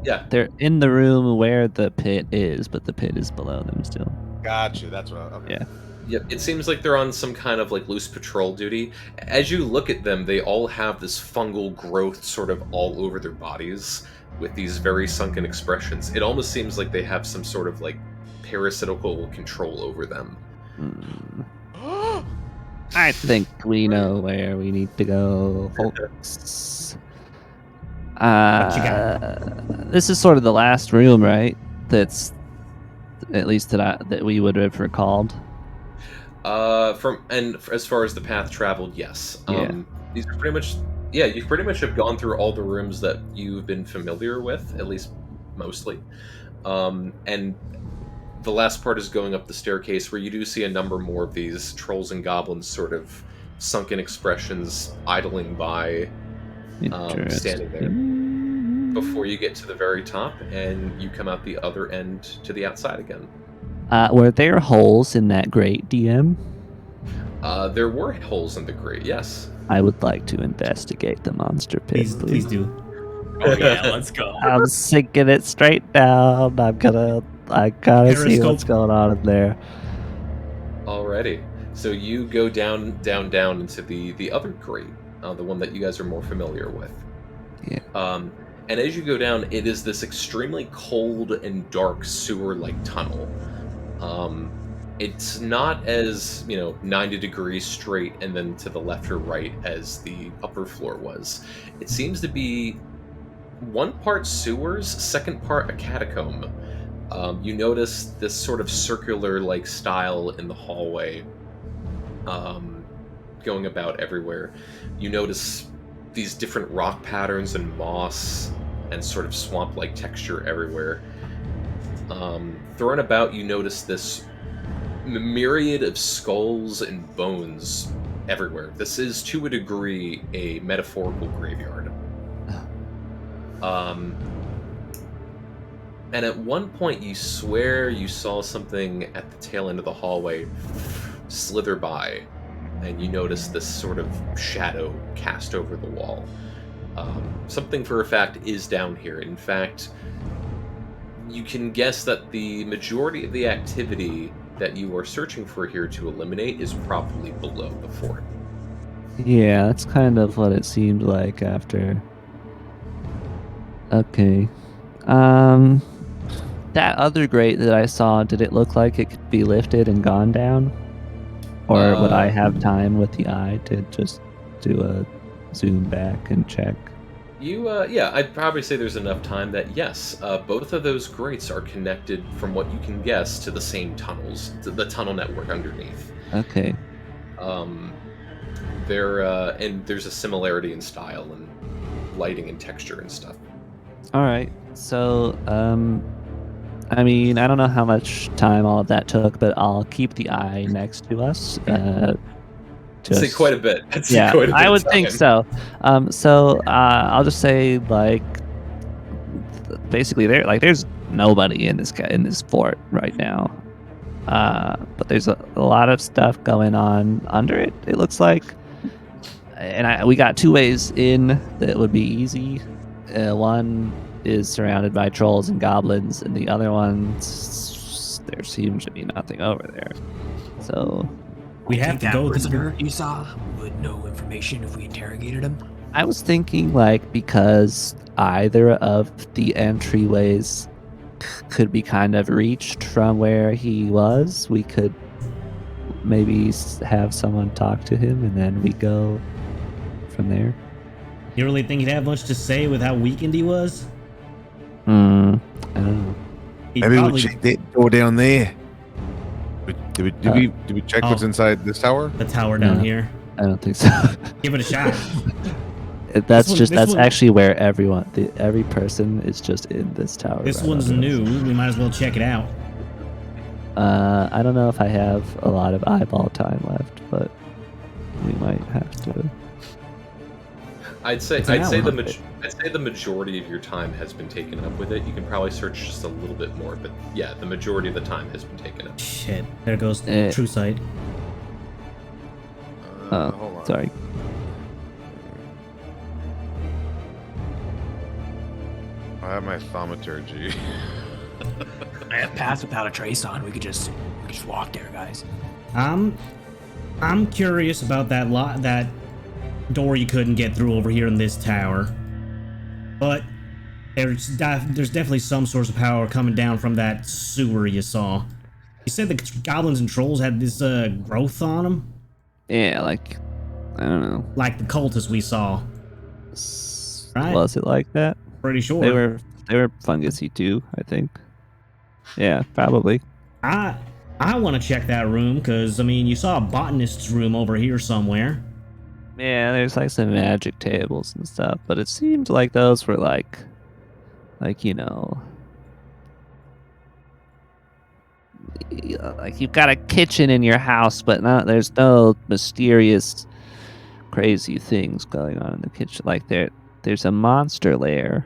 Yeah. They're in the room where the pit is, but the pit is below them still. Gotcha. That's what. Okay. Yeah. Yep. It seems like they're on some kind of like loose patrol duty. As you look at them, they all have this fungal growth sort of all over their bodies, with these very sunken expressions. It almost seems like they have some sort of like parasitical control over them. I think we know where we need to go, folks. This is sort of the last room, right? That's at least that we would have recalled. As far as the path traveled, yes. These are pretty much. Yeah, you pretty much have gone through all the rooms that you've been familiar with, at least mostly. And the last part is going up the staircase, where you do see a number more of these trolls and goblins, sort of sunken expressions, idling by, standing there. Before you get to the very top, and you come out the other end to the outside again. Were there holes in that grate, DM? There were holes in the grate, yes. I would like to investigate the monster pit, please do. Oh yeah, let's go. I'm sinking it straight down. I gotta see what's going on in there. Alrighty. So you go down into the other grate, the one that you guys are more familiar with. Yeah. And as you go down, it is this extremely cold and dark sewer-like tunnel. It's not as, 90 degrees straight and then to the left or right as the upper floor was. It seems to be one part sewers, second part a catacomb. You notice this sort of circular-like style in the hallway, going about everywhere. You notice these different rock patterns and moss and sort of swamp-like texture everywhere. Thrown about, you notice this myriad of skulls and bones everywhere. This is, to a degree, a metaphorical graveyard. And at one point, you swear you saw something at the tail end of the hallway slither by, and you notice this sort of shadow cast over the wall. Something for a fact is down here. In fact, you can guess that the majority of the activity that you are searching for here to eliminate is probably below the fort. Yeah, that's kind of what it seemed like after. Okay. That other grate that I saw, did it look like it could be lifted and gone down? Or would I have time with the eye to just do a zoom back and check? Yeah, I'd probably say there's enough time that, yes, both of those grates are connected, from what you can guess, to the same tunnels, to the tunnel network underneath. Okay. And there's a similarity in style and lighting and texture and stuff. All right. So, I mean, I don't know how much time all of that took, but I'll keep the eye next to us. I'd say quite a bit. Yeah, Quite a bit I of would time. think so. I'll just say like, basically, there's nobody in this fort right now. But there's a lot of stuff going on under it. It looks like, and we got two ways in that would be easy. One is surrounded by trolls and goblins, and the other one, there seems to be nothing over there. So we have to go prisoner you saw would know information if we interrogated him. I was thinking, like, because either of the entryways could be kind of reached from where he was, we could maybe have someone talk to him, and then we go from there. You really think he'd have much to say with how weakened he was? I don't know. Maybe we'll check that door down there. Did we check what's inside this tower? The tower down here. I don't think so. Give it a shot. That's actually where every person is just in this tower. This right one's on new. We might as well check it out. I don't know if I have a lot of eyeball time left, but we might have to. I'd say the majority of your time has been taken up with it. You can probably search just a little bit more, but yeah, the majority of the time has been taken up. Shit, there goes true sight. Hold on. Sorry. I have my thaumaturgy. I have pass without a trace on. We could just walk there, guys. I'm curious about that door you couldn't get through over here in this tower. But there's definitely some source of power coming down from that sewer you saw. You said the goblins and trolls had this growth on them? Yeah, like, I don't know. Like the cultists we saw. Right? Was it like that? Pretty sure. They were fungusy too, I think. Yeah, probably. I want to check that room, because, I mean, you saw a botanist's room over here somewhere. Yeah, there's like some magic tables and stuff, but it seemed like those were like you know, like you've got a kitchen in your house, but there's no mysterious, crazy things going on in the kitchen. Like there's a monster lair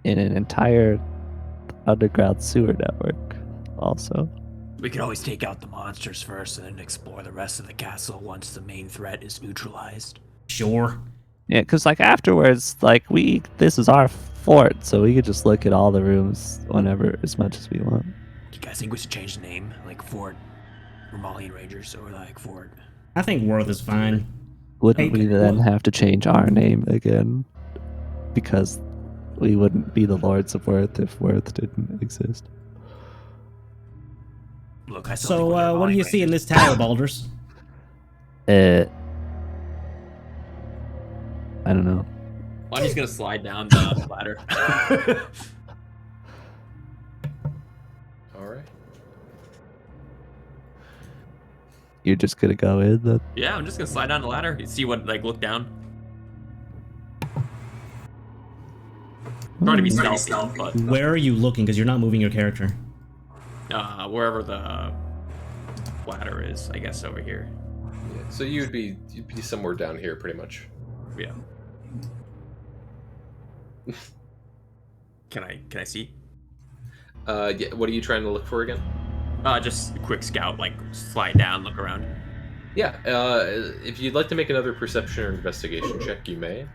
in an entire underground sewer network, also. We could always take out the monsters first and then explore the rest of the castle once the main threat is neutralized. Sure. Yeah, because like afterwards, like this is our fort, so we could just look at all the rooms whenever, as much as we want. Do you guys think we should change the name, like Fort Romalian Rangers, or like Fort? I think Worth is fine. Wouldn't we then have to change our name again? Because we wouldn't be the Lords of Worth if Worth didn't exist. Look, I so, what do you see in this tower, Baldur's? I don't know. I'm just gonna slide down the ladder. All right. You're just gonna go in then? Yeah, I'm just gonna slide down the ladder. You see what, like, look down. Trying to be stealthy, but Where are you looking? Because you're not moving your character. wherever the ladder is, I guess over here. Yeah, so you'd be somewhere down here, pretty much. Yeah. Can I see? Yeah. What are you trying to look for again? Just a quick scout, like slide down, look around. Yeah. If you'd like to make another perception or investigation check, you may.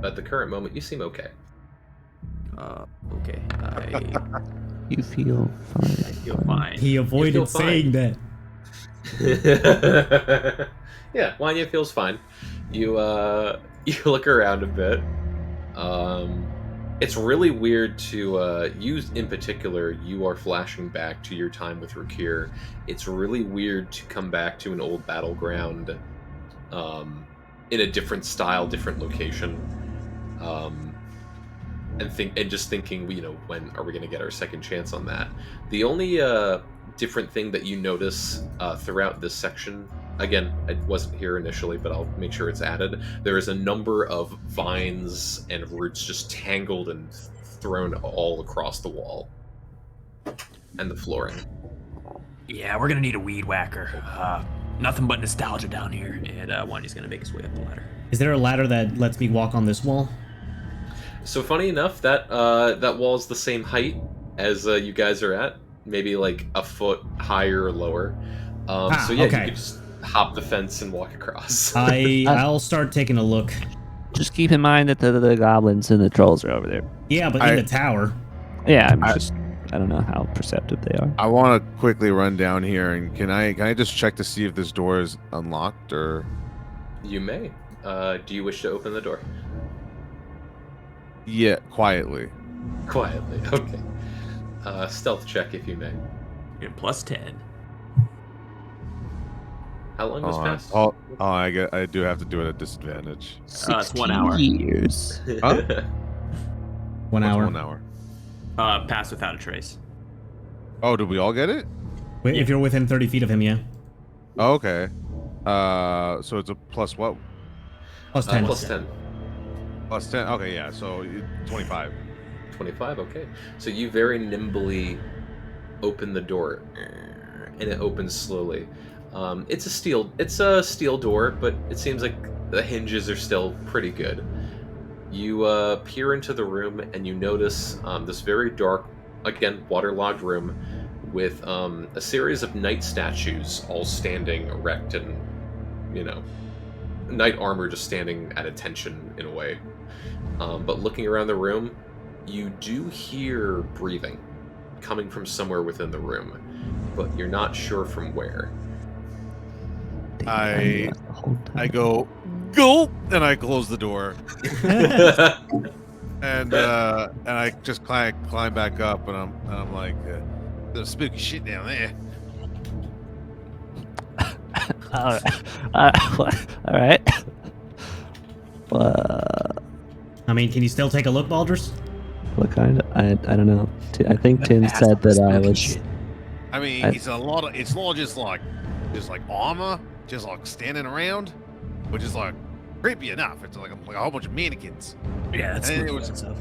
At the current moment, you seem okay. Okay. You feel fine. I feel fine. He avoided saying that. Yeah, Wanya feels fine. You you look around a bit. It's really weird to use in particular. You are flashing back to your time with Rakir. It's really weird to come back to an old battleground, in a different style, different location, and just thinking, when are we going to get our second chance on that? The only different thing that you notice throughout this section. Again, it wasn't here initially, but I'll make sure it's added. There is a number of vines and roots just tangled and thrown all across the wall and the flooring. Yeah, we're gonna need a weed whacker. Nothing but nostalgia down here, and Wanya's gonna make his way up the ladder. Is there a ladder that lets me walk on this wall? So funny enough, that that wall's the same height as you guys are at, maybe like a foot higher or lower. So yeah, okay. you could just hop the fence and walk across. I'll start taking a look. Just keep in mind that the goblins and the trolls are over there. Yeah, but in the tower. Yeah, I don't know how perceptive they are. I want to quickly run down here, and can I just check to see if this door is unlocked or? You may. Do you wish to open the door? Yeah, quietly. Quietly, okay. Stealth check if you may. You're plus 10. How long has passed? I do have to do it at disadvantage. It's 1 hour. Years. Huh? 1 hour. 1 hour. Pass without a trace. Oh, did we all get it? Wait, if you're within 30 feet of him, yeah. Oh, okay. So it's a plus what? Plus 10. Plus 10. Plus 10. Okay, yeah. So 25. 25, okay. So you very nimbly open the door, and it opens slowly. It's a steel door, but it seems like the hinges are still pretty good. You peer into the room, and you notice this very dark, again, waterlogged room with a series of knight statues all standing erect and, knight armor just standing at attention in a way. But looking around the room, you do hear breathing coming from somewhere within the room, but you're not sure from where. I go, and I close the door. and I just climb back up, and I'm like, there's spooky shit down there. All right. I mean, can you still take a look, Baldrus? What kind of? I don't know. I think Tim said that I was. I mean, it's all just like armor, just like standing around, which is like creepy enough. It's like a whole bunch of mannequins. Yeah, that's And spooky it was- stuff.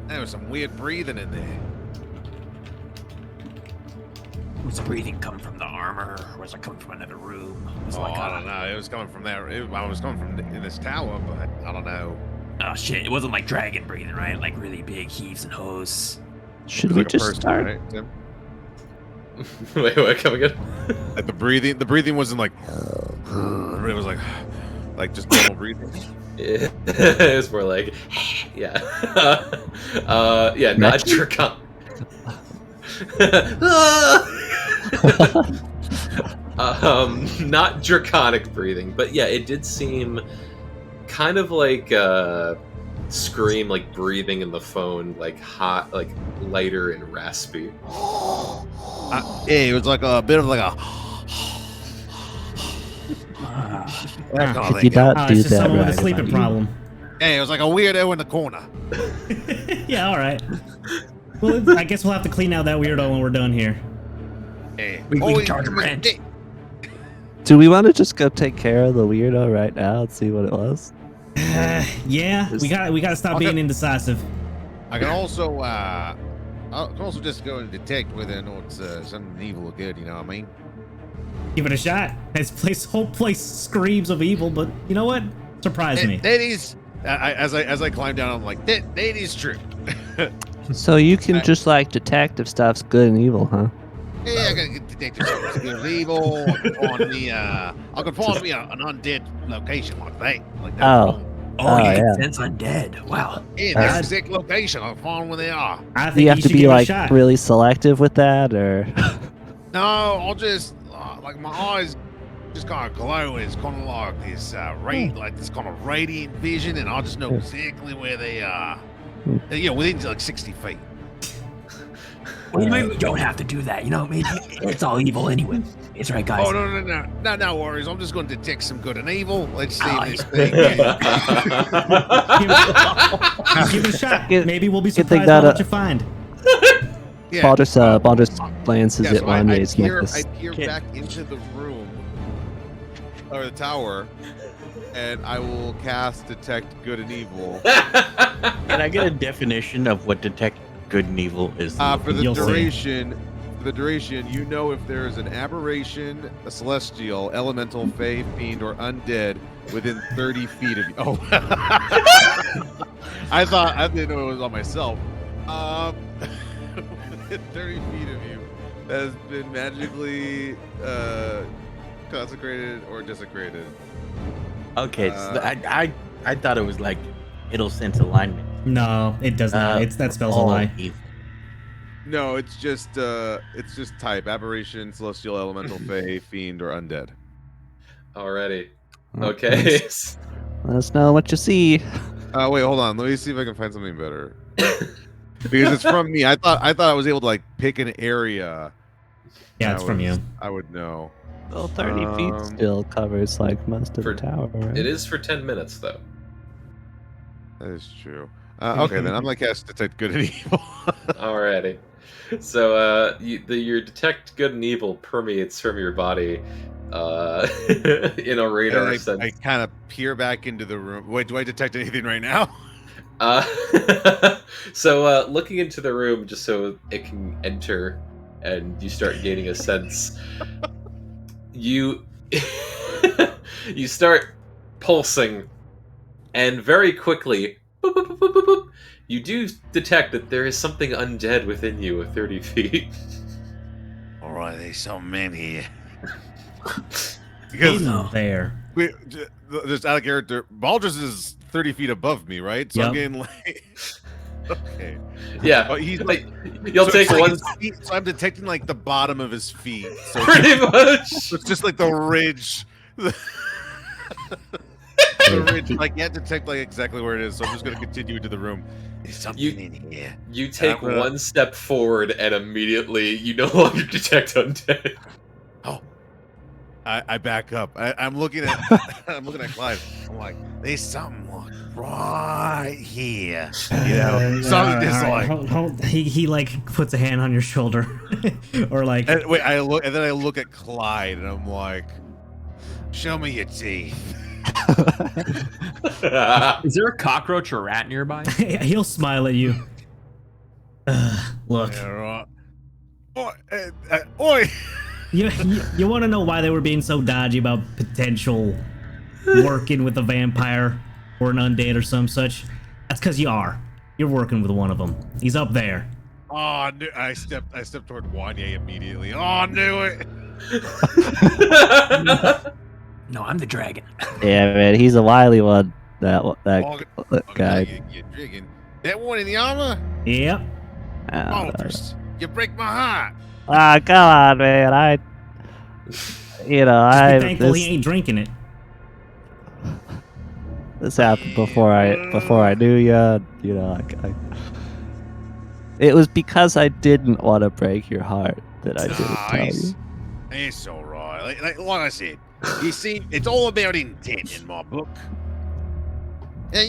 There was some weird breathing in there. Was the breathing coming from the armor, or was it coming from another room? Was it Oh, like I don't know. It was coming from there. I was coming from in this tower, but I don't know. Oh shit! It wasn't like dragon breathing, right? Like really big heaves and hoes. Should It's we like a just person, start? right, Tim? Wait, come again? Like the breathing wasn't like. It was like just normal breathing. Yeah. It's more like, yeah. Yeah, not draconic. Not draconic breathing, but yeah, it did seem kind of like scream, like breathing in the phone, like hot, like lighter and raspy. Yeah, it was like a bit of like a. That kind of Could you thing. not do It's just that someone with a right sleeping about problem. Yeah, it was like a weirdo in the corner. Yeah, all right. Well, I guess we'll have to clean out that weirdo when we're done here. Yeah. We Oh, can charge him rent. you? Do we want to just go take care of the weirdo right now and see what it was? Yeah, we gotta stop being indecisive. I can also just go and detect whether or not it's something evil or good. You know what I mean? Give it a shot. This whole place screams of evil, but you know what? Surprise me. That is. As I climb down, I'm like, that is true. So you can just like detect if stuff's good and evil, huh? Yeah, I can detect if something's good or evil. I can find me an undead location like that. Like that. Oh. Oh, you yeah. can sense undead. Wow. Yeah, there's an exact location. I can find where they are. I Do think you have to should be give it a like shot. really selective with that, or? No, I'll just like my eyes just kind of glow. It's kind of like this like this kind of radiant vision, and I just know exactly where they are. Within like 60 feet. Well, maybe we don't have to do that. Maybe it's all evil anyway. It's right, guys. Oh no worries. I'm just going to detect some good and evil. Let's see Oh, this thing. Give it a shot. Maybe we'll be Good surprised thing by that, what you find. Yeah. Baldur's glances Yeah, at so I Wanye's peer necklace. back into the room or the tower, and I will cast Detect Good and Evil. Can I get a definition of what detect good and evil is? For the You'll see. duration, you know if there is an aberration, a celestial, elemental, fey, fiend, or undead within 30 feet of you. Oh, I didn't know it was on myself. Within 30 feet of you that has been magically consecrated or desecrated. Okay, so I thought it was like it'll sense alignment. No, it does not. That spells a all lie. evil. No, it's just type aberration, celestial, elemental, fey, fiend, or undead. Alrighty. Oh, Okay. Let us know what you see. Wait, hold on. Let me see if I can find something better. Because it's from me. I thought I was able to like pick an area. Yeah, it's from you. I would know. Well, 30 feet still covers like most of For- the tower, right? It is for 10 minutes, though. That is true. Okay, then I'm gonna cast Detect Good and Evil. Alrighty. So, your detect good and evil permeates from your body in a radar And sense. I kind of peer back into the room. Wait, do I detect anything right now? So, looking into the room just so it can enter and you start gaining a sense, you you start pulsing, and very quickly, boop, boop, boop, boop, boop, boop, you do detect that there is something undead within you at 30 feet. All right, there's some in here. In there. Just out of character, Baldrus is 30 feet above me, right? So I'm Yep. getting like. Okay. Yeah, Oh, he's like. you'll take it's like one. his feet, so I'm detecting like the bottom of his feet. So Pretty much. it's just like the ridge. The ridge. Like, you have to detect like exactly where it is. So I'm just gonna continue into the room. There's something You- in here. You take I'm gonna- one step forward, and immediately you no longer detect undead. I back up. I'm looking at Clyde. I'm like, There's something like right here. you know, something just like. Hold. He like puts a hand on your shoulder, or like. And wait, then I look at Clyde, and I'm like, Show me your teeth. Is there a cockroach or rat nearby? He'll smile at you. Look, Yeah, right. oi. you want to know why they were being so dodgy about potential working with a vampire or an undead or some such? That's because you are. You're working with one of them. He's up there. Oh, I stepped toward Wanye immediately. Oh, I knew it. No, I'm the dragon. Yeah, man, he's a wily one. That guy. You're digging. That one in the armor? Yep. Baldrus, you break my heart. Ah, come on, man. Just be thankful he ain't drinking it. This happened before I knew ya. You know, it was because I didn't want to break your heart that I didn't tell you. It's all right. Like I said, you see, it's all about intent in my book. And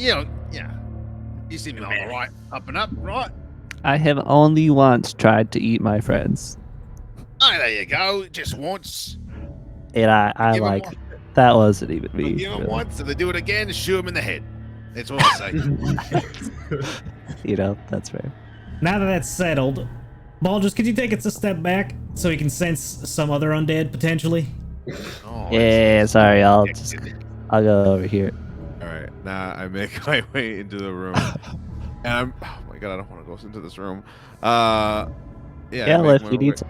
you seem all right, up and up, right? I have only once tried to eat my friends, Oh, there you go. Just once. and I Give 'em like one. that wasn't even me. Give them really. once, if they do it again, shoot them in the head. That's what I say. You know, that's fair. Now that that's settled, Baldrus, could you take us a step back so he can sense some other undead potentially? Oh, Yeah, sorry. I'll go over here. All right, now I make my way into the room, and I'm. Oh my god, I don't want to go into this room. Yeah. Yeah, I make if my you need way-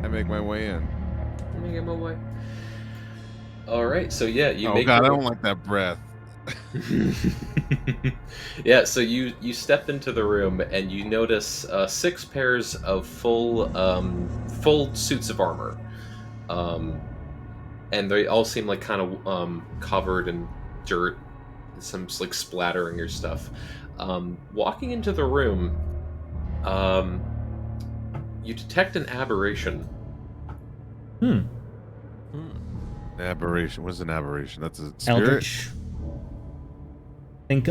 I make my way in. Let me get my way. All right, so yeah, you Oh make. god, I your don't like that breath. Yeah, so you step into the room and you notice 6 pairs of full suits of armor. and they all seem like kind of covered in dirt, some like splattering or stuff. Walking into the room, you detect an aberration. Aberration. What's an aberration? That's a spirit. Eldritch. Think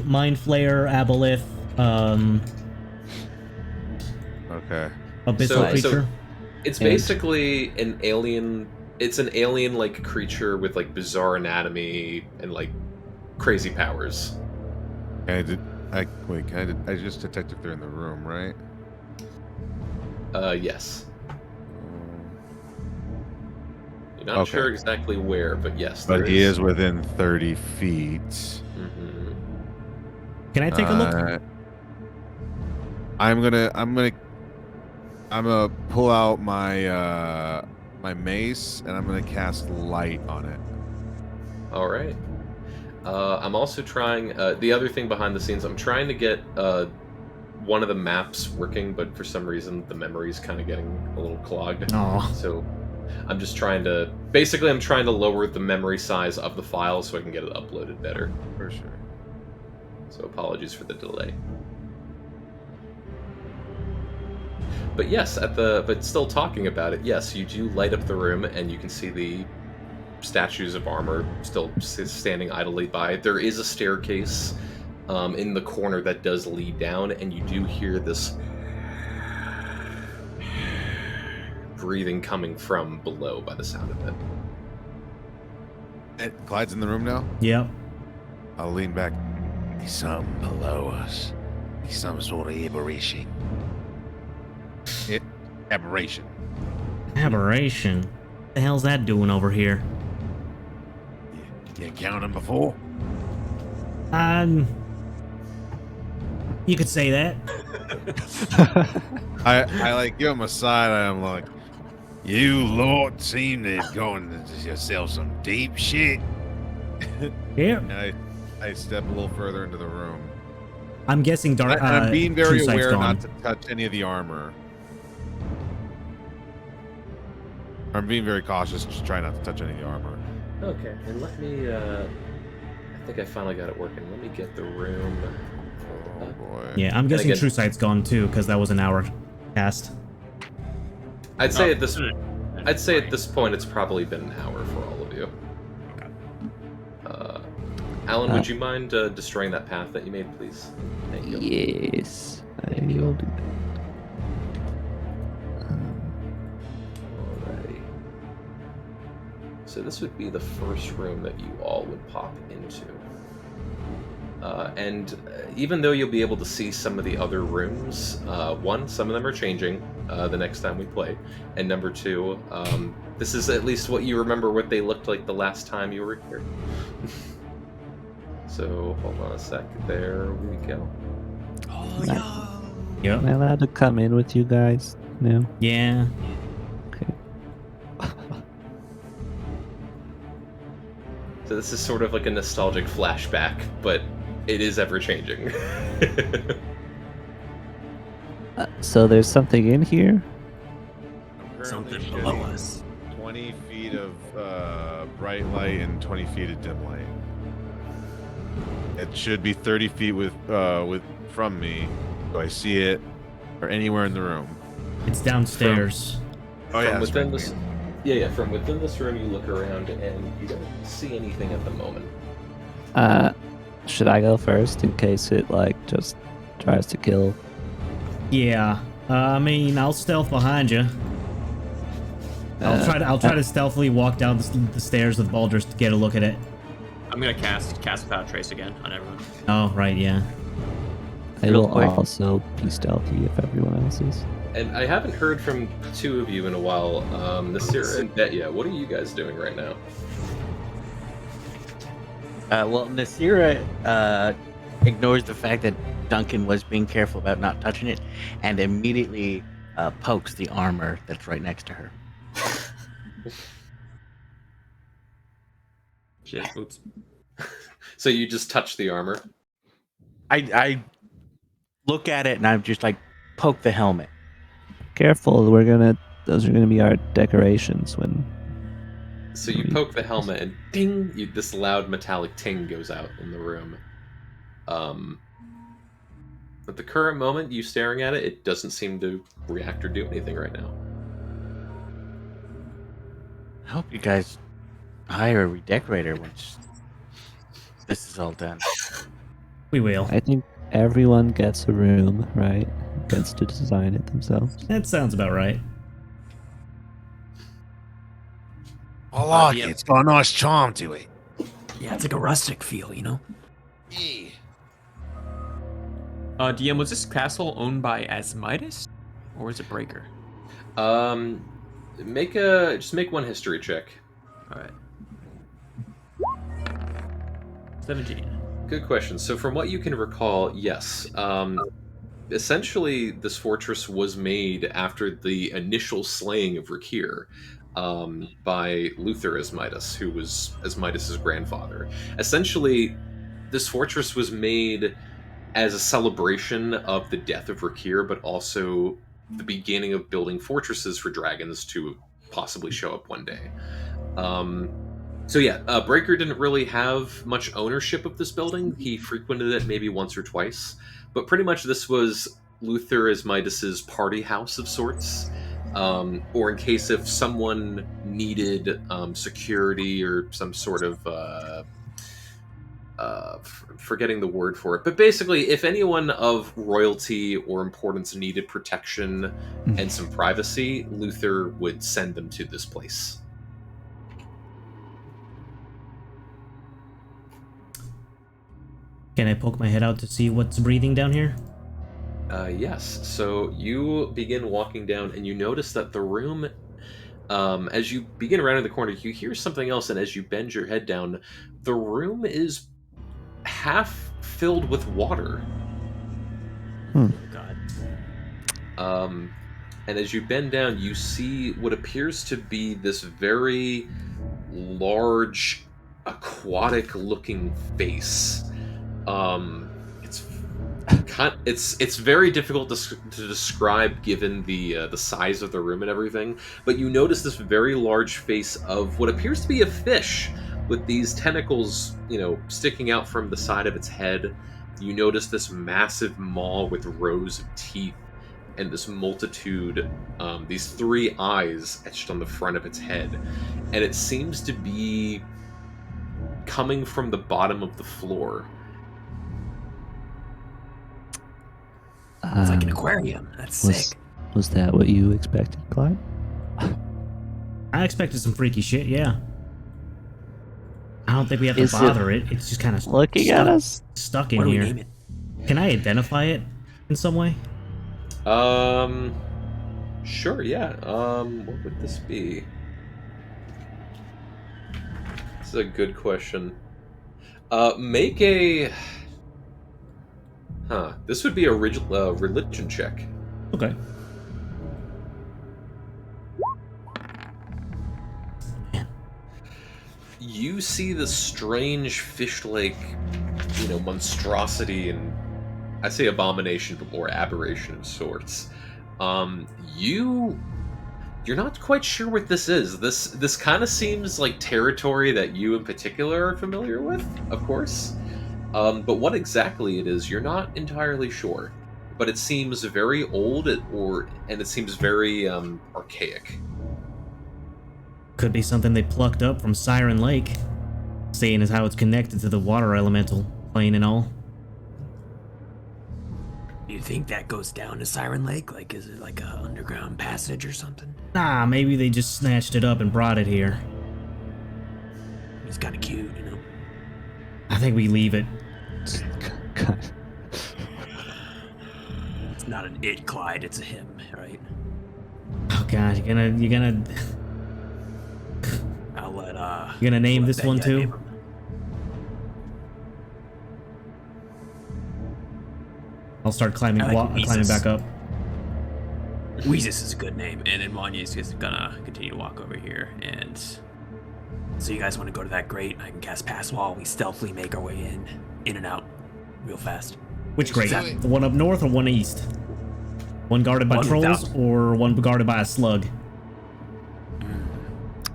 Mind Flayer, Aboleth, Okay. Abyssal creature. It's basically an alien. It's an alien-like creature with like bizarre anatomy and like crazy powers. I just detect if they're in the room, right? Yes. You're not sure exactly where, but yes. But he is within 30 feet. Mm-hmm. Can I take a look? I'm gonna pull out my my mace and I'm gonna cast light on it. All right. I'm also trying. The other thing behind the scenes, I'm trying to get one of the maps working, but for some reason the memory's kind of getting a little clogged. Oh. So I'm just trying to. Basically, I'm trying to lower the memory size of the file so I can get it uploaded better. For sure. So apologies for the delay. But yes, but still talking about it, yes, you do light up the room and you can see the statues of armor still standing idly by. There is a staircase in the corner that does lead down, and you do hear this breathing coming from below by the sound of it. And Clyde's in the room now? Yep. I'll lean back. There's something below us. There's some sort of aberration. Aberration. Aberration? What the hell's that doing over here? You encountered him before? You could say that. I like give him a side eye. I'm like, You lot seem to have gone into yourself some deep shit. Yeah. and I step a little further into the room. I'm guessing dark. And I'm being very True Sight's aware gone. not to touch any of the armor. I'm being very cautious, just try not to touch any of the armor. Okay, and let me, I think I finally got it working. Let me get the room. Oh boy. Yeah, I'm guessing again- True Sight's gone too, because that was an hour cast. I'd say at this point it's probably been an hour for all of you. Alan, would you mind destroying that path that you made, please? Thank you. Yes, I will do that. Alrighty. So this would be the first room that you all would pop into. And even though you'll be able to see some of the other rooms, one, some of them are changing the next time we play, and number two, this is at least what you remember what they looked like the last time you were here. So hold on a sec. There we go. Yep. Am I allowed to come in with you guys now? Yeah. Okay. So this is sort of like a nostalgic flashback, but it is ever changing. So there's something in here? Something below us. 20 feet of bright light and 20 feet of dim light. It should be 30 feet from me. Do I see it or anywhere in the room? It's downstairs. From within this, from within this room, you look around and you don't see anything at the moment. Should I go first in case it just tries to kill? Yeah. I mean, I'll stealth behind you. I'll try to stealthily walk down the stairs with Baldur's to get a look at it. I'm gonna cast Without Trace again on everyone. Oh, right, yeah. I Real will quick. also be stealthy if everyone else is. And I haven't heard from two of you in a while. Nasira and Detya, what are you guys doing right now? Well, Nasira ignores the fact that Duncan was being careful about not touching it and immediately pokes the armor that's right next to her. Shit, oops. So you just touch the armor? I look at it and I'm just like, poke the helmet. Careful, those are gonna be our decorations when So you poke the helmet and ding! This loud metallic ting goes out in the room. At the current moment, you staring at it, it doesn't seem to react or do anything right now. I hope you guys hire a redecorator once this is all done. We will. I think everyone gets a room, right? Gets to design it themselves. That sounds about right. I like yeah. it. It's got a nice charm to it. Yeah, it's like a rustic feel, you know? Yeah. DM, was this castle owned by Asmidas? Or is it Breaker? Just make one history check. Alright. 17. Good question. So from what you can recall, yes. Essentially, this fortress was made after the initial slaying of Rakir by Luther Asmidas, who was Asmidas' grandfather. Essentially, this fortress was made as a celebration of the death of Rakir, but also the beginning of building fortresses for dragons to possibly show up one day. So yeah, Breaker didn't really have much ownership of this building. He frequented it maybe once or twice, but pretty much this was Luther Asmidas' party house of sorts, or in case if someone needed security or some sort of forgetting the word for it, but basically if anyone of royalty or importance needed protection and some privacy, Luther would send them to this place. Can I poke my head out to see what's breathing down here? Yes. So you begin walking down, and you notice that the room, as you begin around the corner, you hear something else, and as you bend your head down, the room is half filled with water. Oh, God. And as you bend down, you see what appears to be this very large, aquatic-looking face. It's very difficult to describe given the size of the room and everything, but you notice this very large face of what appears to be a fish with these tentacles, sticking out from the side of its head. You notice this massive maw with rows of teeth and this multitude, these 3 eyes etched on the front of its head, and it seems to be coming from the bottom of the floor. It's like an aquarium. That's sick. Was that what you expected, Clyde? I expected some freaky shit, yeah. I don't think we have to bother it. It's just kind of looking at us. Stuck in What do we here. name it? Can I identify it in some way? Sure, yeah. What would this be? This is a good question. Make a... This would be a religion check. Okay. You see the strange fish-like, monstrosity and I say abomination, but more aberration of sorts. You're not quite sure what this is. This kind of seems like territory that you in particular are familiar with, of course. But what exactly it is, you're not entirely sure. But it seems very old, and it seems very archaic. Could be something they plucked up from Siren Lake, seeing as how it's connected to the water elemental plane and all. Do you think that goes down to Siren Lake? Like, is it like a underground passage or something? Nah, maybe they just snatched it up and brought it here. He's kind of cute, I think we leave it. It's not an it, Clyde. It's a him, right? Oh god, you're gonna I'll let you're gonna name this that one guy too? name him. I'll start climbing I like climbing Weezus. back up. Weezus is a good name, and then Wanya's just gonna continue to walk over here, and So you guys want to go to that grate? I can cast Pass Wall. We stealthily make our way in and out, real fast. Which grate? do it. The one up north or one east? One guarded by One trolls without. or one guarded by a slug?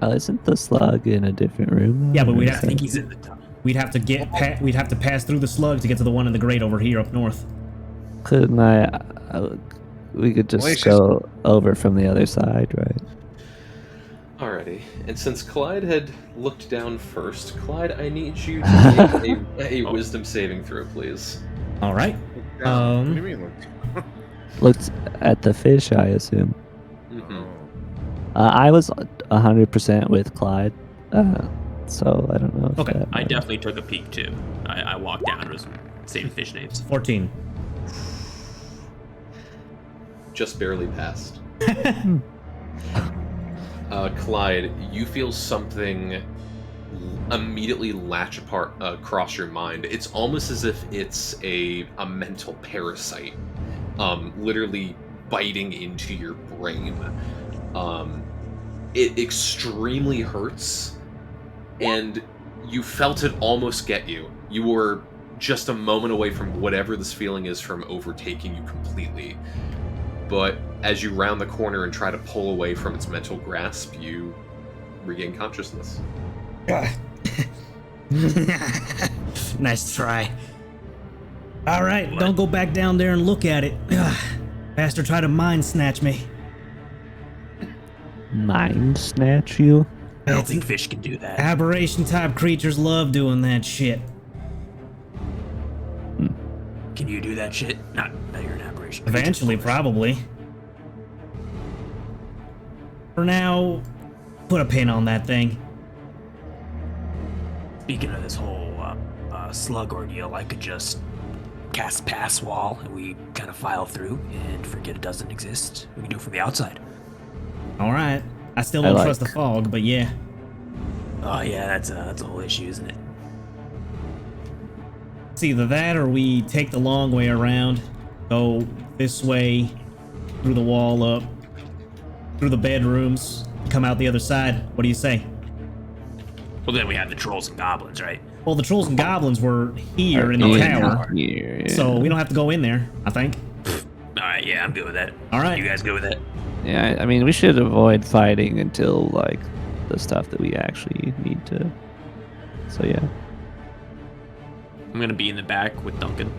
Isn't the slug in a different room? Yeah, but we'd I have to think he's in the tunnel. we'd have to pass through the slug to get to the one in the grate over here up north. Couldn't we could just Glacius. go over from the other side, right? Alrighty. And since Clyde had looked down first, Clyde, I need you to make a wisdom saving throw, please. All right. What do you mean? Looked at the fish, I assume. Mm-hmm. I was 100% with Clyde, so I don't know. If Okay, that I matters. definitely took a peek too. I walked down and was saving fish names. 14. Just barely passed. Clyde, you feel something immediately latch apart across your mind. It's almost as if it's a mental parasite, literally biting into your brain. It extremely hurts, and you felt it almost get you. You were just a moment away from whatever this feeling is from overtaking you completely. But as you round the corner and try to pull away from its mental grasp, you regain consciousness. Nice try. All right, don't go back down there and look at it. Bastard tried to mind snatch me. Mind snatch you? I don't think fish can do that. Aberration type creatures love doing that shit. Can you do that shit? Not you're an aberration. Eventually, probably. For now, put a pin on that thing. Speaking of this whole slug ordeal, I could just cast pass wall and we kind of file through and forget it doesn't exist. We can do it from the outside. All right. I still don't trust the fog, but yeah. Oh yeah, that's a whole issue, isn't it? It's either that or we take the long way around, go this way, through the wall up, through the bedrooms, come out the other side. What do you say? Well, then we have the trolls and goblins, right? Well, the trolls and goblins were here in the tower, Yeah. so we don't have to go in there, I think. All right, yeah, I'm good with that. All right. You guys good with that? Yeah, I mean, we should avoid fighting until, like, the stuff that we actually need to. So, yeah. I'm gonna be in the back with Duncan,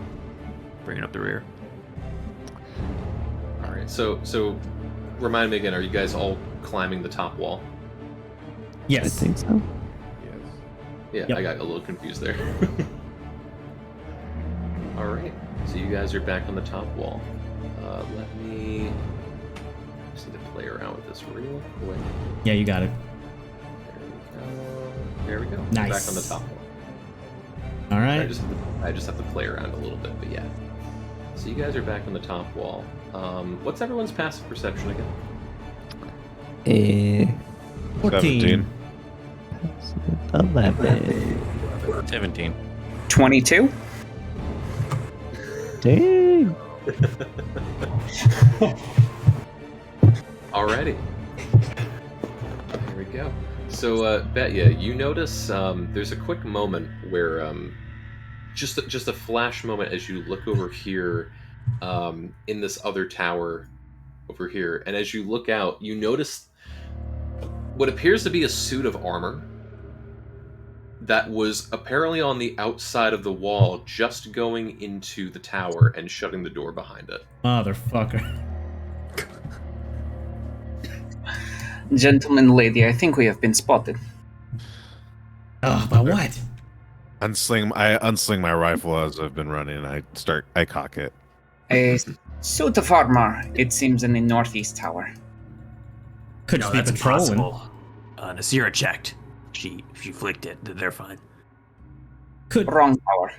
bringing up the rear. All right. So, remind me again. Are you guys all climbing the top wall? Yes. I think so. Yeah, Yep. I got a little confused there. All right. So you guys are back on the top wall. Let me just need to play around with this real quick. Yeah, you got it. There we go. Nice. Back on the top wall. All I right. just have to play around a little bit, but yeah. So you guys are back on the top wall. What's everyone's passive perception again? 14. 11. 17. 22. Dang. Alrighty. Here we go. So, Betya, you notice there's a quick moment where just a flash moment as you look over here in this other tower over here, and as you look out, you notice what appears to be a suit of armor that was apparently on the outside of the wall, just going into the tower and shutting the door behind it. Motherfucker. Gentleman, lady, I think we have been spotted. Oh, by what? I unsling my rifle as I've been running. I cock it. A suit of armor, it seems, in the northeast tower. Could No, just be that's patrolling. impossible. Nasira checked. She flicked it. They're fine. Could. Wrong tower.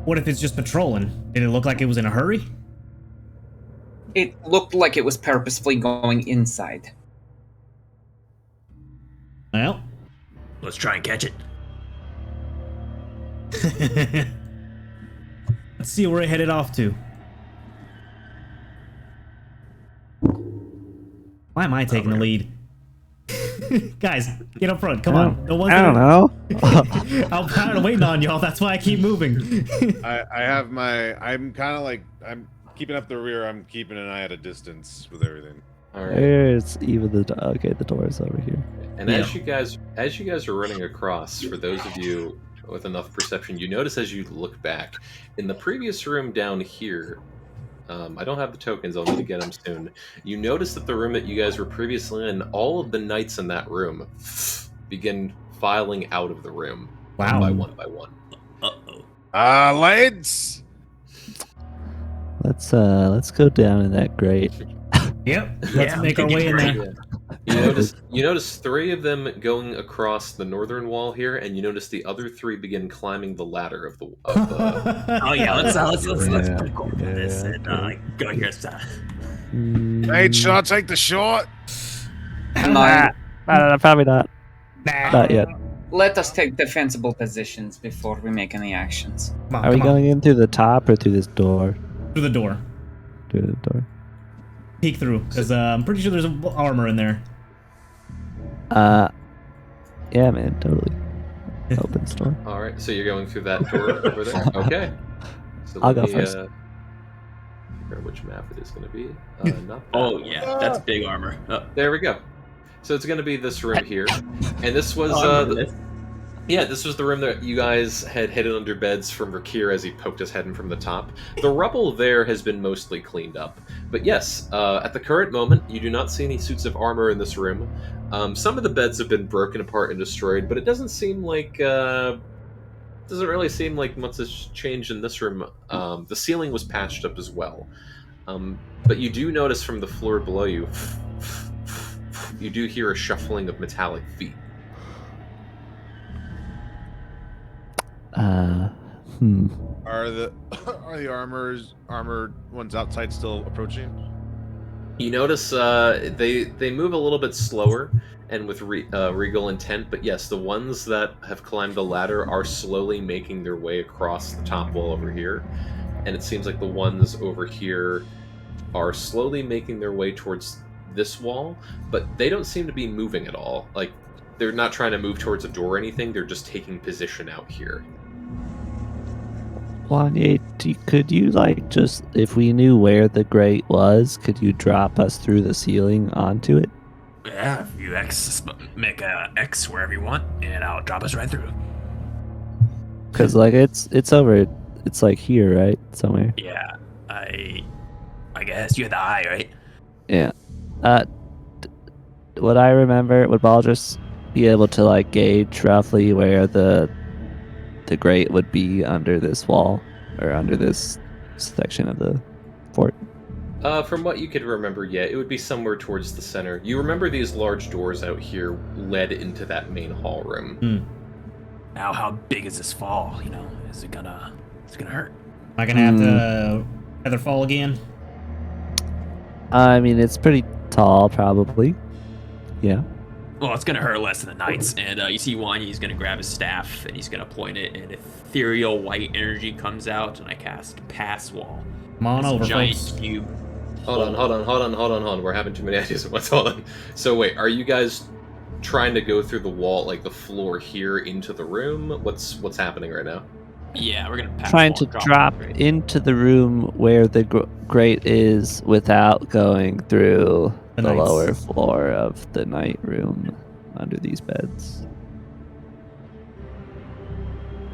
What if it's just patrolling? Did it look like it was in a hurry? It looked like it was purposefully going inside. Well. Let's try and catch it. Let's see where it headed off to. Why am I taking the lead? Guys, get up front. Come on. The ones I don't that know. I'm kind of waiting on y'all. That's why I keep moving. I'm kind of like, I'm keeping up the rear. I'm keeping an eye at a distance with everything. All right. There's even the door is over here. And as you guys are running across, for those of you with enough perception, you notice as you look back in the previous room down here. I don't have the tokens. I'll need to get them soon. You notice that the room that you guys were previously in, all of the knights in that room begin filing out of the room, Wow. one by one. Uh-oh. Lads. Let's go down in that grate. Yep. Let's make our way in there. You notice 3 of them going across the northern wall here, and you notice the other 3 begin climbing the ladder of the. Oh yeah, let's go for Yeah, this and go here. Hey, should I take the shot? No, Probably not. Not yet. let us take defensible positions before we make any actions. Come on, Are we come on. going in through the top or through this door? Through the door. Through the door. Peek through, because I'm pretty sure there's armor in there. Yeah, man, totally. Open the door. All right, so you're going through that door over there. Okay. So I'll let go me, first. figure out which map it is going to be. Not that Oh one. yeah, that's big armor. There we go. So it's going to be this room here, and this was this was the room that you guys had hidden under beds from Rakir as he poked his head in from the top. The rubble there has been mostly cleaned up, but yes, at the current moment, you do not see any suits of armor in this room. Some of the beds have been broken apart and destroyed, but it doesn't seem like doesn't really seem like much has changed in this room. The ceiling was patched up as well, but you do notice from the floor below you. You do hear a shuffling of metallic feet. Are the armored ones outside still approaching? You notice they move a little bit slower and with regal intent, but yes, the ones that have climbed the ladder are slowly making their way across the top wall over here, and it seems like the ones over here are slowly making their way towards this wall, but they don't seem to be moving at all. Like, they're not trying to move towards a door or anything, they're just taking position out here. Wanye, could you, like, just, if we knew where the grate was, could you drop us through the ceiling onto it? Yeah, if you make a X wherever you want, and I'll drop us right through. Because, like, it's over, it's, like, here, right? Somewhere. Yeah, I guess you had the eye, right? Yeah. Would I remember, would Baldrus be able to, like, gauge roughly where the grate would be under this wall, or under this section of the fort? From what you could remember, yeah, it would be somewhere towards the center. You remember these large doors out here led into that main hall room. Now, how big is this fall? You know, is it gonna hurt? Am I gonna have to feather fall again? I mean, it's pretty tall, probably. Yeah. Well, it's gonna hurt less than the knights, and you see Wanyi's gonna grab his staff and he's gonna point it, and ethereal white energy comes out, and I cast Pass Wall. Come on It's a over, giant folks. cube. Hold on. We're having too many ideas at once. Hold on. So wait, are you guys trying to go through the wall, like the floor here, into the room? What's happening right now? Yeah, we're gonna pass Trying wall to and drop it. into the room where the grate is without going through The the knights. lower floor of the night room under these beds.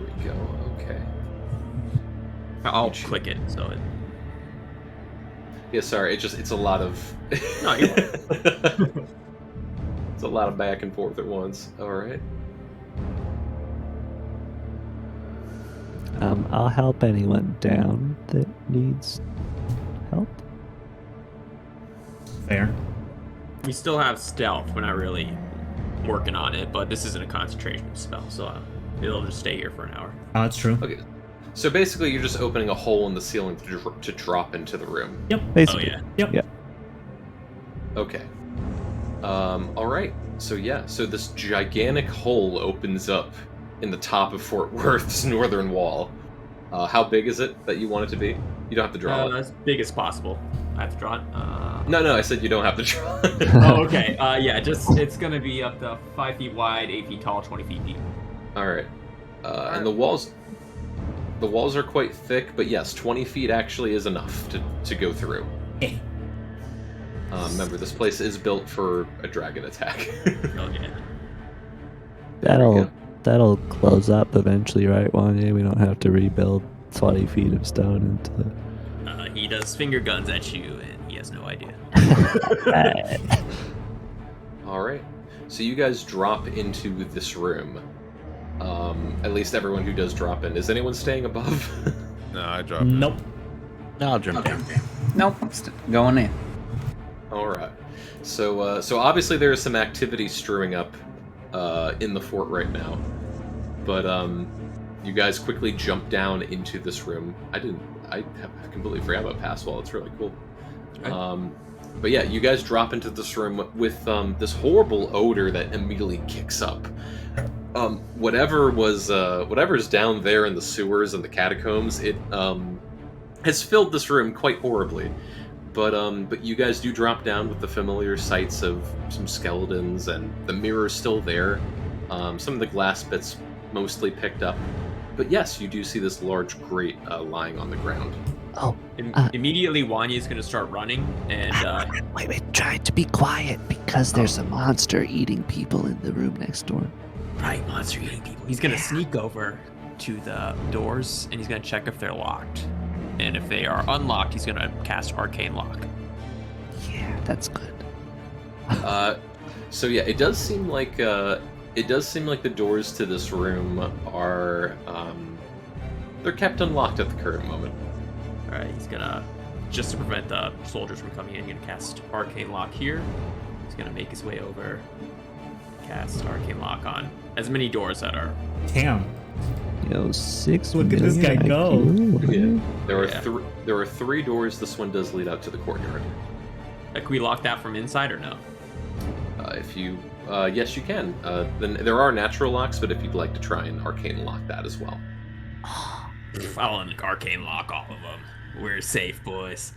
Here we go. Okay. I'll click it so it. Yeah, sorry. It's a lot of. No, you're It's a lot of back and forth at once. All right. I'll help anyone down that needs help. Fair. We still have stealth. We're not really working on it, but this isn't a concentration spell, so it'll just stay here for an hour. Oh, that's true. Okay. So basically, you're just opening a hole in the ceiling to drop into the room. Yep. Basically. Oh yeah. Yep. Yeah. Okay. All right. So yeah. So this gigantic hole opens up in the top of Fort Worth's northern wall. How big is it that you want it to be? You don't have to draw it. As big as possible. I have to draw it. No, I said you don't have to draw it. Oh, okay. Yeah, it's gonna be up to 5 feet wide, 8 feet tall, 20 feet deep. All right. And the walls are quite thick, but yes, 20 feet actually is enough to go through. Remember, this place is built for a dragon attack. Oh yeah. That'll close up eventually, right, Wanye? We don't have to rebuild 20 feet of stone into. He does finger guns at you, and he has no idea. All right. So you guys drop into this room. At least everyone who does drop in. Is anyone staying above? No, I dropped it. Nope. No, I'll jump down. Nope, I'm going in. All right. So obviously there is some activity strewing up in the fort right now, but you guys quickly jump down into this room. I have completely forgot about Passwall. It's really cool. Right. But yeah, you guys drop into this room with this horrible odor that immediately kicks up. Whatever's down there in the sewers and the catacombs, it has filled this room quite horribly. But you guys do drop down with the familiar sights of some skeletons, and the mirror's still there. Some of the glass bits mostly picked up. But yes, you do see this large grate lying on the ground. Oh. Immediately, Wanya's going to start running, and Wait, try to be quiet because there's a monster eating people in the room next door. right, monster eating people. He's going to sneak over to the doors, and he's going to check if they're locked. And if they are unlocked, he's going to cast Arcane Lock. Yeah, that's good. So yeah, it does seem like the doors to this room are they're kept unlocked at the current moment. All right, he's going to, just to prevent the soldiers from coming in, going to cast Arcane Lock here. He's going to make his way over, cast Arcane Lock on as many doors that are. Damn. Yo, 6 Look at this guy million go. IQ. Yeah. There are three doors. This one does lead out to the courtyard. Can we lock that from inside or no? Yes, you can. Then there are natural locks, but if you'd like to try and arcane lock that as well. I'll Arcane Lock all of them. We're safe, boys.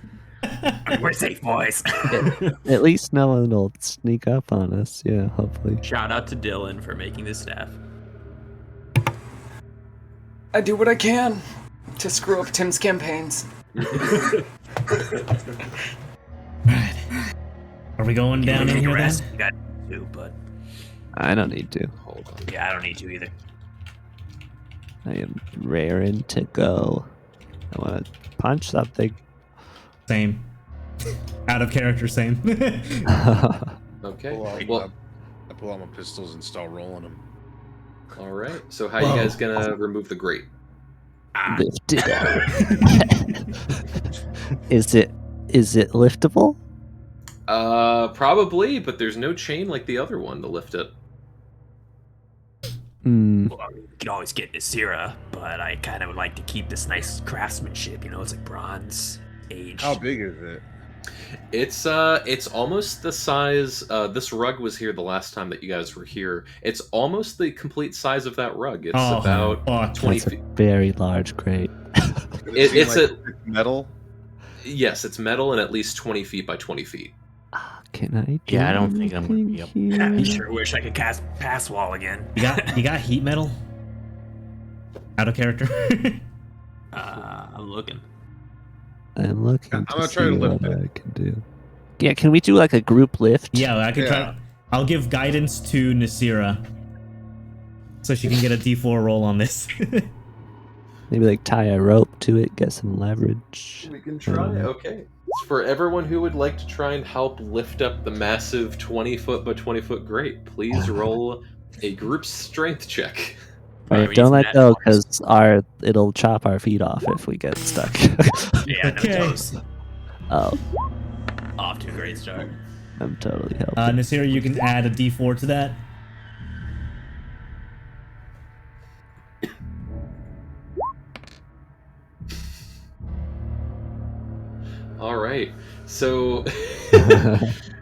We're safe, boys. At least no one will sneak up on us. Yeah, hopefully. Shout out to Dylan for making this staff. I do what I can to screw up Tim's campaigns. Are we going down in here then? You got to, but I don't need to. Hold on. yeah, I don't need to either. I am raring to go. I want to punch something. Same. Out of character, same. Okay. I pull out my pistols and start rolling them. All right. So how you guys gonna remove the grate? Lift it up. Is it liftable? Probably, but there's no chain like the other one to lift it. Well, we could always get Nasira, but I kind of would like to keep this nice craftsmanship. You know, it's like bronze age. How big is it? It's almost the size. This rug was here the last time that you guys were here. It's almost the complete size of that rug. It's about 20 That's feet. a very large crate. It's like a metal. yes, it's metal and at least 20 feet by 20 feet. Can I? Yeah, I don't think I'm gonna be anything able- here? I sure wish I could cast Pass Wall again. You got heat metal? Out of character? I'm looking. I'm looking. I'm gonna to try to see lift what it. I can do. Yeah, can we do like a group lift? Yeah, I could Yeah. try. I'll give guidance to Nasira so she can get a D4 roll on this. Maybe like tie a rope to it, get some leverage. We can try. Okay. For everyone who would like to try and help lift up the massive 20-foot by 20-foot grate, please roll a group strength check. Right, we don't use let that go box. because it'll chop our feet off if we get stuck. Yeah, no Okay. toes. Oh, Off to a great start. I'm totally helping. Nasira, you can add a D4 to that. All right. So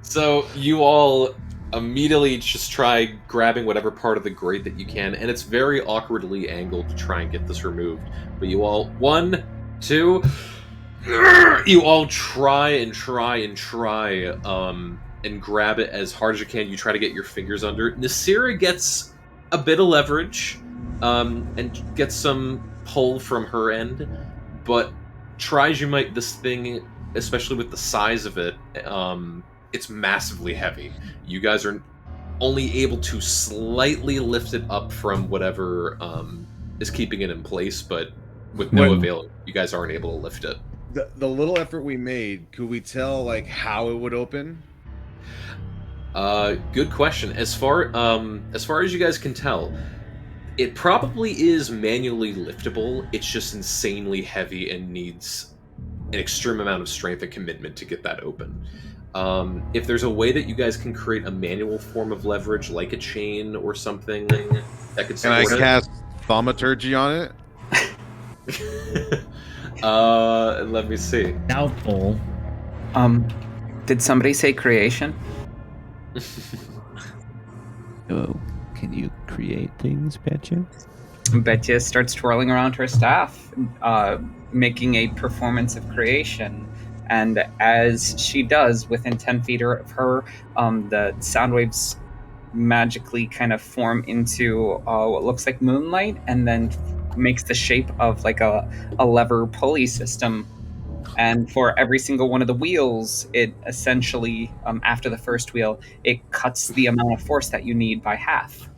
so you all immediately just try grabbing whatever part of the grate that you can, and it's very awkwardly angled to try and get this removed. But you all, 1, 2, you all try and grab it as hard as you can. You try to get your fingers under. Nasira gets a bit of leverage, and gets some pull from her end, but try as you might, this thing, especially with the size of it, it's massively heavy. You guys are only able to slightly lift it up from whatever is keeping it in place, but with no avail, you guys aren't able to lift it. The little effort we made, could we tell like how it would open? Good question. As far as you guys can tell, it probably is manually liftable. It's just insanely heavy and needs an extreme amount of strength and commitment to get that open. If there's a way that you guys can create a manual form of leverage, like a chain or something, that could Can I support cast thaumaturgy on it? Let me see. Doubtful. Did somebody say creation? Oh, can you create things, Betcha? Betcha starts twirling around her staff, making a performance of creation. And as she does, within 10 feet of her, the sound waves magically kind of form into what looks like moonlight, and then makes the shape of like a lever pulley system. And for every single one of the wheels, it essentially, after the first wheel, it cuts the amount of force that you need by half.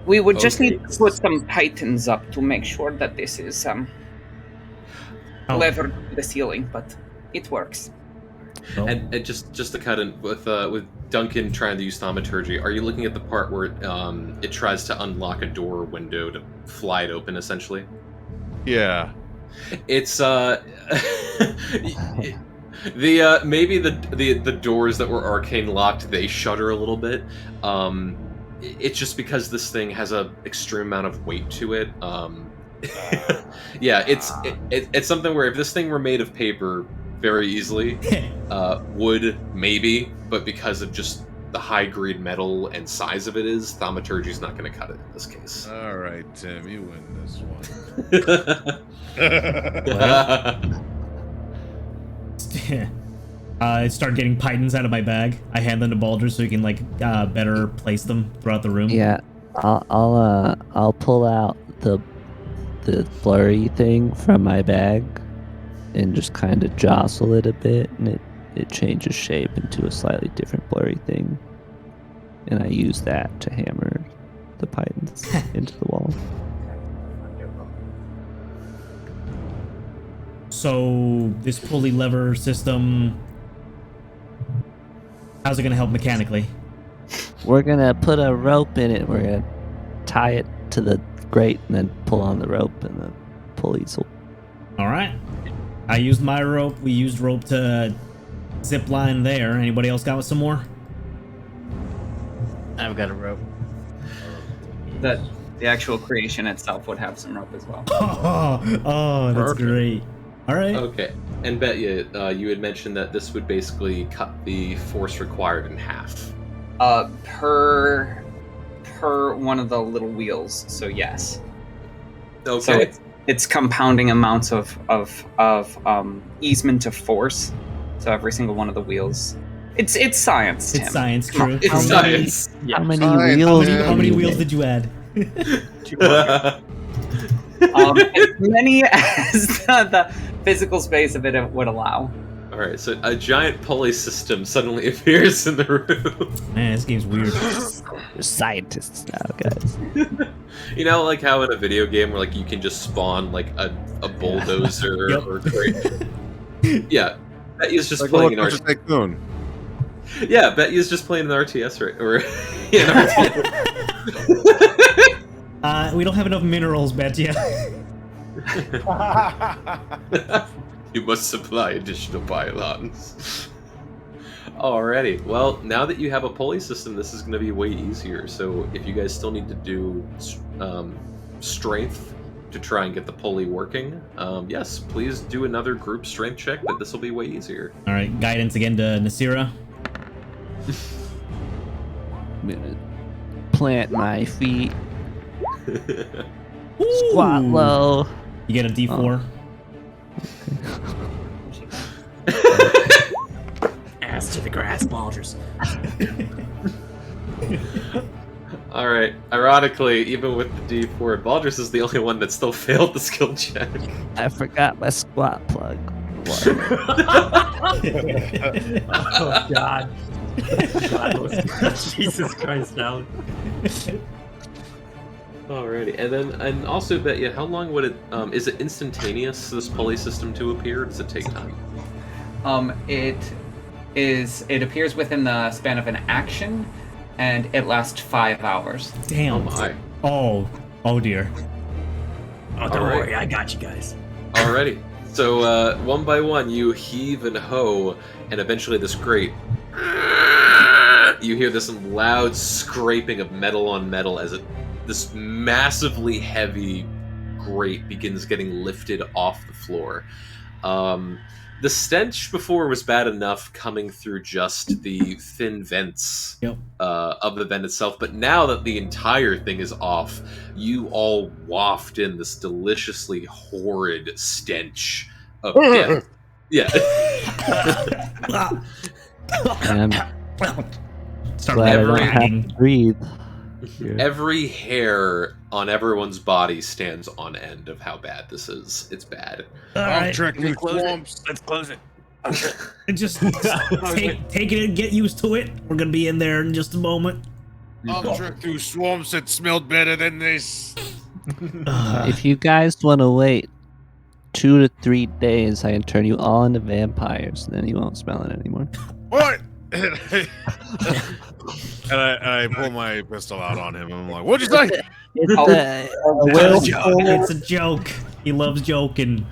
We would just need to put some pythons up to make sure that this is levered to the ceiling, but it works. Oh. And just to cut in with Duncan trying to use thaumaturgy, are you looking at the part where it tries to unlock a door or window to fly it open, essentially? Yeah. It's maybe the doors that were arcane locked, they shudder a little bit. It's just because this thing has a extreme amount of weight to it. Yeah, it's something where if this thing were made of paper very easily, wood maybe, but because of just the high grade metal and size of it is, thaumaturgy's not going to cut it in this case. All right, Tim, you win this one. I start getting pythons out of my bag. I hand them to Baldur so he can like better place them throughout the room. Yeah, I'll pull out the blurry thing from my bag and just kind of jostle it a bit, and it changes shape into a slightly different blurry thing, and I use that to hammer the pythons into the wall. So this pulley lever system, how's it going to help mechanically? We're going to put a rope in it. We're going to tie it to the grate and then pull on the rope, and the pulleys will... All right. I used my rope. We used rope to zip line there. Anybody else got some more? I've got a rope. The actual creation itself would have some rope as well. Oh, that's great. All right. Okay. And Betya, you had mentioned that this would basically cut the force required in half. Per one of the little wheels. So yes. Okay. So it's compounding amounts of easement of force. So every single one of the wheels. It's science, Tim. It's science, true. It's science. How many wheels? How many wheels did you add? As many as the physical space of it would allow. All right, so a giant pulley system suddenly appears in the room. Man, this game's weird. We're scientists now, guys. You know, like how in a video game where like you can just spawn like a bulldozer Yep. or yeah, Betya's just Like playing an Roller Coaster Tycoon. Yeah, Betya's just playing an RTS right or yeah, an RTS. We don't have enough minerals, Betya. You must supply additional pylons. Alrighty, well, now that you have a pulley system, this is going to be way easier. So if you guys still need to do strength to try and get the pulley working, yes, please do another group strength check, but this will be way easier. All right, guidance again to Nasira. I'm gonna plant my feet, squat low. You get a D4. Ass to the grass, Baldur's. Alright, ironically, even with the D4, Baldur's is the only one that still failed the skill check. I forgot my squat plug. Oh God. Jesus Christ, Alan. Alrighty, and also bet you, how long would it? Is it instantaneous? This pulley system to appear? Or does it take time? It appears within the span of an action, and it lasts 5 hours. Damn. Oh my. Oh dear. Oh, don't worry, I got you guys. Alrighty. So one by one, you heave and hoe, and eventually this grate. You hear this loud scraping of metal on metal as this massively heavy grate begins getting lifted off the floor. The stench before was bad enough coming through just the thin vents of the vent itself, but now that the entire thing is off, you all waft in this deliciously horrid stench of death. Yeah. I'm Start glad I don't have evaporating. to breathe. Every hair on everyone's body stands on end of how bad this is. It's bad. All I've right. trekked through swamps. Let's close it. And just take it and get used to it. We're gonna be in there in just a moment. I've trekked through swamps that smelled better than this. If you guys want to wait 2 to 3 days, I can turn you all into vampires, and then you won't smell it anymore. What? And I pull my pistol out on him, and I'm like, "What'd you say?" It's a joke. He loves joking.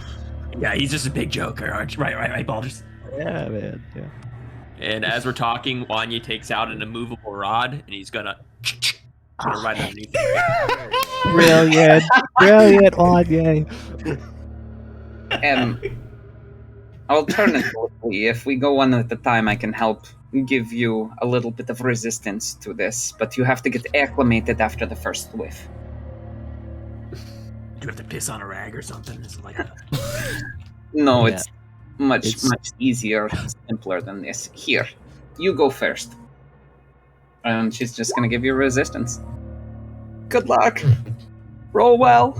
Yeah, he's just a big joker, aren't you? Right, Balders. Yeah, man. Yeah. And as we're talking, Wanya takes out an immovable rod, and he's gonna right underneath it. Brilliant, Wanye. Alternatively, if we go one at a time, I can help give you a little bit of resistance to this, but you have to get acclimated after the first whiff. Do you have to piss on a rag or something? Is it like a... No, Yeah. it's much easier, simpler than this. Here, you go first. And she's just gonna give you resistance. Good luck. Roll well.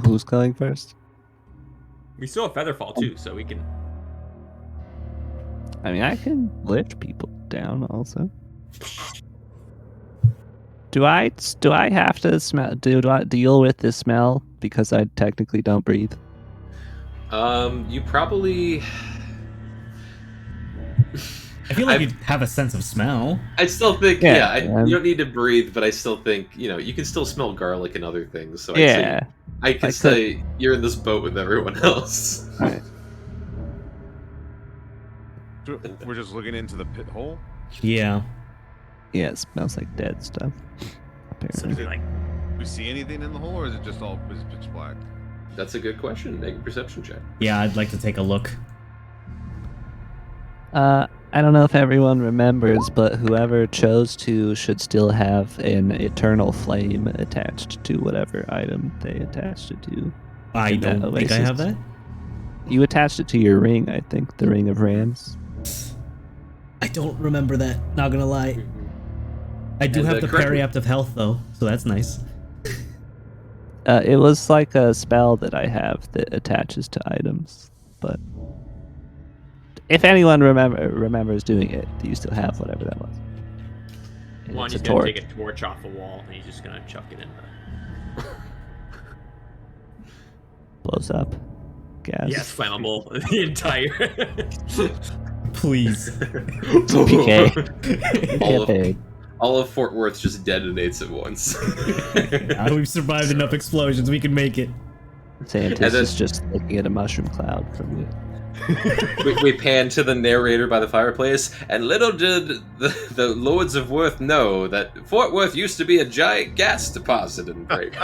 Who's going first? We still have Featherfall too, so we can. I mean, I can lift people down also. Do I have to smell? Do I deal with the smell because I technically don't breathe? You probably. I feel like you'd have a sense of smell. I still think, Yeah, you don't need to breathe, but I still think, you can still smell garlic and other things. So I can I say you're in this boat with everyone else. Right. We're just looking into the pit hole. Yeah. Yeah, it smells like dead stuff. So Apparently. it'd be like, Do we see anything in the hole, or is it just all pitch black? That's a good question. Make a perception check. Yeah, I'd like to take a look. I don't know if everyone remembers, but whoever chose to should still have an eternal flame attached to whatever item they attached it to. I In that don't think I oasis. have that. You attached it to your ring, I think, the Ring of Rams. I don't remember that. Not gonna lie. I do And, have the correct me- Periapt of Health though, so that's nice. It was like a spell that I have that attaches to items, but if anyone remembers doing it, do you still have whatever that was? And Wanya's it's a gonna torch. take a torch off the wall, and he's just gonna chuck it in the. Blows up. Gas. Yes, flammable. The entire. Please. PK. all, of, PK. all of Fort Worth just detonates at once. We've survived enough explosions. We can make it. Scientist And then- is just looking at a mushroom cloud from it. we pan to the narrator by the fireplace, and little did the Lords of Worth know that Fort Worth used to be a giant gas deposit in Break.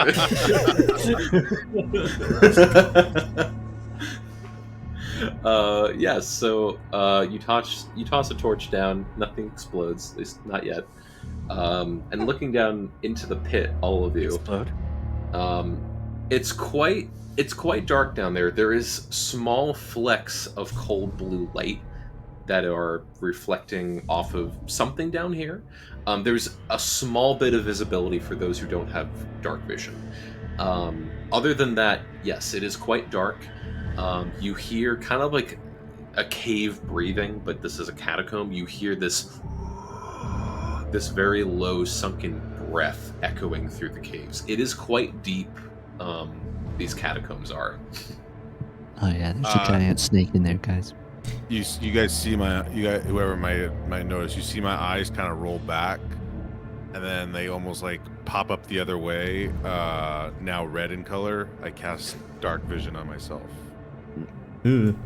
Yes, so you toss a torch down, nothing explodes, at least not yet. And looking down into the pit, all of you, Explode. it's quite dark down there. There is small flecks of cold blue light that are reflecting off of something down here. There's a small bit of visibility for those who don't have dark vision. Other than that, yes, it is quite dark. You hear kind of like a cave breathing, but this is a catacomb. You hear this very low, sunken breath echoing through the caves. It is quite deep. These catacombs are. Oh yeah, there's a giant snake in there, guys. You guys see whoever might notice, you see my eyes kind of roll back, and then they almost like pop up the other way. Now red in color. I cast dark vision on myself. Ooh.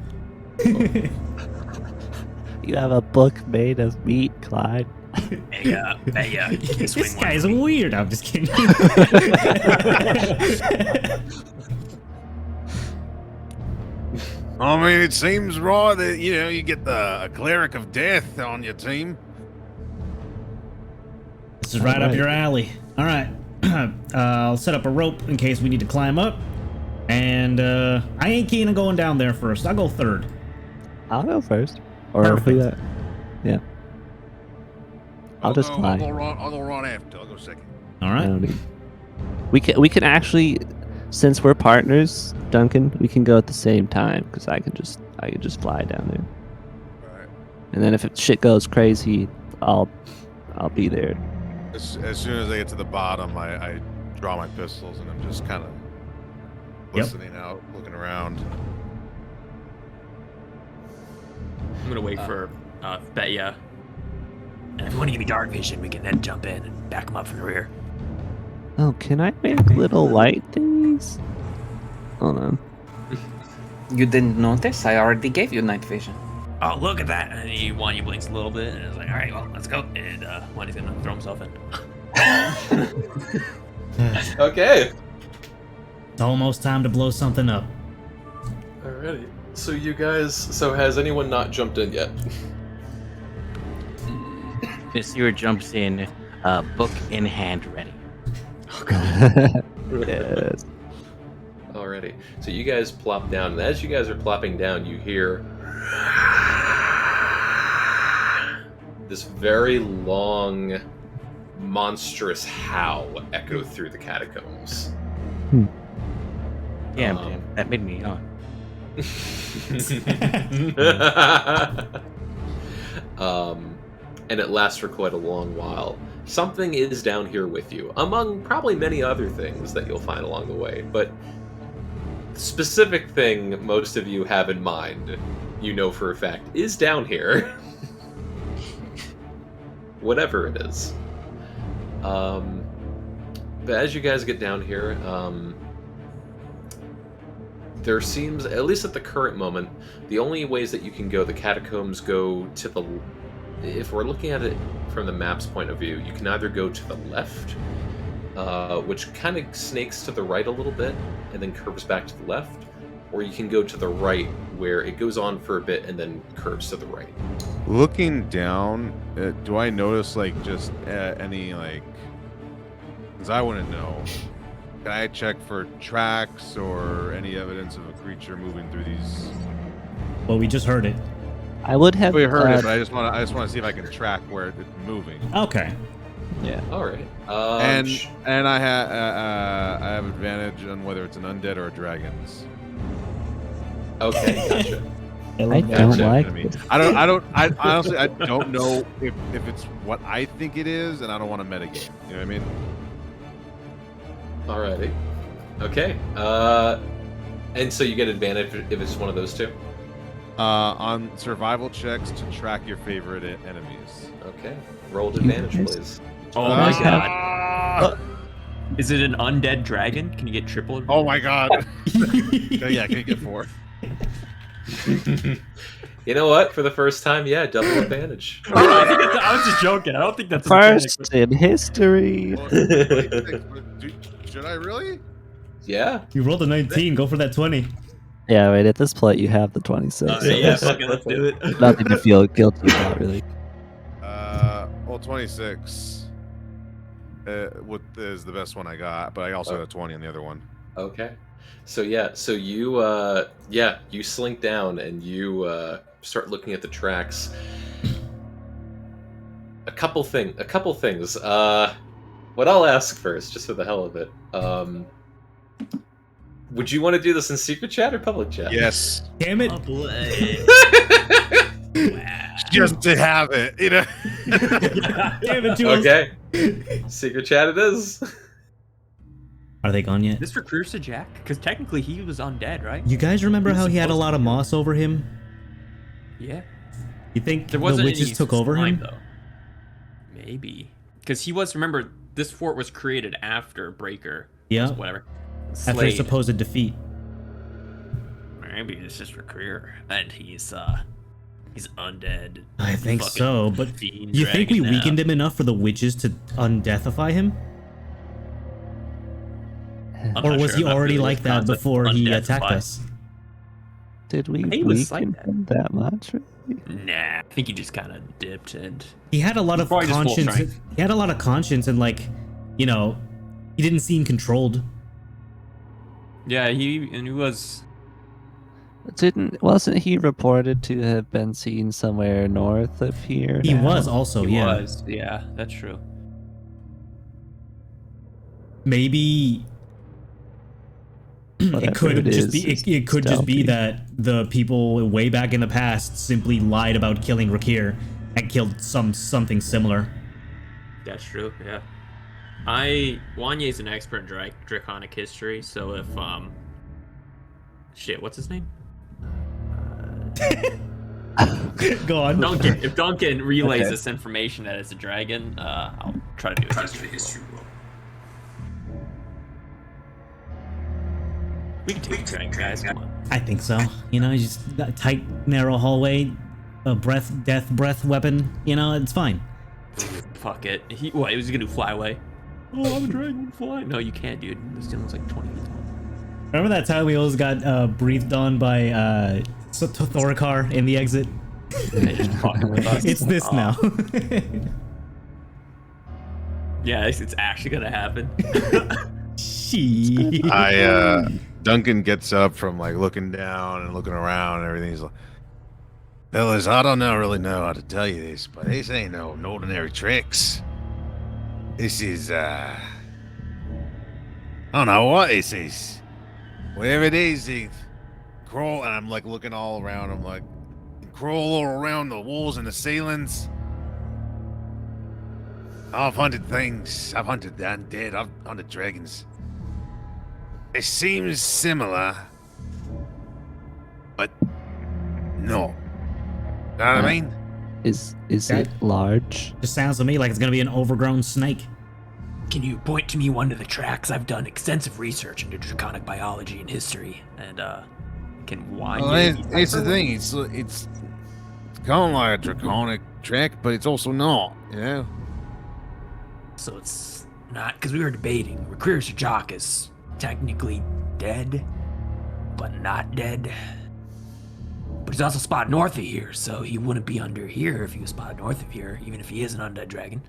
You have a book made of meat, Clyde. Hey, This guy's weird. I'm just kidding. I mean, it seems right that, you get a cleric of death on your team. This is right up your alley. All right. I'll set up a rope in case we need to climb up. And I ain't keen on going down there first. I'll go third. I'll go first. Or Perfect. Yeah. I'll just fly. I'll go right after. I'll go second. All I right. don't need... We can actually, since we're partners, Duncan, we can go at the same time because I can just fly down there. All right. And then if shit goes crazy, I'll be there. As soon as I get to the bottom, I draw my pistols and I'm just kind of listening out, looking around. I'm gonna wait for Betya. And if you want to give me dark vision, we can then jump in and back him up from the rear. Oh, can I make little light thingies? Hold on. You didn't notice? I already gave you night vision. Oh, look at that. And Wanya blinks a little bit, and is like, "All right, well, let's go." And Wanya's gonna throw himself in. Okay. It's almost time to blow something up. Alrighty. So you guys. So has anyone not jumped in yet? Monsieur jumps in, book in hand, ready. Yes. Alrighty. So you guys plop down, and as you guys are plopping down, you hear this very long, monstrous howl echo through the catacombs. Damn, that made me yawn. And it lasts for quite a long while. Something is down here with you, among probably many other things that you'll find along the way, but the specific thing most of you have in mind, you know for a fact, is down here. Whatever it is. But as you guys get down here, there seems, at least at the current moment, the only ways that you can go, the catacombs go to the... If we're looking at it from the map's point of view, you can either go to the left, which kind of snakes to the right a little bit, and then curves back to the left, or you can go to the right, where it goes on for a bit and then curves to the right. Looking down, do I notice just any because I want to know. Can I check for tracks or any evidence of a creature moving through these? Well, we just heard it. I would have. We heard it, but I just want to see if I can track where it's moving. Okay. Yeah. All right. And I have advantage on whether it's an undead or a dragon's. Okay, gotcha. I don't Gotcha. like I mean, it. I honestly I don't know if it's what I think it is, and I don't want to metagame. You know what I mean? Alrighty. Okay. And so you get advantage if it's one of those two? On survival checks to track your favorite enemies. Okay. Rolled advantage, please. Oh my god. Is it an undead dragon? Can you get triple? Oh my god. Yeah, can you get 4? You know what? For the first time, yeah, double advantage. I was just joking. I don't think that's First in history. Should I really? Yeah. You rolled a 19. Go for that 20. Yeah, right. At this point, you have the 26. So yeah, there's fucking let's do it. nothing to feel guilty about, really. Well, 26 is the best one I got, but I also had a 20 on the other one. Okay. So yeah, you slink down and you start looking at the tracks. A couple things. What I'll ask first, just for the hell of it. Would you want to do this in secret chat or public chat? Yes. Damn it. Oh, boy. Just to have it, you know. Damn it, Jules. Okay. Secret chat it is. Are they gone yet? This recruits to Jack? Because technically he was undead, right? You guys remember He's how he had a supposed lot to of be. moss over him? Yeah. You think There the wasn't witches any took over slime, him? though. Maybe. Because he was, remember, this fort was created after Breaker. Yeah. Whatever. After his Slade. supposed defeat. Maybe it's just Recruiter. And he's undead. I think Fucking so, but fiend you think we dragon now. weakened him enough for the witches to undeathify him? I'm Or not was sure he about already the like that concept of before he undeathify. attacked us? Did we He was like weaken that. him that much? Really? Nah, I think he just kind of dipped and He had a lot of Probably just full conscience. strength. He had a lot of conscience and like, you know, he didn't seem controlled. yeah, he was. Wasn't he reported to have been seen somewhere north of here? He now? was also, He yeah. was. Yeah, that's true. Maybe it Whatever could just is, be it's it could just be stealthy. that the people way back in the past simply lied about killing Rakir and killed something similar. That's true. Yeah. Wanye's an expert in draconic history, so if shit, what's his name? Go on. Duncan. If Duncan relays Okay. this information that it's a dragon, I'll try to do a history roll. We can take a dragon, guys. Come on. I think so. You know, just that tight, narrow hallway, a death breath weapon. You know, it's fine. Fuck it. He was gonna do fly away. Oh, I'm a dragon, fly. No, you can't, dude. This thing was like 20 feet tall. Remember that time we almost got breathed on by Thorikar in the exit? Yeah, just fucking with us. It's this now. Yeah, it's actually gonna happen. She. Duncan gets up from like looking down and looking around and everything. He's like, fellas, I don't really know how to tell you this, but this ain't no ordinary tricks. This is, I don't know what this is. Whatever it is, they crawl, and I'm like looking all around. I'm like, crawl all around the walls and the ceilings. I've hunted things. I've hunted the undead. I've hunted dragons. It seems similar, but no. Know what I mean? Is Okay. it large? Just sounds to me like it's gonna be an overgrown snake. Can you point to me one of the tracks? I've done extensive research into draconic biology and history. And can Wanye? Well, it's the thing. It's kind of like a draconic trick, but it's also not. You know. So it's not, because we were debating. Recruiter Jock is technically dead, but not dead. But he's also spotted north of here, so he wouldn't be under here if he was spotted north of here, even if he is an undead dragon.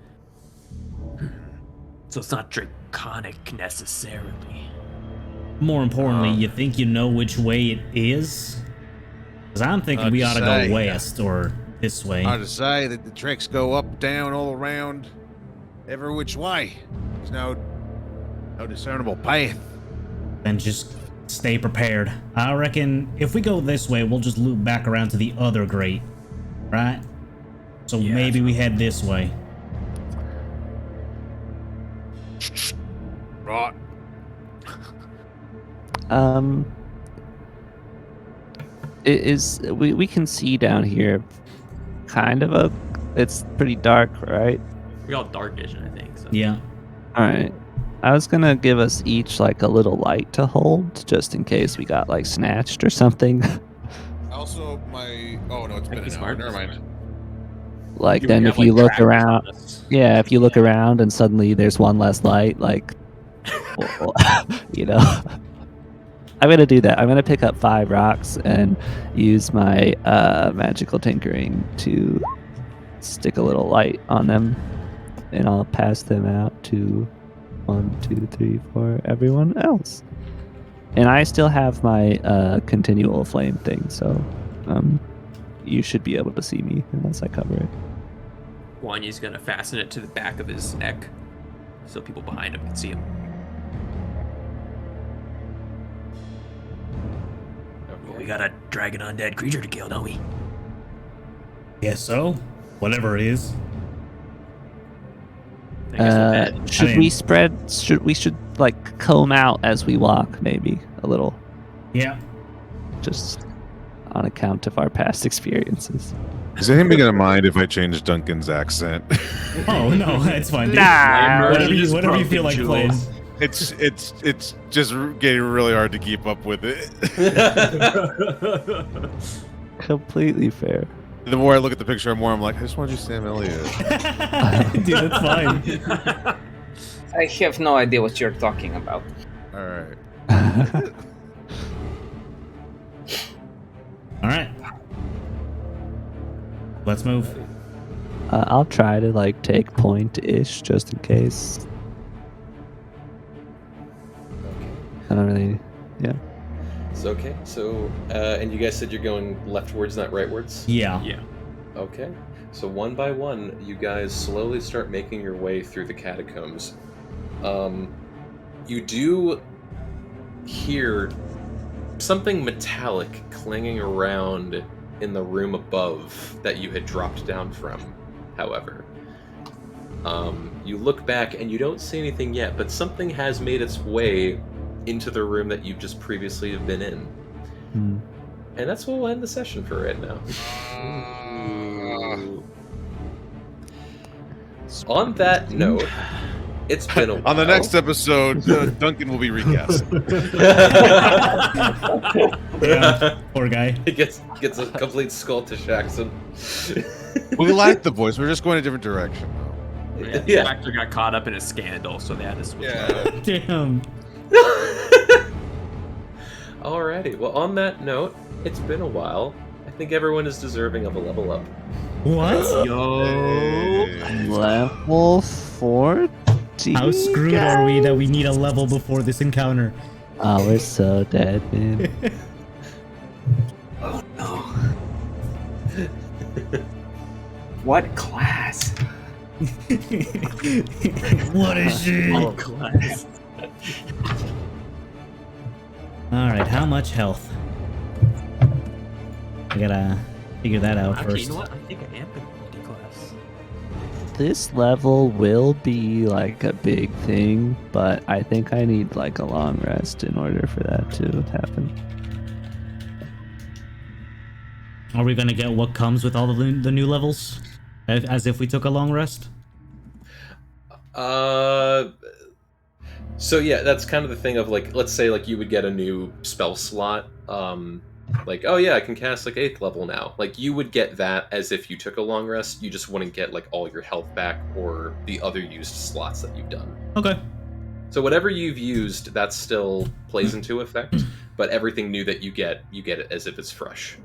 So it's not draconic necessarily. More importantly, you think you know which way it is? Because I'm thinking we ought to I'd go say- west or this way. Hard to say that the tricks go up, down, all around, every which way. There's no discernible path. Then just stay prepared. I reckon if we go this way, we'll just loop back around to the other grate, right? So Yeah. maybe we head this way. Right. We can see down here kind of it's pretty dark, right? We got dark vision, I think. So. Yeah. All right. I was gonna give us each like a little light to hold, just in case we got like snatched or something. Also, oh no, it's been Be an hour. smart. Never mind. Like You then have, if you like, look trackers around, on us. yeah, if you look around and suddenly there's one less light, like, you know. I'm gonna do that. I'm gonna pick up 5 rocks and use my magical tinkering to stick a little light on them, and I'll pass them out to 1, 2, 3, 4 everyone else. And I still have my continual flame thing, so you should be able to see me unless I cover it. Wanye's gonna fasten it to the back of his neck, so people behind him can see him. we got a dragon undead creature to kill, don't we? Guess so. Whatever it is. I guess we'll head. Should I mean- we spread? We should like comb out as we walk, maybe a little, Yeah. just on account of our past experiences. Is anybody gonna mind if I change Duncan's accent? Oh no, that's fine. Nah. Whatever you feel like playing. It's just getting really hard to keep up with it. Completely fair. The more I look at the picture, the more I'm like, I just want to do Sam Elliott. Dude, that's fine. I have no idea what you're talking about. All right. All right. Let's move. I'll try to like take point-ish just in case. I don't really. Yeah. So okay. So and you guys said you're going leftwards, not rightwards. Yeah. Yeah. Okay. So one by one, you guys slowly start making your way through the catacombs. You do hear something metallic clanging around in the room above that you had dropped down from, however. You look back and you don't see anything yet, but something has made its way into the room that you've just previously have been in. Hmm. And that's what we'll end the session for right now. On that note, it's been a while. On the next episode, Duncan will be recast. Yeah. Poor guy. He gets a complete skull to Jackson. We like the voice. We're just going a different direction. Yeah. Yeah. The actor got caught up in a scandal, so they had to switch. Damn. Alrighty. Well, on that note, it's been a while. I think everyone is deserving of a level up. What? Yo. Level 40. How screwed are we that we need a level before this encounter? Oh, we're so dead, man. Oh no. What class? What is it? Oh, class. Alright, how much health? I gotta figure that out Actually, first. you know what? I think I am gonna multi-class. This level will be like a big thing, but I think I need like a long rest in order for that to happen. Are we gonna get what comes with all of the new levels? As if we took a long rest? So yeah, that's kind of the thing of like, let's say like you would get a new spell slot. Like, oh yeah, I can cast like 8th level now. Like you would get that as if you took a long rest. You just wouldn't get like all your health back or the other used slots that you've done. Okay. So whatever you've used, that still plays into effect. But everything new that you get it as if it's fresh.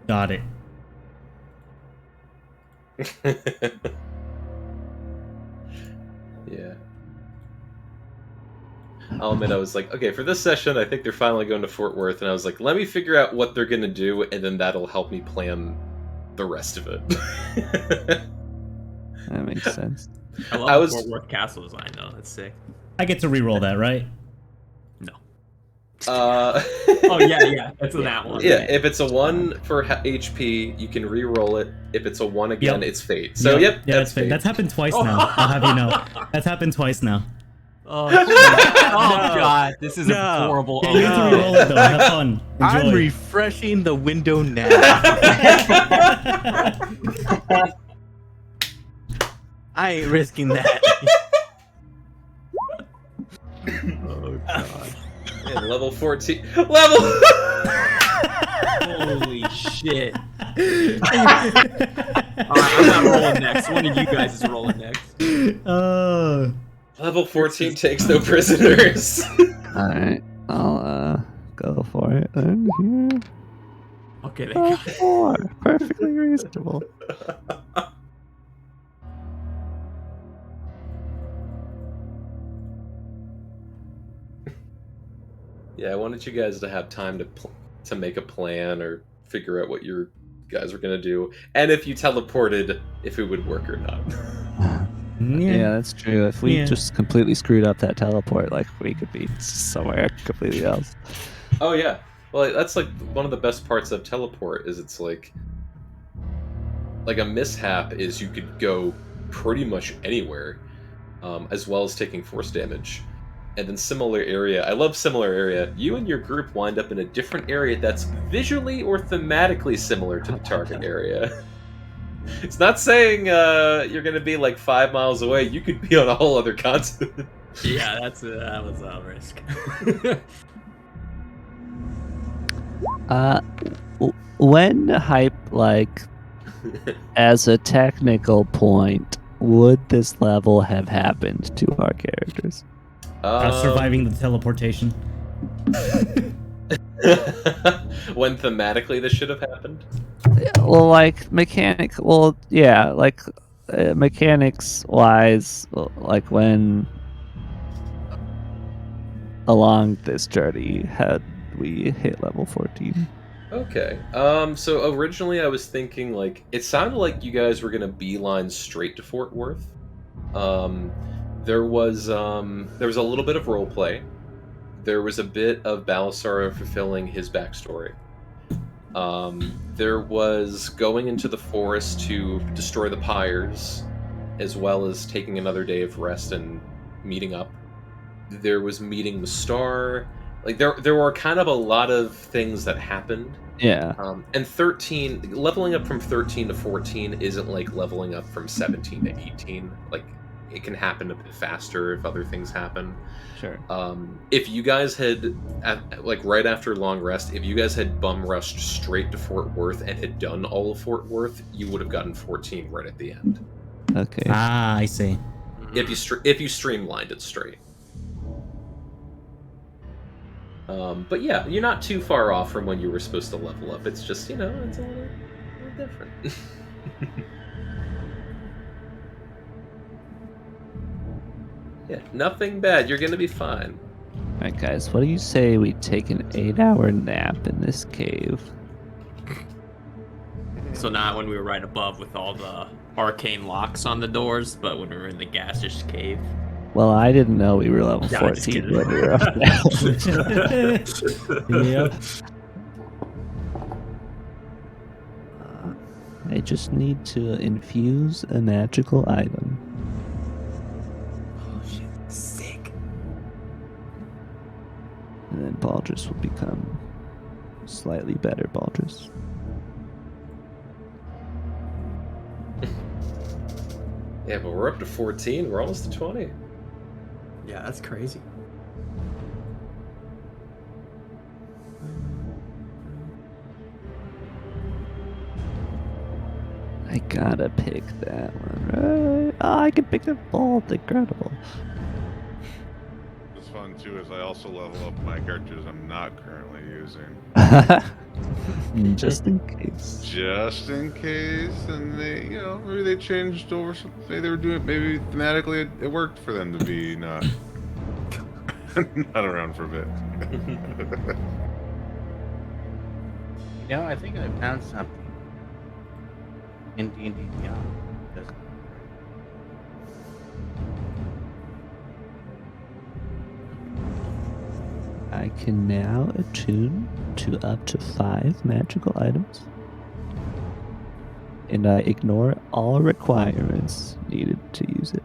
Got it. Yeah. I'll admit I was like, okay, for this session, I think they're finally going to Fort Worth, and I was like, let me figure out what they're going to do, and then that'll help me plan the rest of it. That makes sense. I love I the was- Fort Worth castle design, though. That's sick. I get to re-roll that, right? No. Oh, yeah. That's in that one. Yeah, if it's a 1 for HP, you can re-roll it. If it's a 1 again, Yep. it's fate. So, yep, Yeah, that's fate. fate. That's happened twice now. I'll have you know. That's happened twice now. Oh, God. This is a No. horrible. Yeah, you have to re-roll it though. Have fun. Enjoy. I'm refreshing the window now. I ain't risking that. Oh, God. And level 14. Level! Holy shit. Alright, I'm not rolling next. One of you guys is rolling next. Level 14 takes no prisoners. Alright, I'll go for it then here. Okay, they got it. 4. Perfectly reasonable. Yeah, I wanted you guys to have time to make a plan or figure out what you guys were gonna do, and if you teleported, if it would work or not. Yeah, that's true. If we Yeah. just completely screwed up that teleport, like we could be somewhere completely else. Oh yeah, Well, that's like one of the best parts of teleport is it's like a mishap is you could go pretty much anywhere, as well as taking force damage. And then similar area, I love similar area. You and your group wind up in a different area that's visually or thematically similar to the target area. It's not saying you're going to be like 5 miles away. You could be on a whole other continent. Yeah, that was a risk. When hype, like, as a technical point, would this level have happened to our characters? Surviving the teleportation. When thematically this should have happened? Well, like, mechanics-wise, like, when along this journey had we hit level 14. Okay. So originally I was thinking like it sounded like you guys were gonna beeline straight to Fort Worth. There was a little bit of role play. There was a bit of Balasara fulfilling his backstory. There was going into the forest to destroy the pyres, as well as taking another day of rest and meeting up. There was meeting the star. Like there were kind of a lot of things that happened. Yeah. And leveling up from 13 to 14 isn't like leveling up from 17 to 18. Like it can happen a bit faster if other things happen. Sure. If you guys had, like right after long rest, if you guys had bum rushed straight to Fort Worth and had done all of Fort Worth, you would have gotten 14 right at the end. Okay. Ah, I see. If you streamlined it straight. But yeah, you're not too far off from when you were supposed to level up. It's just, it's a little different. Yeah, nothing bad. You're gonna be fine. Alright, guys, what do you say we take an 8-hour nap in this cave? So not when we were right above with all the arcane locks on the doors, but when we were in the gaseous cave. Well, I didn't know we were level Yeah, I'm just 14 kidding. when we were up there. Yep. I just need to infuse a magical item. Oh shit, sick. And then Baldrus will become slightly better Baldrus. Yeah, but we're up to 14. We're almost to 20. Yeah, that's crazy. I gotta pick that one, right? Oh, I can pick the bolt. Incredible. What's fun too is I also level up my characters I'm not currently using. Just in case. Just in case, and they, maybe they changed over something. They were doing, maybe thematically it worked for them to be not around for a bit. I think I found something in D&D Beyond. I can now attune to up to 5 magical items. And I ignore all requirements needed to use it.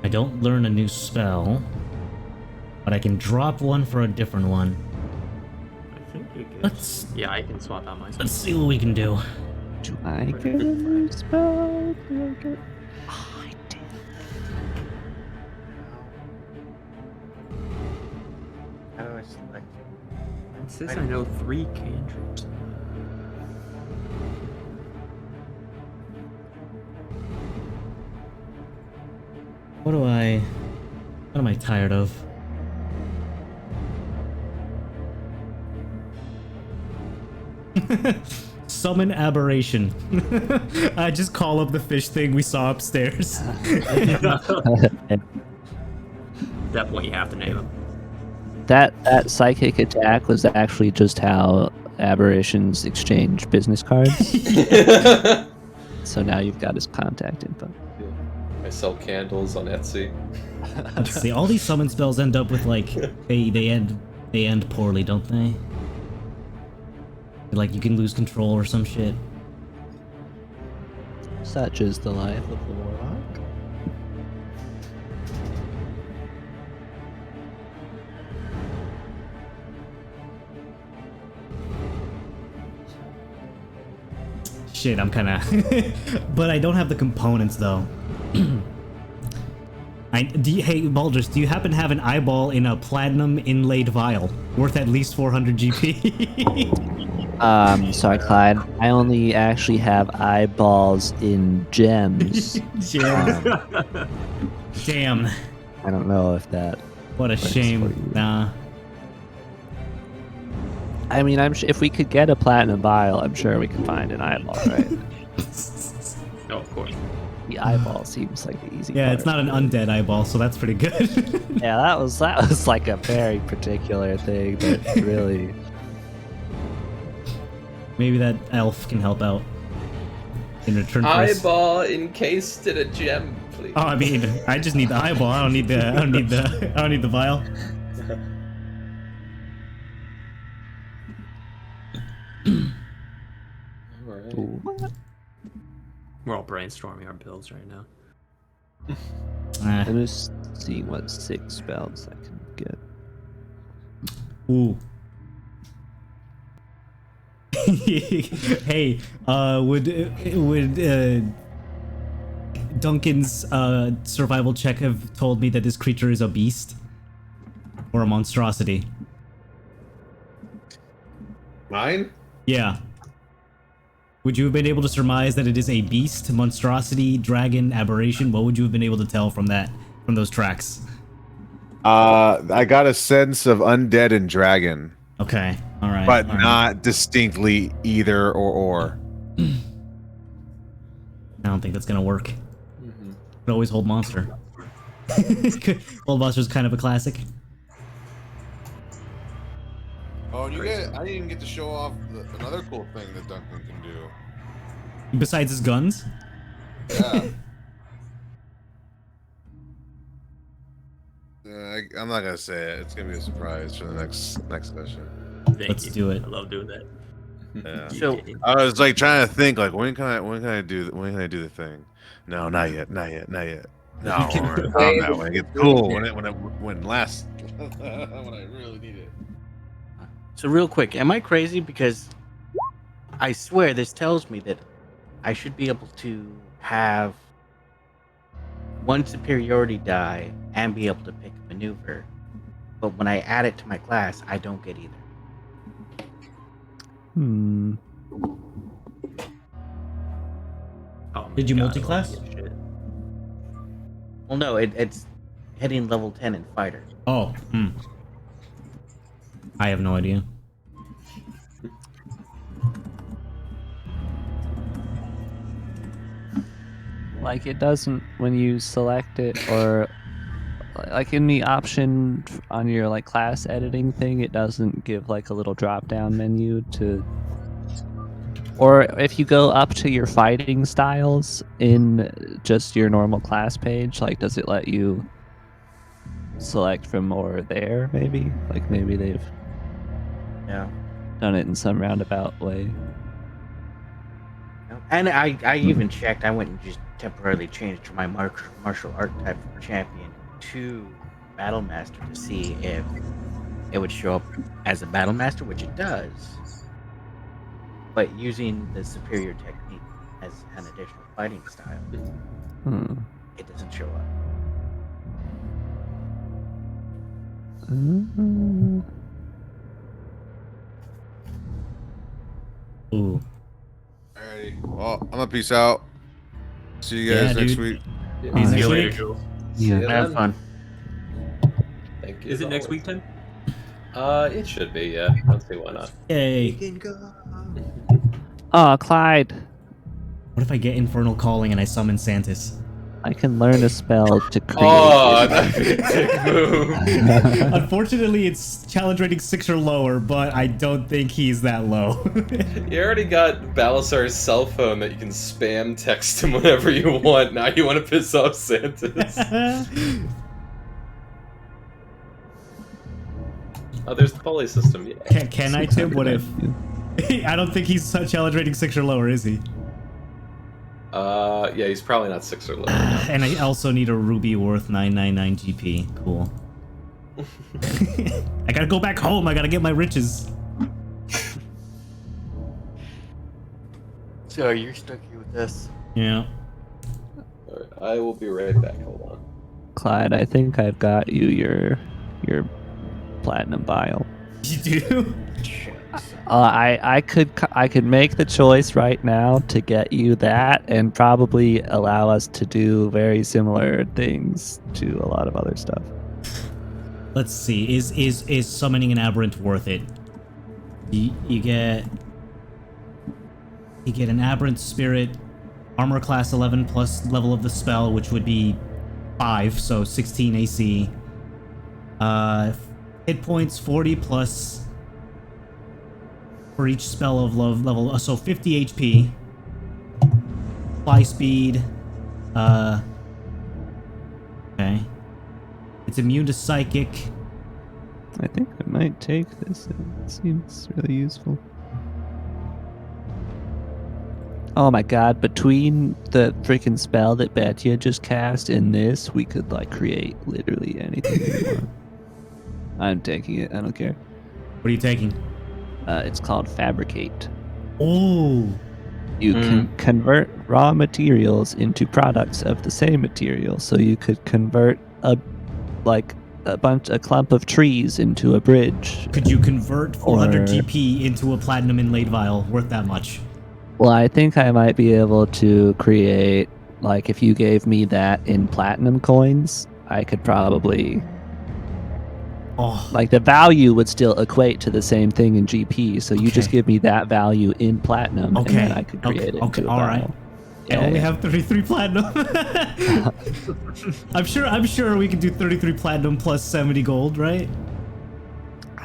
I don't learn a new spell, but I can drop one for a different one. I think you can. Yeah, I can swap out my spell. Let's see what we can do. Do I get a new spell? Do I get... Oh, I did. How do I select? It says I know 3 cantrips. What am I tired of? Summon aberration. I just call up the fish thing we saw upstairs. That point you have to name him. That psychic attack was actually just how aberrations exchange business cards. So now you've got his contact info. I sell candles on Etsy. Let's see. All these summon spells end up with like they end poorly, don't they? Like you can lose control or some shit. Such is the life of the warlock. Shit, I'm kind of, but I don't have the components though. Hey, Baldrus, do you happen to have an eyeball in a platinum inlaid vial worth at least 400 GP? Sorry, Clyde. I only actually have eyeballs in gems. Damn. I don't know if that. What a shame. Nah. I mean, if we could get a platinum vial, I'm sure we could find an eyeball, right? Oh, of course. The eyeball seems like the easy. Yeah, part. it's not an undead eyeball, so that's pretty good. Yeah, that was like a very particular thing that really. Maybe that elf can help out in return for Eyeball encased in a gem, please. Oh, I mean, I just need the eyeball. I don't need the vial. Alright. We're all brainstorming our builds right now. I'm just seeing what 6 spells I can get. Ooh. Hey, would Duncan's survival check have told me that this creature is a beast or a monstrosity? Mine? Yeah. Would you have been able to surmise that it is a beast, monstrosity, dragon, aberration? What would you have been able to tell from those tracks? I got a sense of undead and dragon. Okay, all right. But all right. not distinctly either or. I don't think that's gonna work. Could always hold monster. Hold monster's kind of a classic. Oh, I didn't even get to show off another cool thing that Duncan can do. Besides his guns? Yeah. I'm not gonna say it. It's gonna be a surprise for the next session. Let's do it. I love doing that. Yeah. So I was like trying to think like when can I do the thing? No, not yet. No, combat when it gets cool. When I really need it. So real quick, am I crazy? Because I swear this tells me that I should be able to have one superiority die and be able to pick a maneuver. But when I add it to my class, I don't get either. Oh, Did you God, multi-class? I love this shit. Well, no, it's hitting level 10 in fighter. Oh, I have no idea. Like it doesn't when you select it, or like in the option on your like class editing thing, it doesn't give like a little drop down menu to. Or if you go up to your fighting styles in just your normal class page, like does it let you select from more there? Maybe like maybe they've done it in some roundabout way. And I even checked. I went and just temporarily changed my martial art type from champion to battle master to see if it would show up as a battle master, which it does. But using the superior technique as an additional fighting style, it doesn't show up. Ooh. Alrighty. Well, I'm gonna peace out. See you guys next week. See you later, Sweet. Jules. Yeah. Have fun. Thank you. Is it next week, Tim? It should be, yeah. Let's see why not. Yay. Oh, Clyde. What if I get Infernal Calling and I summon Santis? I can learn a spell to create. Oh, that'd be a dick move. Unfortunately, it's challenge rating 6 or lower, but I don't think he's that low. You already got Balasar's cell phone that you can spam text him whenever you want. Now you want to piss off Santas. Oh, there's the pulley system. Yeah. Can I, Tim? What if? I don't think he's challenge rating 6 or lower, is he? Yeah, he's probably not 6 or lower. And I also need a ruby worth 999 GP. Cool. I gotta go back home. I gotta get my riches. So you're stuck here with us. Yeah. Alright, I will be right back. Hold on. Clyde, I think I've got you your platinum vial. You do? I could make the choice right now to get you that and probably allow us to do very similar things to a lot of other stuff. Let's see. Is summoning an aberrant worth it? You get an aberrant spirit, armor class 11 plus level of the spell, which would be 5, so 16 AC. Hit points 40 plus for each spell of level, so 50 HP. Fly speed. Okay. It's immune to psychic. I think I might take this. It seems really useful. Oh my god, between the freaking spell that Batya just cast and this, we could like create literally anything we want. I'm taking it, I don't care. What are you taking? It's called Fabricate. Oh. You can convert raw materials into products of the same material. So you could convert a clump of trees into a bridge. Could you convert 400 GP into a platinum inlaid vial worth that much? Well, I think I might be able to create, like, if you gave me that in platinum coins, I could probably... Oh. Like, the value would still equate to the same thing in GP, so you just give me that value in platinum, and then I could create it into a all vial. right. I only have 33 platinum. I'm sure we can do 33 platinum plus 70 gold, right?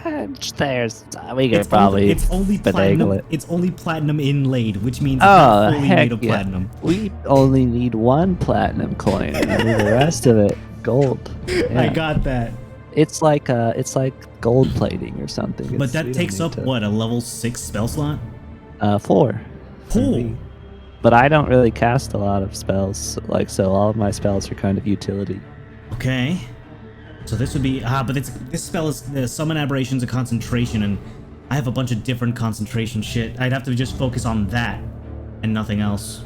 We could probably it's only platinum. it. It's only platinum inlaid, which means it's not fully made of platinum. We only need one platinum coin, and the rest of it gold. Yeah. I got that. It's like gold plating or something. But that takes up what, a level 6 spell slot? 4. Cool. But I don't really cast a lot of spells, so all of my spells are kind of utility. Okay. So this would be but this spell is the summon aberrations of concentration, and I have a bunch of different concentration shit. I'd have to just focus on that and nothing else.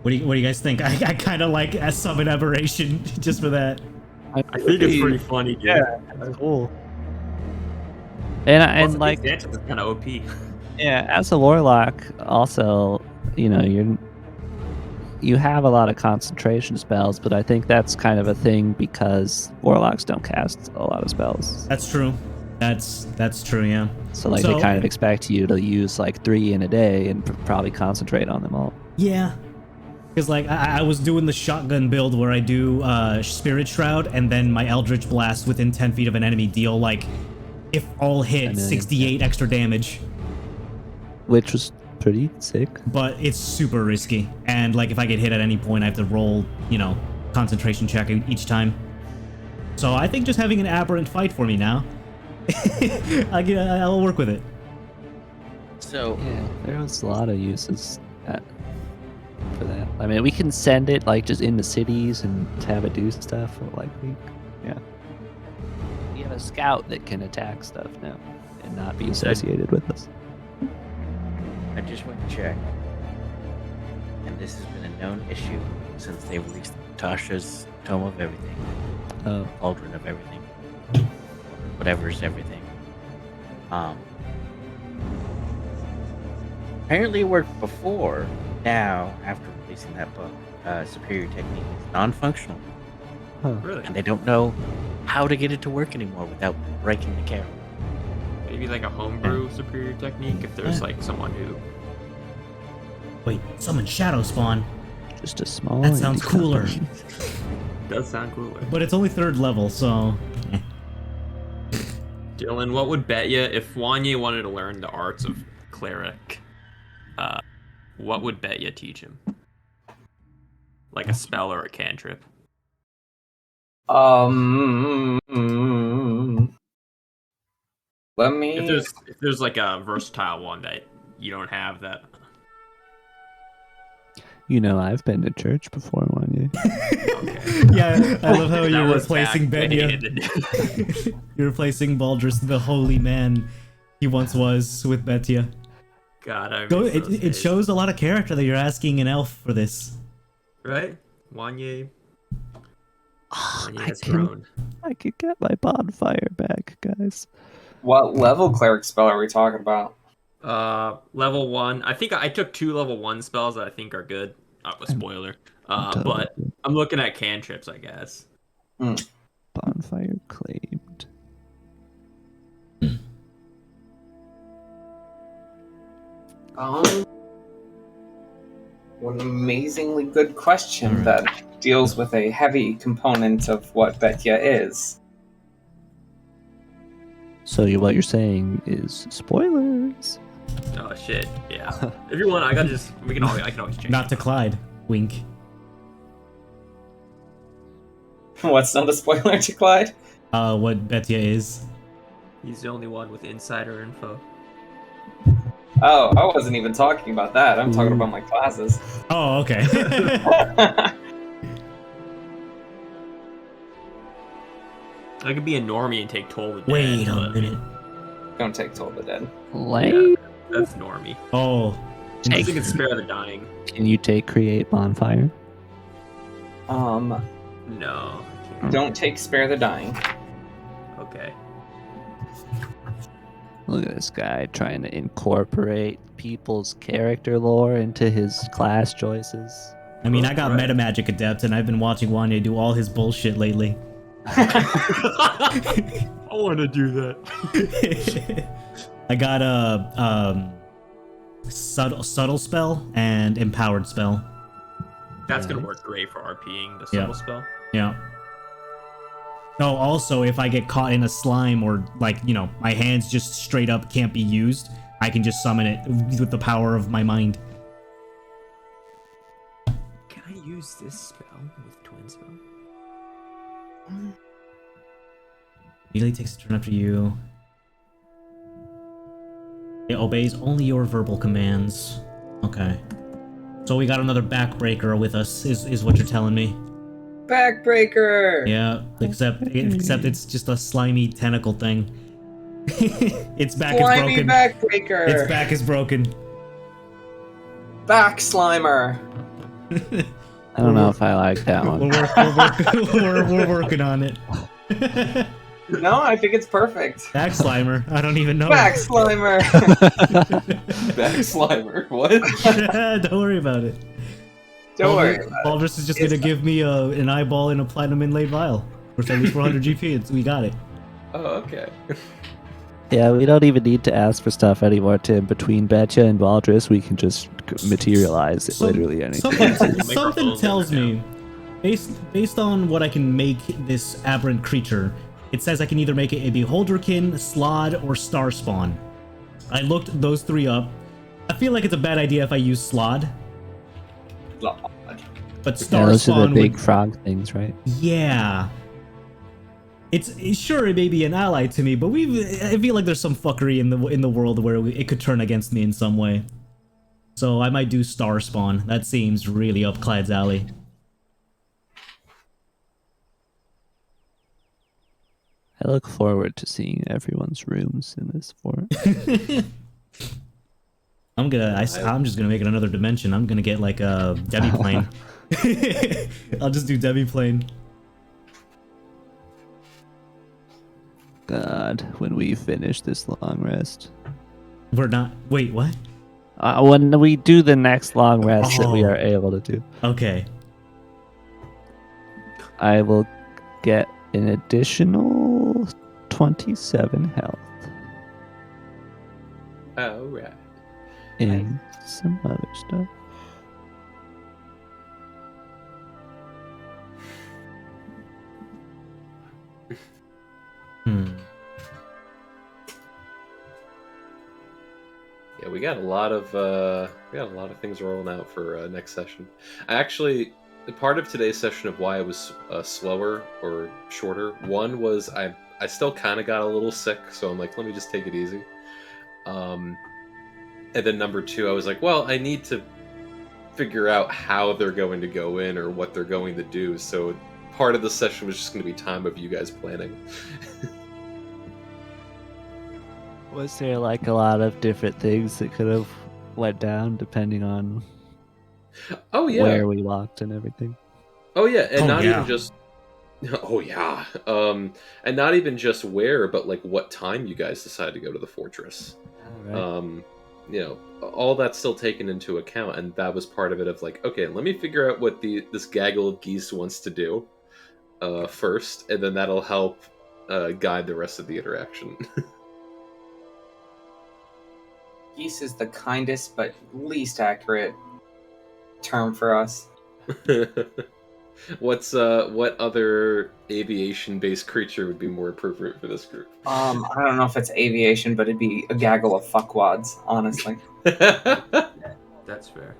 What do you guys think? I kind of like a summon aberration just for that. I think it's pretty funny. Yeah, that's cool. And like, it's kind of OP. Yeah, as a warlock, also, you have a lot of concentration spells, but I think that's kind of a thing because warlocks don't cast a lot of spells. That's true. That's true, yeah. So they kind of expect you to use like 3 in a day and probably concentrate on them all. Yeah. Because like I was doing the shotgun build where I do Spirit Shroud and then my Eldritch Blast within 10 feet of an enemy deal, like, if all hit, 68 extra damage. Which was pretty sick. But it's super risky. And like if I get hit at any point, I have to roll, concentration check each time. So I think just having an aberrant fight for me now. I'll work with it. So yeah, there was a lot of uses for that. I mean, we can send it like just into cities and have it do stuff. We have a scout that can attack stuff now and not be associated with us. I just went to check, and this has been a known issue since they released Tasha's Tome of Everything, Cauldron of Everything, whatever's everything. Apparently it worked before. Now, after releasing that book, Superior Technique is non-functional. Really? And they don't know how to get it to work anymore without breaking the character. Maybe like a homebrew superior technique if there's like someone who... Wait, summon Shadow Spawn. Just a small. That sounds indie cooler. company. Does sound cooler. But it's only 3rd level, so. Dylan, what would bet you if Wanye wanted to learn the arts of cleric? What would bet you teach him? Like a spell or a cantrip? Let me. If there's like a versatile one that you don't have that. You know, I've been to church before, Wanye. Okay. Yeah, I love how That you're was replacing back Benya. way in the day. You're replacing Baldrus, the holy man he once was, with Betia. God, I Go, miss those it days. shows a lot of character that you're asking an elf for this. Right? Wanye. Wanye I has can- grown. I could get my bonfire back, guys. What level cleric spell are we talking about? Level 1. I think I took 2 level 1 spells that I think are good. A spoiler. But I'm looking at cantrips, I guess. Bonfire claimed. What an amazingly good question that deals with a heavy component of what Betya is. So what you're saying is spoilers. Oh shit, yeah. If you want, I can always change. Not to Clyde. Wink. What's not a spoiler to Clyde? What Betia is. He's the only one with insider info. Oh, I wasn't even talking about that. I'm talking about my classes. Oh, okay. I could be a normie and take Toll the Dead. Wait a but minute. Don't take Toll the Dead. Lame. That's normie. Oh. I can spare the dying. Can you take create bonfire? No. I can't. Don't take Spare the Dying. Okay. Look at this guy trying to incorporate people's character lore into his class choices. I mean, I got Right. Meta Magic Adept, and I've been watching Wanye do all his bullshit lately. I want to do that. I got a subtle spell and empowered spell. That's gonna work great for RPing the subtle spell. Yeah. Oh, also, if I get caught in a slime or, like, you know, my hands just straight up can't be used, I can just summon it with the power of my mind. Can I use this spell with twin spell? Immediately takes a turn after you. It obeys only your verbal commands. Okay. So we got another backbreaker with us, is what you're telling me. Backbreaker! Yeah, except it's just a slimy tentacle thing. Its back Slimy is broken. Backbreaker! Its back is broken. Back Slimer! I don't know if I like that one. We're working on it. No, I think it's perfect. Back Slimer. I don't even know. Back Slimer! Back Slimer. What? Don't worry about it. Don't worry about it. Baldrus is just gonna give me an eyeball and a platinum inlaid vial. For at least 400 GP. We got it. Oh, okay. Yeah, we don't even need to ask for stuff anymore, Tim. Between Betcha and Baldrus, we can just materialize literally anything. Something tells me, based on what I can make this aberrant creature, it says I can either make it a Beholderkin, Slod, or Starspawn. I looked those 3 up. I feel like it's a bad idea if I use Slod. But Yeah, those are the Starspawn big would... frog things, right? Yeah. It's sure it may be an ally to me, but I feel like there's some fuckery in the world where it could turn against me in some way. So I might do Starspawn. That seems really up Clyde's alley. I look forward to seeing everyone's rooms in this fort. I'm just gonna make it another dimension. I'm gonna get like a Debbie plane. I'll just do Debbie plane. God, when we finish this long rest. We're not. Wait, what? When we do the next long rest that we Oh. are able to do, Okay. I will get an additional 27 health All right. and some other stuff. we got a lot of things rolling out for next session. I actually, part of today's session of why it was slower or shorter. One was I still kind of got a little sick, so I'm like, let me just take it easy. And then number two, I was like, well, I need to figure out how they're going to go in or what they're going to do. So part of the session was just going to be time of you guys planning. Was there like a lot of different things that could have went down depending on where we walked and everything? Oh yeah, and not yeah. even just and not even just where, but like what time you guys decide to go to the fortress. Right. You know, all that's still taken into account, and that was part of it of like, okay, let me figure out what this gaggle of geese wants to do first, and then that'll help guide the rest of the interaction. Geese is the kindest but least accurate term for us. What other aviation-based creature would be more appropriate for this group? I don't know if it's aviation, but it'd be a gaggle of fuckwads, honestly. That's fair.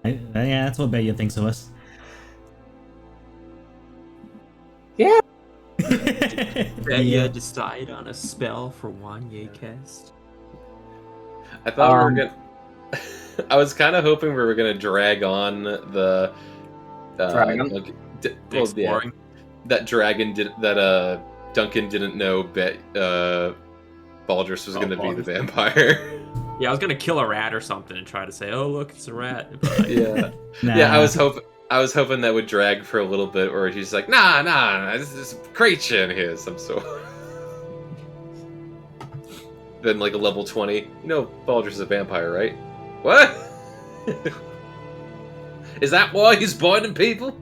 Yeah, that's what Baya thinks of us. Yeah. Baya decide on a spell for Wanye cast. I thought we were gonna. I was kind of hoping we were gonna drag on the Dragon? that dragon did that. Duncan didn't know Baldrus was gonna be the vampire. Yeah, I was gonna kill a rat or something and try to say, "Oh, look, it's a rat." But Yeah, yeah. I was hoping that would drag for a little bit, or he's like, "Nah, this is a creature in here of some sort." Then, like a level 20, you know, Baldrus is a vampire, right? What? Is that why he's biting people?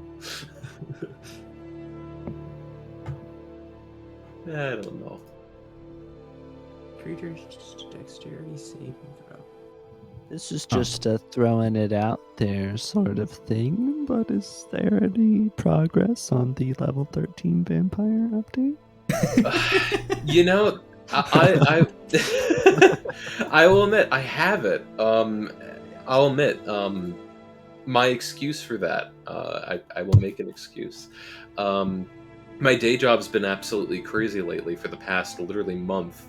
I don't know. Creature's dexterity saving throw. This is just a throwing it out there sort of thing, but is there any progress on the level 13 vampire update? You know, I I will admit I have it. I'll admit my excuse for that. I will make an excuse. My day job's been absolutely crazy lately for the past literally month.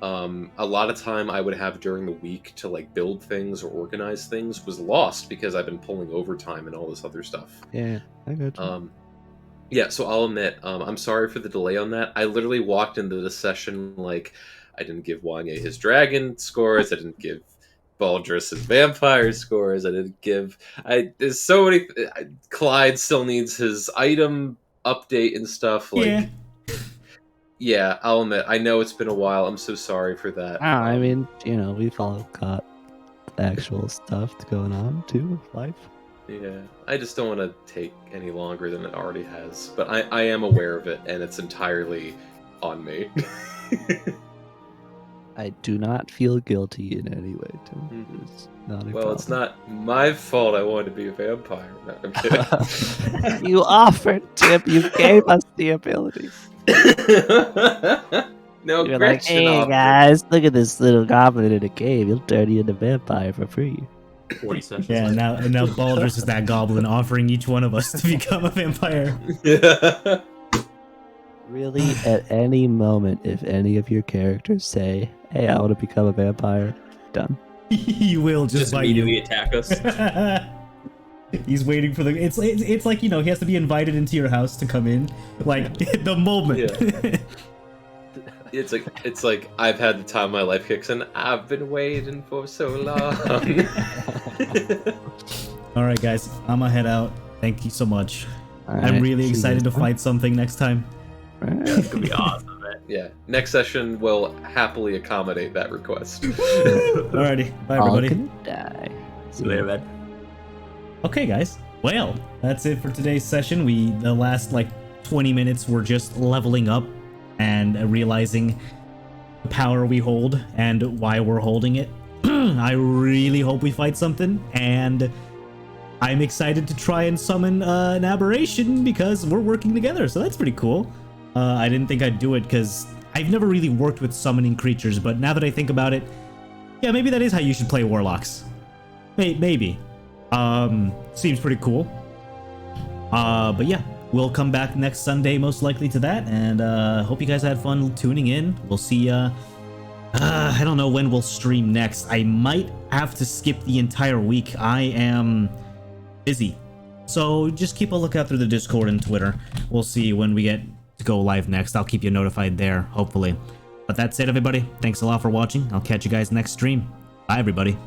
A lot of time I would have during the week to like build things or organize things was lost because I've been pulling overtime and all this other stuff. Yeah, I got you. Yeah, so I'll admit, I'm sorry for the delay on that. I literally walked into the session like I didn't give Wanye his dragon scores, I didn't give Baldrus his vampire scores, I didn't give... There's so many... Clyde still needs his item update and stuff. Like, yeah, I'll admit, I know it's been a while. I'm so sorry for that. I mean, you know, we've all got actual stuff going on too with life. Yeah, I just don't want to take any longer than it already has. But I am aware of it, and it's entirely on me. I do not feel guilty in any way, Tim. It's not a problem. It's not my fault I wanted to be a vampire. No, I'm kidding. You offered, Tim. You gave us the ability. No, You're like, Gretchen hey offered. guys, look at this little goblin in a cave. He'll turn you into a vampire for free. 40 sessions. Yeah, now Baldrus is that goblin offering each one of us to become a vampire. Yeah. Really, at any moment, if any of your characters say, hey, I want to become a vampire, done. He will just bite immediately you. attack us. He's waiting for the. It's like, you know, he has to be invited into your house to come in, like the moment. Yeah. It's like I've had the time of my life kicks in. I've been waiting for so long. All right, guys, I'm gonna head out. Thank you so much. All I'm right, really see you excited to then. fight something next time. It's gonna be awesome, man. Yeah, next session will happily accommodate that request. Alrighty, bye All everybody. gonna die. See you later, man. Okay, guys. Well, that's it for today's session. The last like 20 minutes were just leveling up and realizing the power we hold and why we're holding it. I really hope we fight something, and I'm excited to try and summon an aberration because we're working together, so that's pretty cool. I didn't think I'd do it because I've never really worked with summoning creatures, but now that I think about it, yeah, maybe that is how you should play warlocks. Maybe. Seems pretty cool. But yeah, we'll come back next Sunday most likely to that, and hope you guys had fun tuning in. We'll see I don't know when we'll stream next. I might have to skip the entire week. I am busy. So just keep a lookout through the Discord and Twitter. We'll see when we get to go live next. I'll keep you notified there, hopefully. But that's it, everybody. Thanks a lot for watching. I'll catch you guys next stream. Bye, everybody.